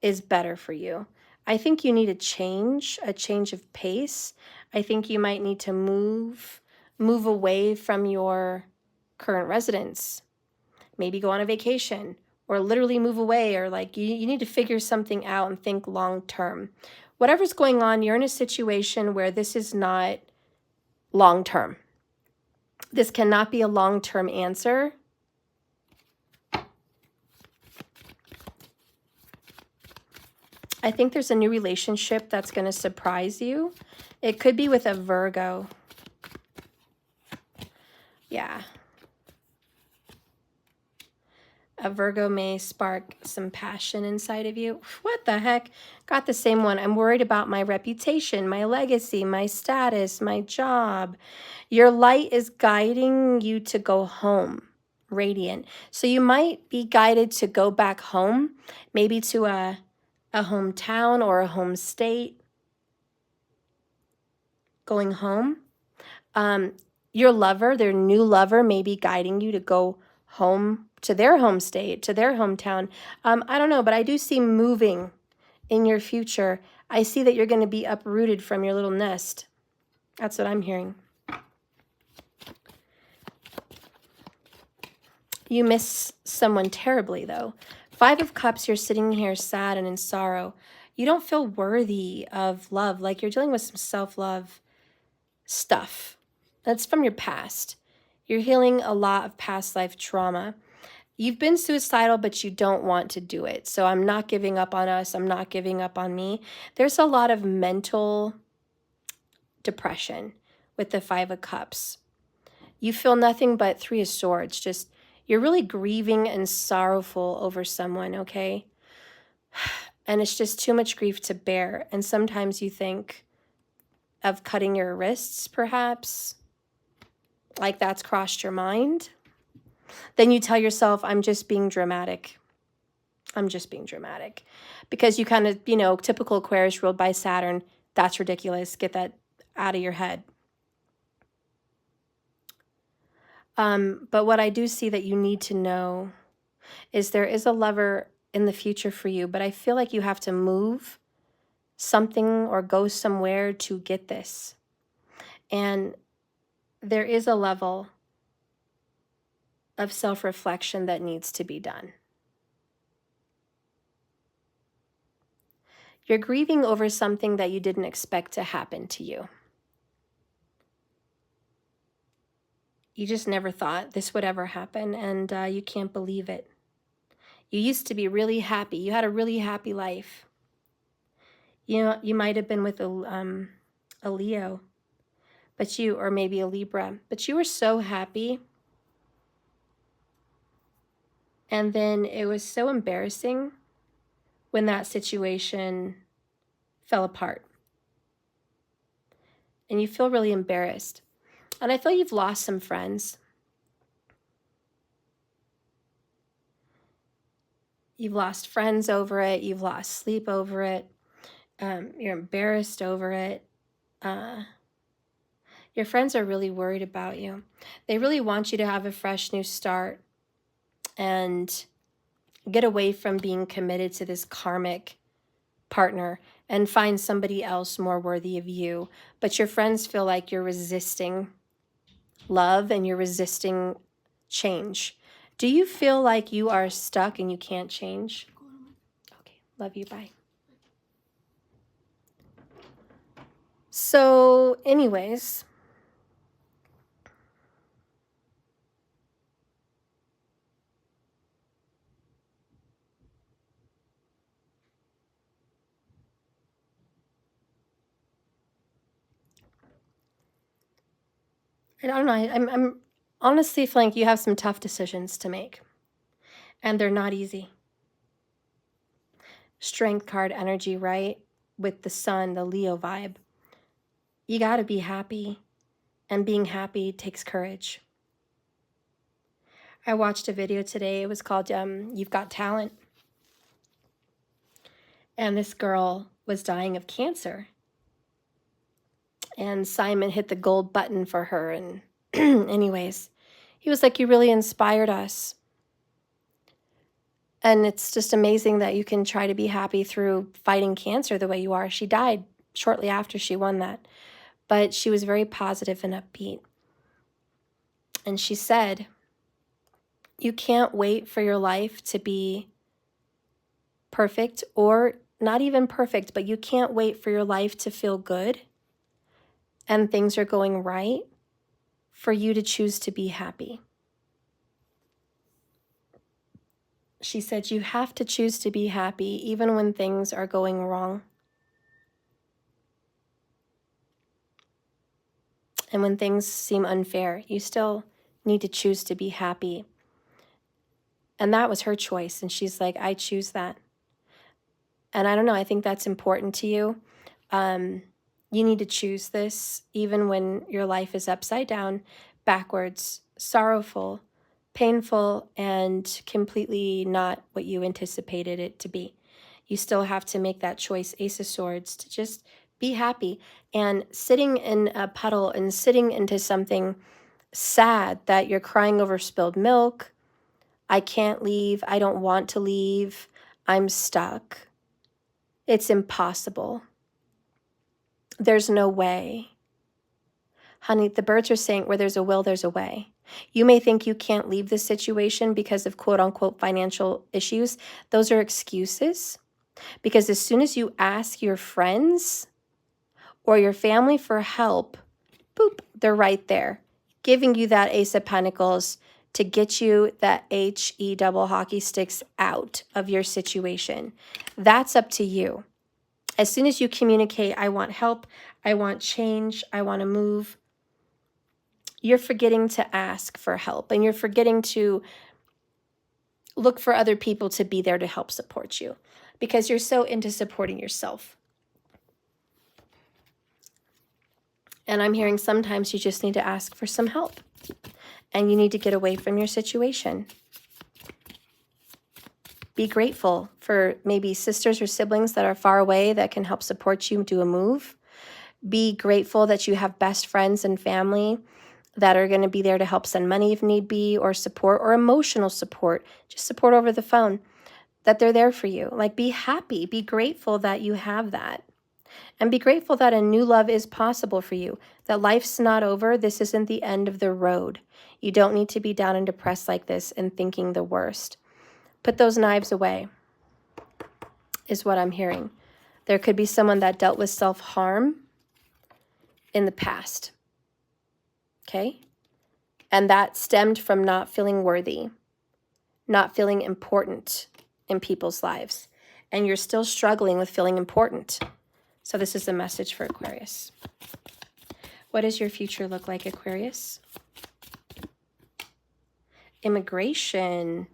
Speaker 1: is better for you. I think you need a change of pace. I think you might need to move away from your current residence. Maybe go on a vacation or literally move away, or like you need to figure something out and think long term. Whatever's going on, you're in a situation where this is not long term. This cannot be a long-term answer. I think there's a new relationship that's going to surprise you. It could be with a Virgo. Yeah. A Virgo may spark some passion inside of you. What the heck? Got the same one. I'm worried about my reputation, my legacy, my status, my job. Your light is guiding you to go home, radiant. So you might be guided to go back home, maybe to a hometown or a home state. Going home. Your lover, their new lover, may be guiding you to go home to their home state, to their hometown. I don't know, but I do see moving in your future. I see that you're going to be uprooted from your little nest. That's what I'm hearing. You miss someone terribly, though. 5 of Cups, you're sitting here sad and in sorrow. You don't feel worthy of love. Like you're dealing with some self-love stuff. That's from your past. You're healing a lot of past life trauma. You've been suicidal, but you don't want to do it. So I'm not giving up on us. I'm not giving up on me. There's a lot of mental depression with the Five of Cups. You feel nothing but Three of Swords. Just, you're really grieving and sorrowful over someone, okay? And it's just too much grief to bear. And sometimes you think of cutting your wrists, perhaps. Like that's crossed your mind. Then you tell yourself, I'm just being dramatic. I'm just being dramatic. Because you kind of, you know, typical Aquarius ruled by Saturn, that's ridiculous. Get that out of your head. But what I do see that you need to know is there is a lover in the future for you, but I feel like you have to move something or go somewhere to get this. And there is a level of self-reflection that needs to be done. You're grieving over something that you didn't expect to happen to you. You just never thought this would ever happen, and you can't believe it. You used to be really happy. You had a really happy life. You know, you might have been with a Leo, but you, or maybe a Libra, but you were so happy. And then it was so embarrassing when that situation fell apart. And you feel really embarrassed. And I feel you've lost some friends. You've lost friends over it. You've lost sleep over it. You're embarrassed over it. Your friends are really worried about you. They really want you to have a fresh new start and get away from being committed to this karmic partner and find somebody else more worthy of you. But your friends feel like you're resisting love and you're resisting change. Do you feel like you are stuck and you can't change? Okay, love you, bye. So anyways, I don't know, I'm honestly feeling like you have some tough decisions to make, and they're not easy. Strength card energy, right? With the sun, the Leo vibe. You got to be happy, and being happy takes courage. I watched a video today. It was called You've Got Talent. And this girl was dying of cancer. And Simon hit the gold button for her. And anyways, he was like, you really inspired us. And it's just amazing that you can try to be happy through fighting cancer the way you are. She died shortly after she won that. But she was very positive and upbeat. And she said, you can't wait for your life to be perfect, or not even perfect, but you can't wait for your life to feel good and things are going right for you to choose to be happy. She said, you have to choose to be happy even when things are going wrong. And when things seem unfair, you still need to choose to be happy. And that was her choice. And she's like, I choose that. And I don't know, I think that's important to you. You need to choose this even when your life is upside down, backwards, sorrowful, painful, and completely not what you anticipated it to be. You still have to make that choice, Ace of Swords, to just be happy. And sitting in a puddle and sitting into something sad that you're crying over spilled milk, I can't leave, I don't want to leave, I'm stuck. It's impossible. There's no way. Honey, the birds are saying where there's a will, there's a way. You may think you can't leave this situation because of quote unquote financial issues. Those are excuses. Because as soon as you ask your friends or your family for help, boop, they're right there. giving you that Ace of Pentacles to get you that HE double hockey sticks out of your situation. That's up to you. As soon as you communicate, I want help, I want change, I want to move, you're forgetting to ask for help, and you're forgetting to look for other people to be there to help support you because you're so into supporting yourself. And I'm hearing sometimes you just need to ask for some help and you need to get away from your situation. Be grateful for maybe sisters or siblings that are far away that can help support you do a move. Be grateful that you have best friends and family that are going to be there to help send money if need be, or support, or emotional support, just support over the phone, that they're there for you. Like, be happy, be grateful that you have that. And be grateful that a new love is possible for you, that life's not over. This isn't the end of the road. You don't need to be down and depressed like this and thinking the worst. Put those knives away, is what I'm hearing. There could be someone that dealt with self-harm in the past. Okay? And that stemmed from not feeling worthy, not feeling important in people's lives. And you're still struggling with feeling important. So this is the message for Aquarius. What does your future look like, Aquarius? Immigration,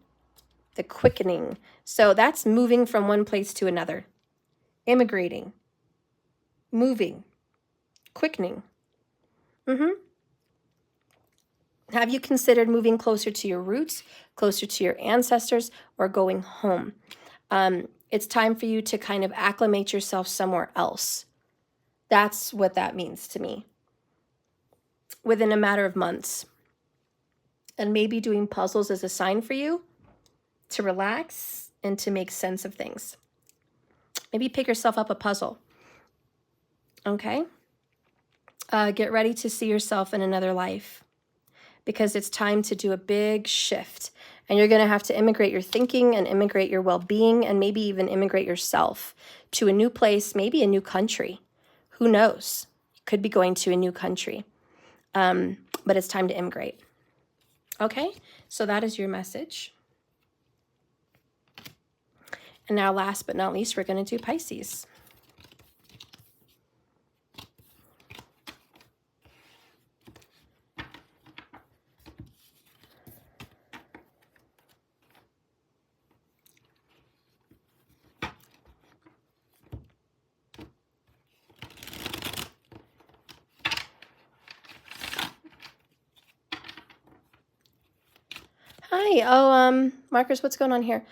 Speaker 1: the quickening. So that's moving from one place to another. Immigrating, moving, quickening. Have you considered moving closer to your roots, closer to your ancestors, or going home? It's time for you to kind of acclimate yourself somewhere else. That's what that means to me. Within a matter of months. And maybe doing puzzles is a sign for you to relax and to make sense of things. Maybe pick yourself up a puzzle. Okay? Get ready to see yourself in another life, because it's time to do a big shift. And you're going to have to immigrate your thinking and immigrate your well-being and maybe even immigrate yourself to a new place, maybe a new country. Who knows? You could be going to a new country. But it's time to immigrate. Okay? So that is your message. And now last but not least, we're going to do Pisces. Hi. Oh, Marcus, what's going on here?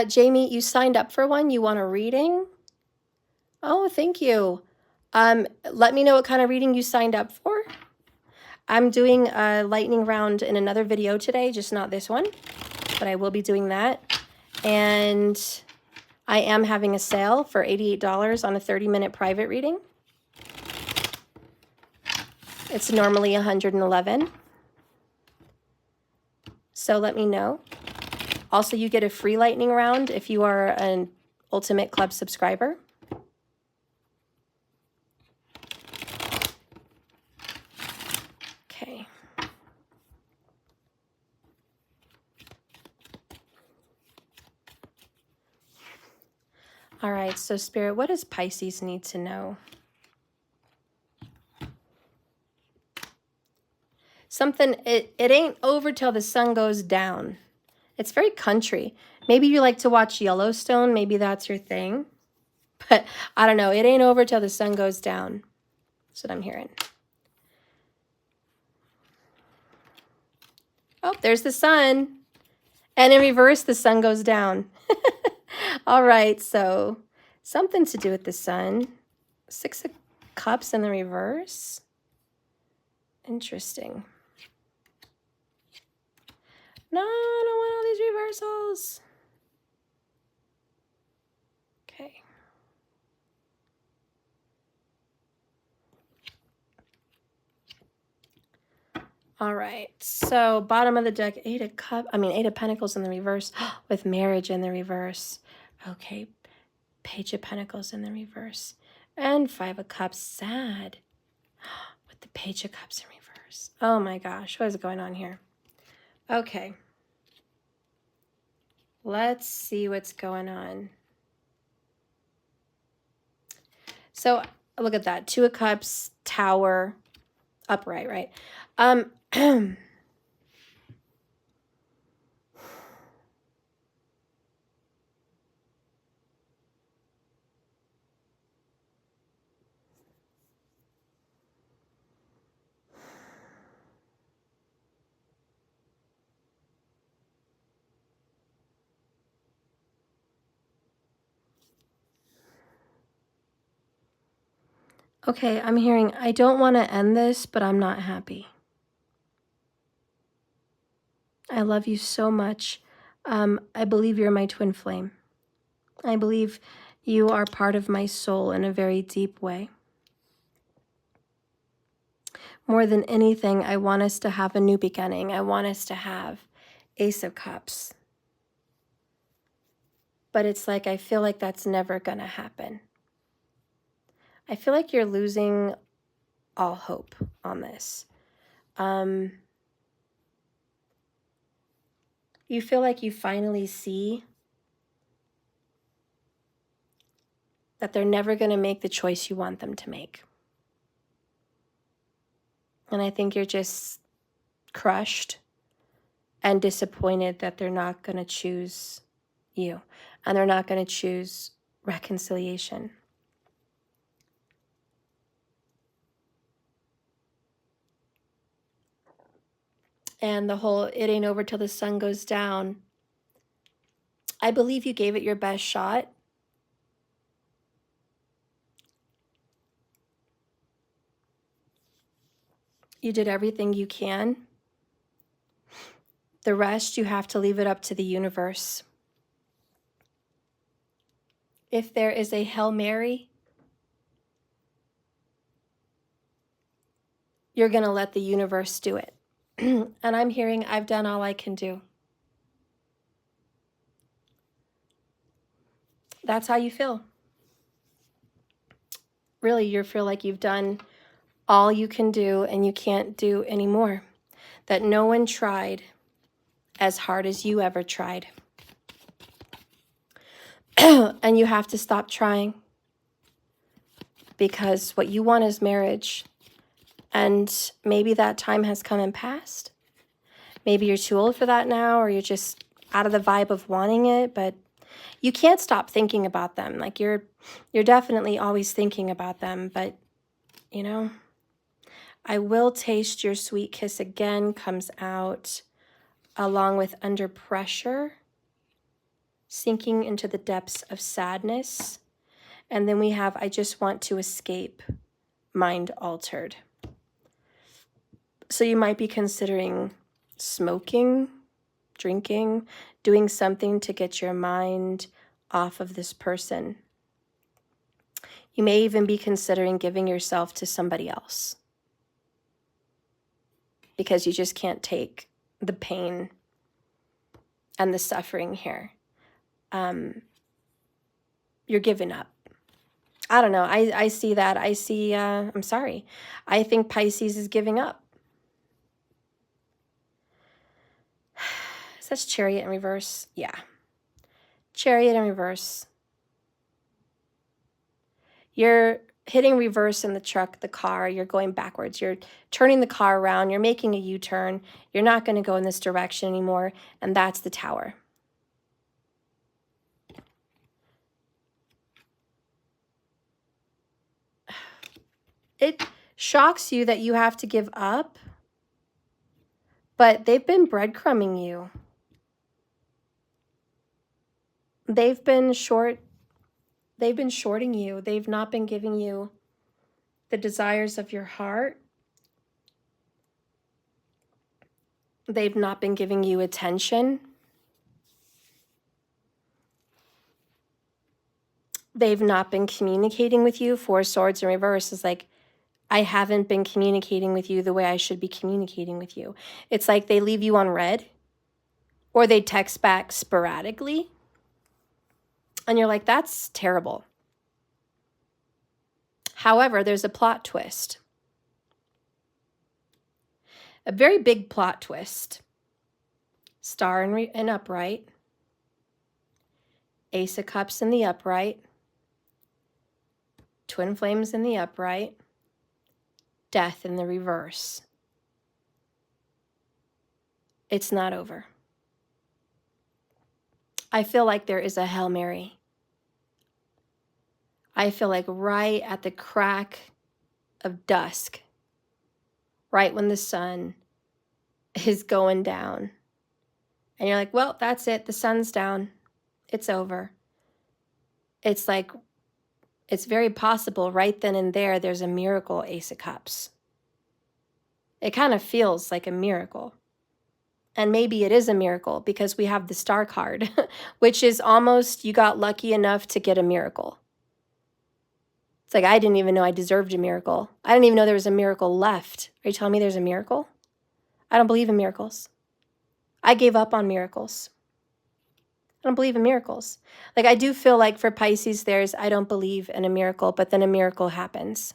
Speaker 1: Jamie, you signed up for one. You want a reading? Oh, thank you. Let me know what kind of reading you signed up for. I'm doing a lightning round in another video today, just not this one, but I will be doing that. And I am having a sale for $88 on a 30-minute private reading. It's normally $111. So let me know. Also, you get a free lightning round if you are an Ultimate Club subscriber. Okay. All right, so Spirit, what does Pisces need to know? Something, it ain't over till the sun goes down. It's very country. Maybe you like to watch Yellowstone. Maybe that's your thing. But I don't know. It ain't over till the sun goes down. That's what I'm hearing. Oh, there's the sun. And in reverse, the sun goes down. All right, so something to do with the sun. 6 of Cups in the reverse. Interesting. No, I don't want all these reversals. Okay. All right, so bottom of the deck, 8 of Pentacles in the reverse with marriage in the reverse. Okay, Page of Pentacles in the reverse. And 5 of Cups, sad with the Page of Cups in reverse. universe. Oh my gosh, what is going on here? Okay. Let's see what's going on. So look at that. 2 of Cups, Tower, upright, right? Okay, I'm hearing, I don't want to end this, but I'm not happy. I love you so much. I believe you're my twin flame. I believe you are part of my soul in a very deep way. More than anything, I want us to have a new beginning. I want us to have Ace of Cups. But it's like, I feel like that's never going to happen. I feel like you're losing all hope on this. You feel like you finally see that they're never going to make the choice you want them to make. And I think you're just crushed and disappointed that they're not going to choose you and they're not going to choose reconciliation. And the whole, it ain't over till the sun goes down. I believe you gave it your best shot. You did everything you can. The rest, you have to leave it up to the universe. If there is a Hail Mary, you're going to let the universe do it. And I'm hearing, I've done all I can do. That's how you feel. Really, you feel like you've done all you can do and you can't do anymore. That no one tried as hard as you ever tried. And you have to stop trying. Because what you want is marriage. And maybe that time has come and passed. Maybe you're too old for that now, or you're just out of the vibe of wanting it, but you can't stop thinking about them. Like you're definitely always thinking about them, but you know, I will taste your sweet kiss again comes out along with under pressure, sinking into the depths of sadness. And then we have, I just want to escape, mind altered. So you might be considering smoking, drinking, doing something to get your mind off of this person. You may even be considering giving yourself to somebody else because you just can't take the pain and the suffering here. You're giving up. I don't know. I see that. I see, I'm sorry. I think Pisces is giving up. Is that Chariot in reverse? Yeah. Chariot in reverse. You're hitting reverse in the truck, the car. You're going backwards. You're turning the car around. You're making a U-turn. You're not going to go in this direction anymore. And that's the Tower. It shocks you that you have to give up, but they've been breadcrumbing you. They've been shorting you. They've not been giving you the desires of your heart. They've not been giving you attention. They've not been communicating with you. 4 swords in reverse is like, I haven't been communicating with you the way I should be communicating with you. It's like they leave you on red or they text back sporadically. And you're like, that's terrible. However, there's a plot twist. A very big plot twist. Star in upright. Ace of Cups in the upright. Twin Flames in the upright. Death in the reverse. It's not over. I feel like there is a Hail Mary. I feel like right at the crack of dusk, right when the sun is going down, and you're like, well, that's it. The sun's down. It's over. It's like, it's very possible right then and there, there's a miracle Ace of Cups. It kind of feels like a miracle. And maybe it is a miracle because we have the Star card, which is almost you got lucky enough to get a miracle. It's like, I didn't even know I deserved a miracle. I didn't even know there was a miracle left. Are you telling me there's a miracle? I don't believe in miracles. I gave up on miracles. I don't believe in miracles. Like, I do feel like for Pisces, there's, I don't believe in a miracle, but then a miracle happens.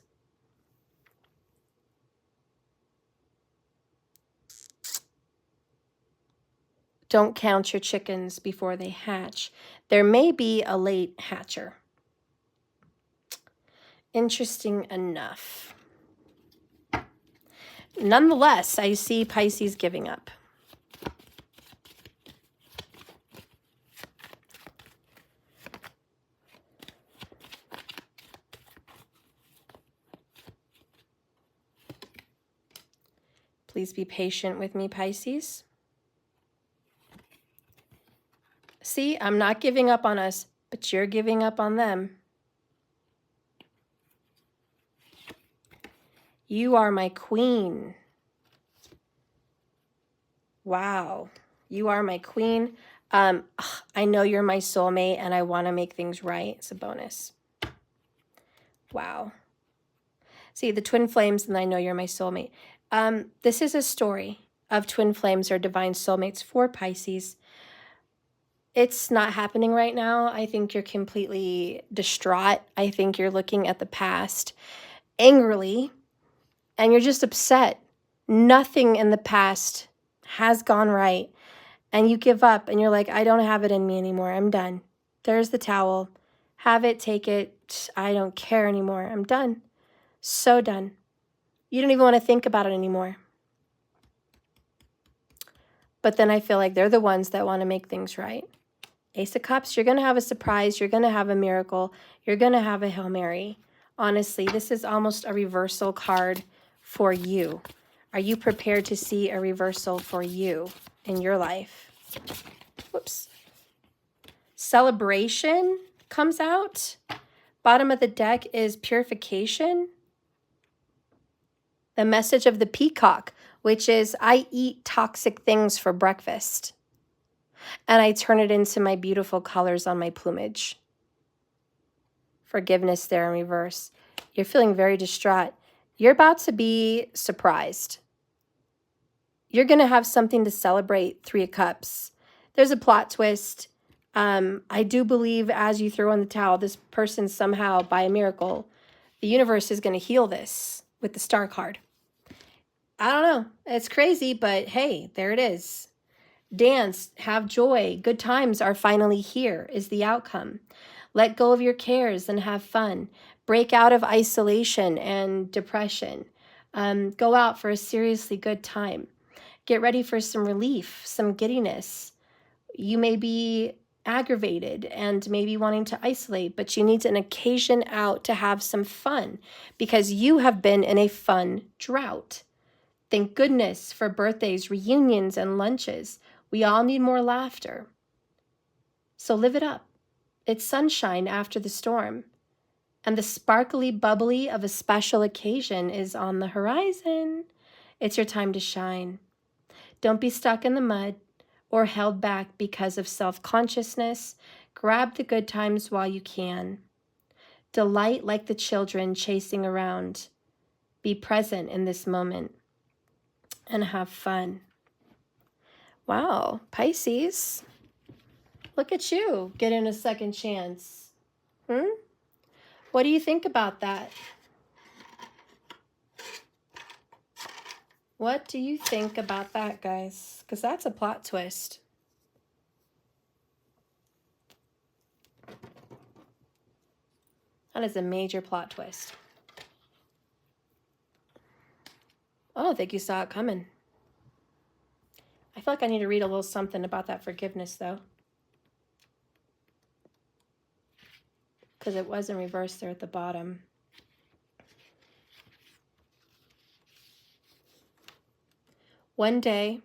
Speaker 1: Don't count your chickens before they hatch. There may be a late hatcher. Interesting enough. Nonetheless, I see Pisces giving up. Please be patient with me, Pisces. See, I'm not giving up on us, but you're giving up on them. You are my queen. Wow. You are my queen. I know you're my soulmate and I want to make things right. It's a bonus. Wow. See, the twin flames and I know you're my soulmate. This is a story of twin flames or divine soulmates for Pisces. It's not happening right now. I think you're completely distraught. I think you're looking at the past angrily and you're just upset. Nothing in the past has gone right. And you give up and you're like, I don't have it in me anymore. I'm done. There's the towel. Have it, take it. I don't care anymore. I'm done. So done. You don't even want to think about it anymore. But then I feel like they're the ones that want to make things right. Ace of Cups, you're going to have a surprise. You're going to have a miracle. You're going to have a Hail Mary. Honestly, this is almost a reversal card for you. Are you prepared to see a reversal for you in your life? Whoops. Celebration comes out. Bottom of the deck is purification. The message of the peacock, which is I eat toxic things for breakfast. And I turn it into my beautiful colors on my plumage. Forgiveness there in reverse. You're feeling very distraught. You're about to be surprised. You're going to have something to celebrate. 3 of Cups. There's a plot twist. I do believe as you throw in the towel, this person somehow, by a miracle, the universe is going to heal this with the Star card. I don't know. It's crazy, but hey, there it is. Dance, have joy. Good times are finally here is the outcome. Let go of your cares and have fun. Break out of isolation and depression. Go out for a seriously good time. Get ready for some relief, some giddiness. You may be aggravated and maybe wanting to isolate, but you need an occasion out to have some fun because you have been in a fun drought. Thank goodness for birthdays, reunions, and lunches. We all need more laughter. So live it up. It's sunshine after the storm. And the sparkly bubbly of a special occasion is on the horizon. It's your time to shine. Don't be stuck in the mud or held back because of self-consciousness. Grab the good times while you can. Delight like the children chasing around. Be present in this moment and have fun. Wow, Pisces, look at you getting a second chance. What do you think about that? What do you think about that, guys? Because that's a plot twist. That is a major plot twist. Oh, I think you saw it coming. I feel like I need to read a little something about that forgiveness, though. Because it was in reverse there at the bottom. One day,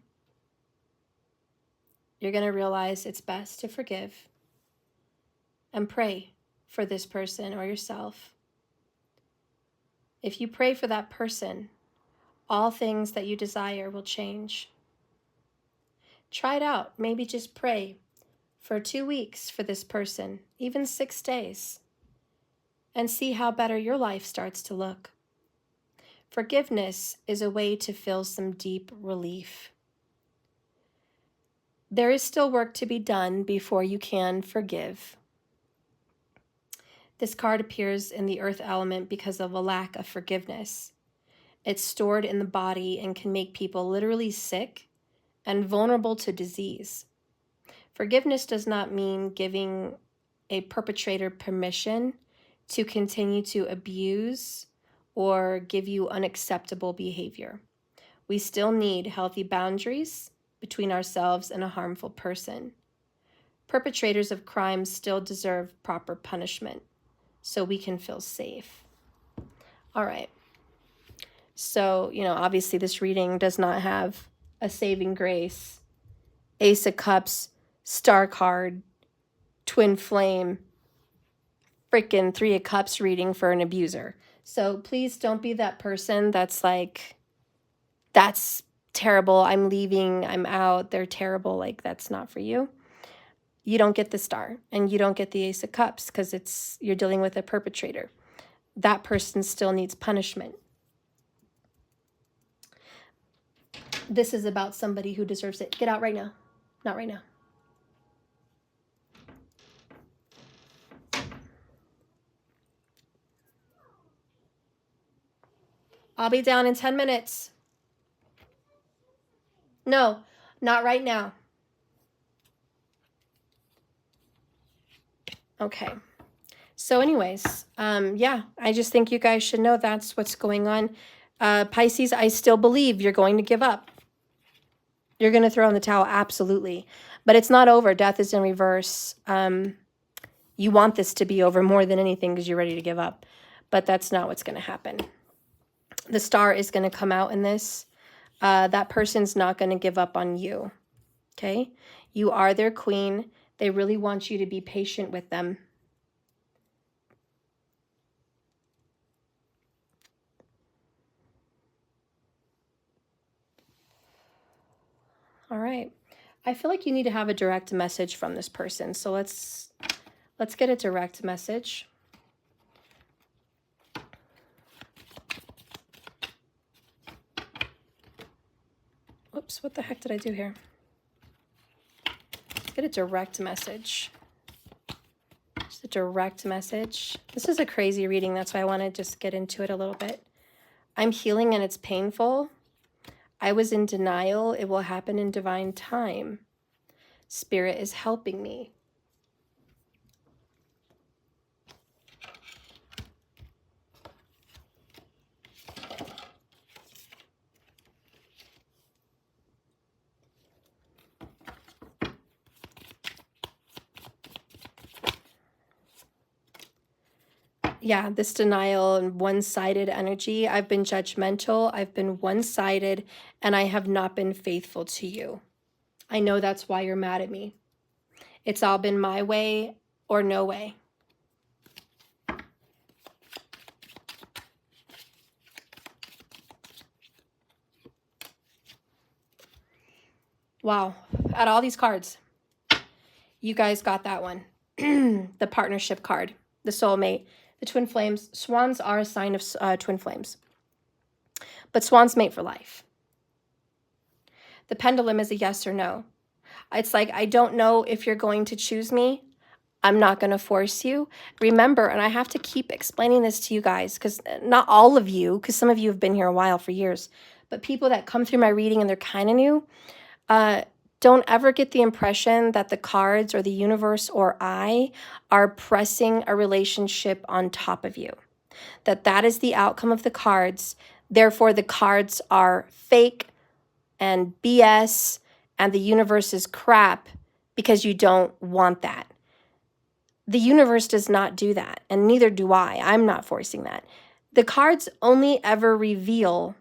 Speaker 1: you're going to realize it's best to forgive and pray for this person or yourself. If you pray for that person, all things that you desire will change. Try it out. Maybe just pray for 2 weeks for this person, even 6 days, and see how better your life starts to look. Forgiveness is a way to feel some deep relief. There is still work to be done before you can forgive. This card appears in the earth element because of a lack of forgiveness. It's stored in the body and can make people literally sick and vulnerable to disease. Forgiveness does not mean giving a perpetrator permission to continue to abuse or give you unacceptable behavior. We still need healthy boundaries between ourselves and a harmful person. Perpetrators of crimes still deserve proper punishment so we can feel safe. All right. So, obviously this reading does not have a saving grace, Ace of Cups, Star card, Twin Flame, freaking Three of Cups reading for an abuser. So please don't be that person that's like, that's terrible, I'm leaving, I'm out, they're terrible, like that's not for you. You don't get the Star and you don't get the Ace of Cups because you're dealing with a perpetrator. That person still needs punishment. This is about somebody who deserves it. Get out right now. Not right now. I'll be down in 10 minutes. No, not right now. Okay. So anyways, yeah, I just think you guys should know that's what's going on. Pisces, I still believe you're going to give up. You're going to throw in the towel, absolutely. But it's not over. Death is in reverse. You want this to be over more than anything because you're ready to give up. But that's not what's going to happen. The Star is going to come out in this. That person's not going to give up on you. Okay? You are their queen. They really want you to be patient with them. All right. I feel like you need to have a direct message from this person. So let's get a direct message. Oops, what the heck did I do here? Get a direct message. Just a direct message. This is a crazy reading. That's why I want to just get into it a little bit. I'm healing and it's painful. I was in denial. It will happen in divine time. Spirit is helping me. Yeah, this denial and one-sided energy. I've been judgmental. I've been one-sided, and I have not been faithful to you. I know that's why you're mad at me. It's all been my way or no way. Wow, out of all these cards, you guys got that one. The partnership card, the soulmate, the twin flames. Swans are a sign of twin flames. But swans mate for life. The pendulum is a yes or no. It's like, I don't know if you're going to choose me. I'm not going to force you. Remember, and I have to keep explaining this to you guys, because not all of you, because some of you have been here a while for years, but people that come through my reading and they're kind of new, don't ever get the impression that the cards or the universe or I are pressing a relationship on top of you. That is the outcome of the cards. Therefore, the cards are fake and BS, and the universe is crap because you don't want that. The universe does not do that, and neither do I. I'm not forcing that. The cards only ever reveal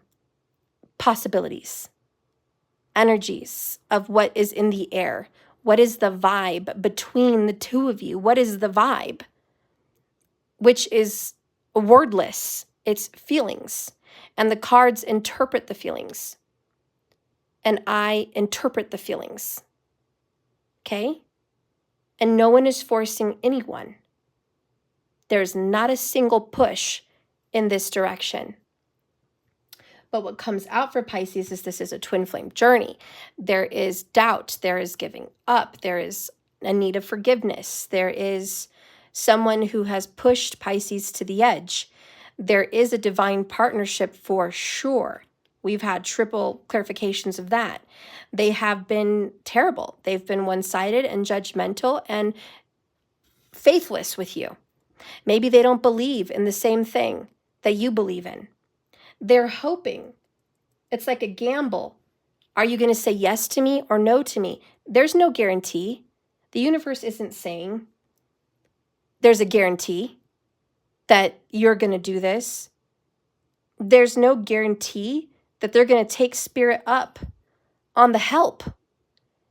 Speaker 1: possibilities, energies of what is in the air. What is the vibe between the two of you? What is the vibe? Which is wordless. It's feelings. And the cards interpret the feelings. And I interpret the feelings. Okay? And no one is forcing anyone. There's not a single push in this direction. But what comes out for Pisces is this is a twin flame journey. There is doubt. There is giving up. There is a need of forgiveness. There is someone who has pushed Pisces to the edge. There is a divine partnership for sure. We've had triple clarifications of that. They have been terrible. They've been one-sided and judgmental and faithless with you. Maybe they don't believe in the same thing that you believe in. They're hoping. It's like a gamble. Are you going to say yes to me or no to me? There's no guarantee. The universe isn't saying there's a guarantee that you're going to do this. There's no guarantee that they're going to take spirit up on the help.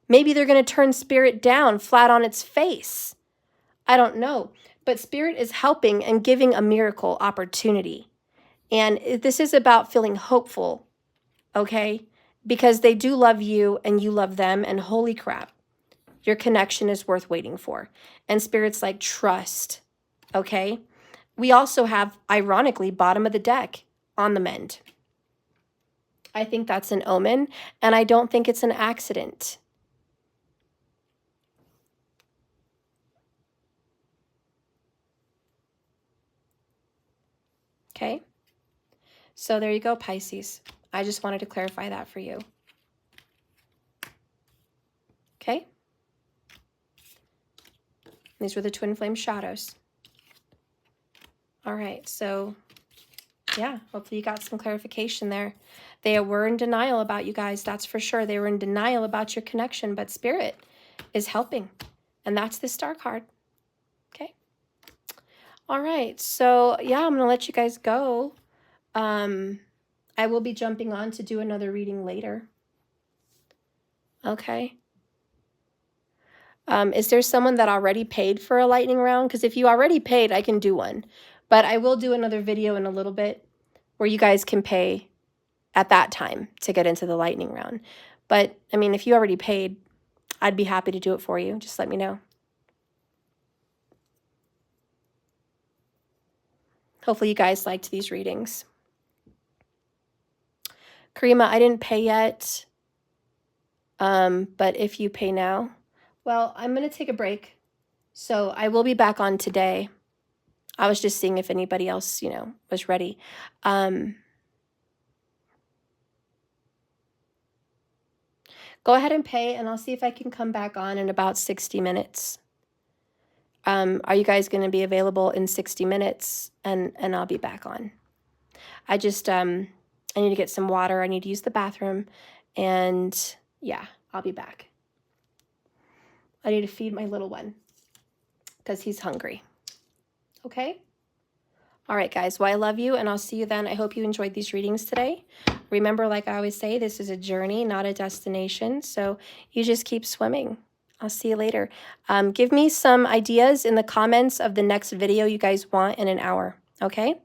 Speaker 1: Maybe they're going to turn spirit down flat on its face. I don't know. But spirit is helping and giving a miracle opportunity. And this is about feeling hopeful, okay? Because they do love you and you love them, and holy crap, your connection is worth waiting for. And spirit's like, trust, okay? We also have, ironically, bottom of the deck on the mend. I think that's an omen, and I don't think it's an accident. Okay? So there you go, Pisces. I just wanted to clarify that for you. Okay? These were the twin flame shadows. All right, so yeah, hopefully you got some clarification there. They were in denial about you guys, that's for sure. They were in denial about your connection, but spirit is helping. And that's the star card. Okay? All right, so yeah, I'm going to let you guys go. I will be jumping on to do another reading later. Okay. Is there someone that already paid for a lightning round? Because if you already paid, I can do one. But I will do another video in a little bit where you guys can pay at that time to get into the lightning round. But, I mean, if you already paid, I'd be happy to do it for you. Just let me know. Hopefully you guys liked these readings. Karima, I didn't pay yet. But if you pay now, well, I'm going to take a break. So I will be back on today. I was just seeing if anybody else, you know, was ready. Go ahead and pay, and I'll see if I can come back on in about 60 minutes. Are you guys going to be available in 60 minutes? And I'll be back on. I just, I need to get some water. I need to use the bathroom. And yeah, I'll be back. I need to feed my little one because he's hungry. Okay? All right, guys. Well, I love you, and I'll see you then. I hope you enjoyed these readings today. Remember, like I always say, this is a journey, not a destination. So you just keep swimming. I'll see you later. Give me some ideas in the comments of the next video you guys want in an hour, okay?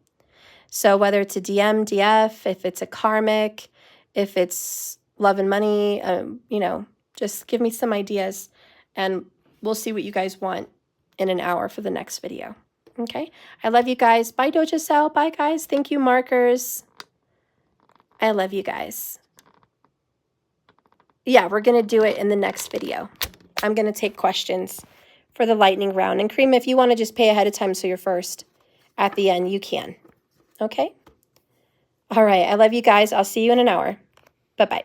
Speaker 1: So whether it's a DM, DF, if it's a karmic, if it's love and money, you know, just give me some ideas, and we'll see what you guys want in an hour for the next video. Okay? I love you guys. Bye, Doja Sal. Bye, guys. Thank you, markers. I love you guys. Yeah, we're going to do it in the next video. I'm going to take questions for the lightning round. And Cream, if you want to just pay ahead of time so you're first at the end, you can. Okay? All right. I love you guys. I'll see you in an hour. Bye-bye.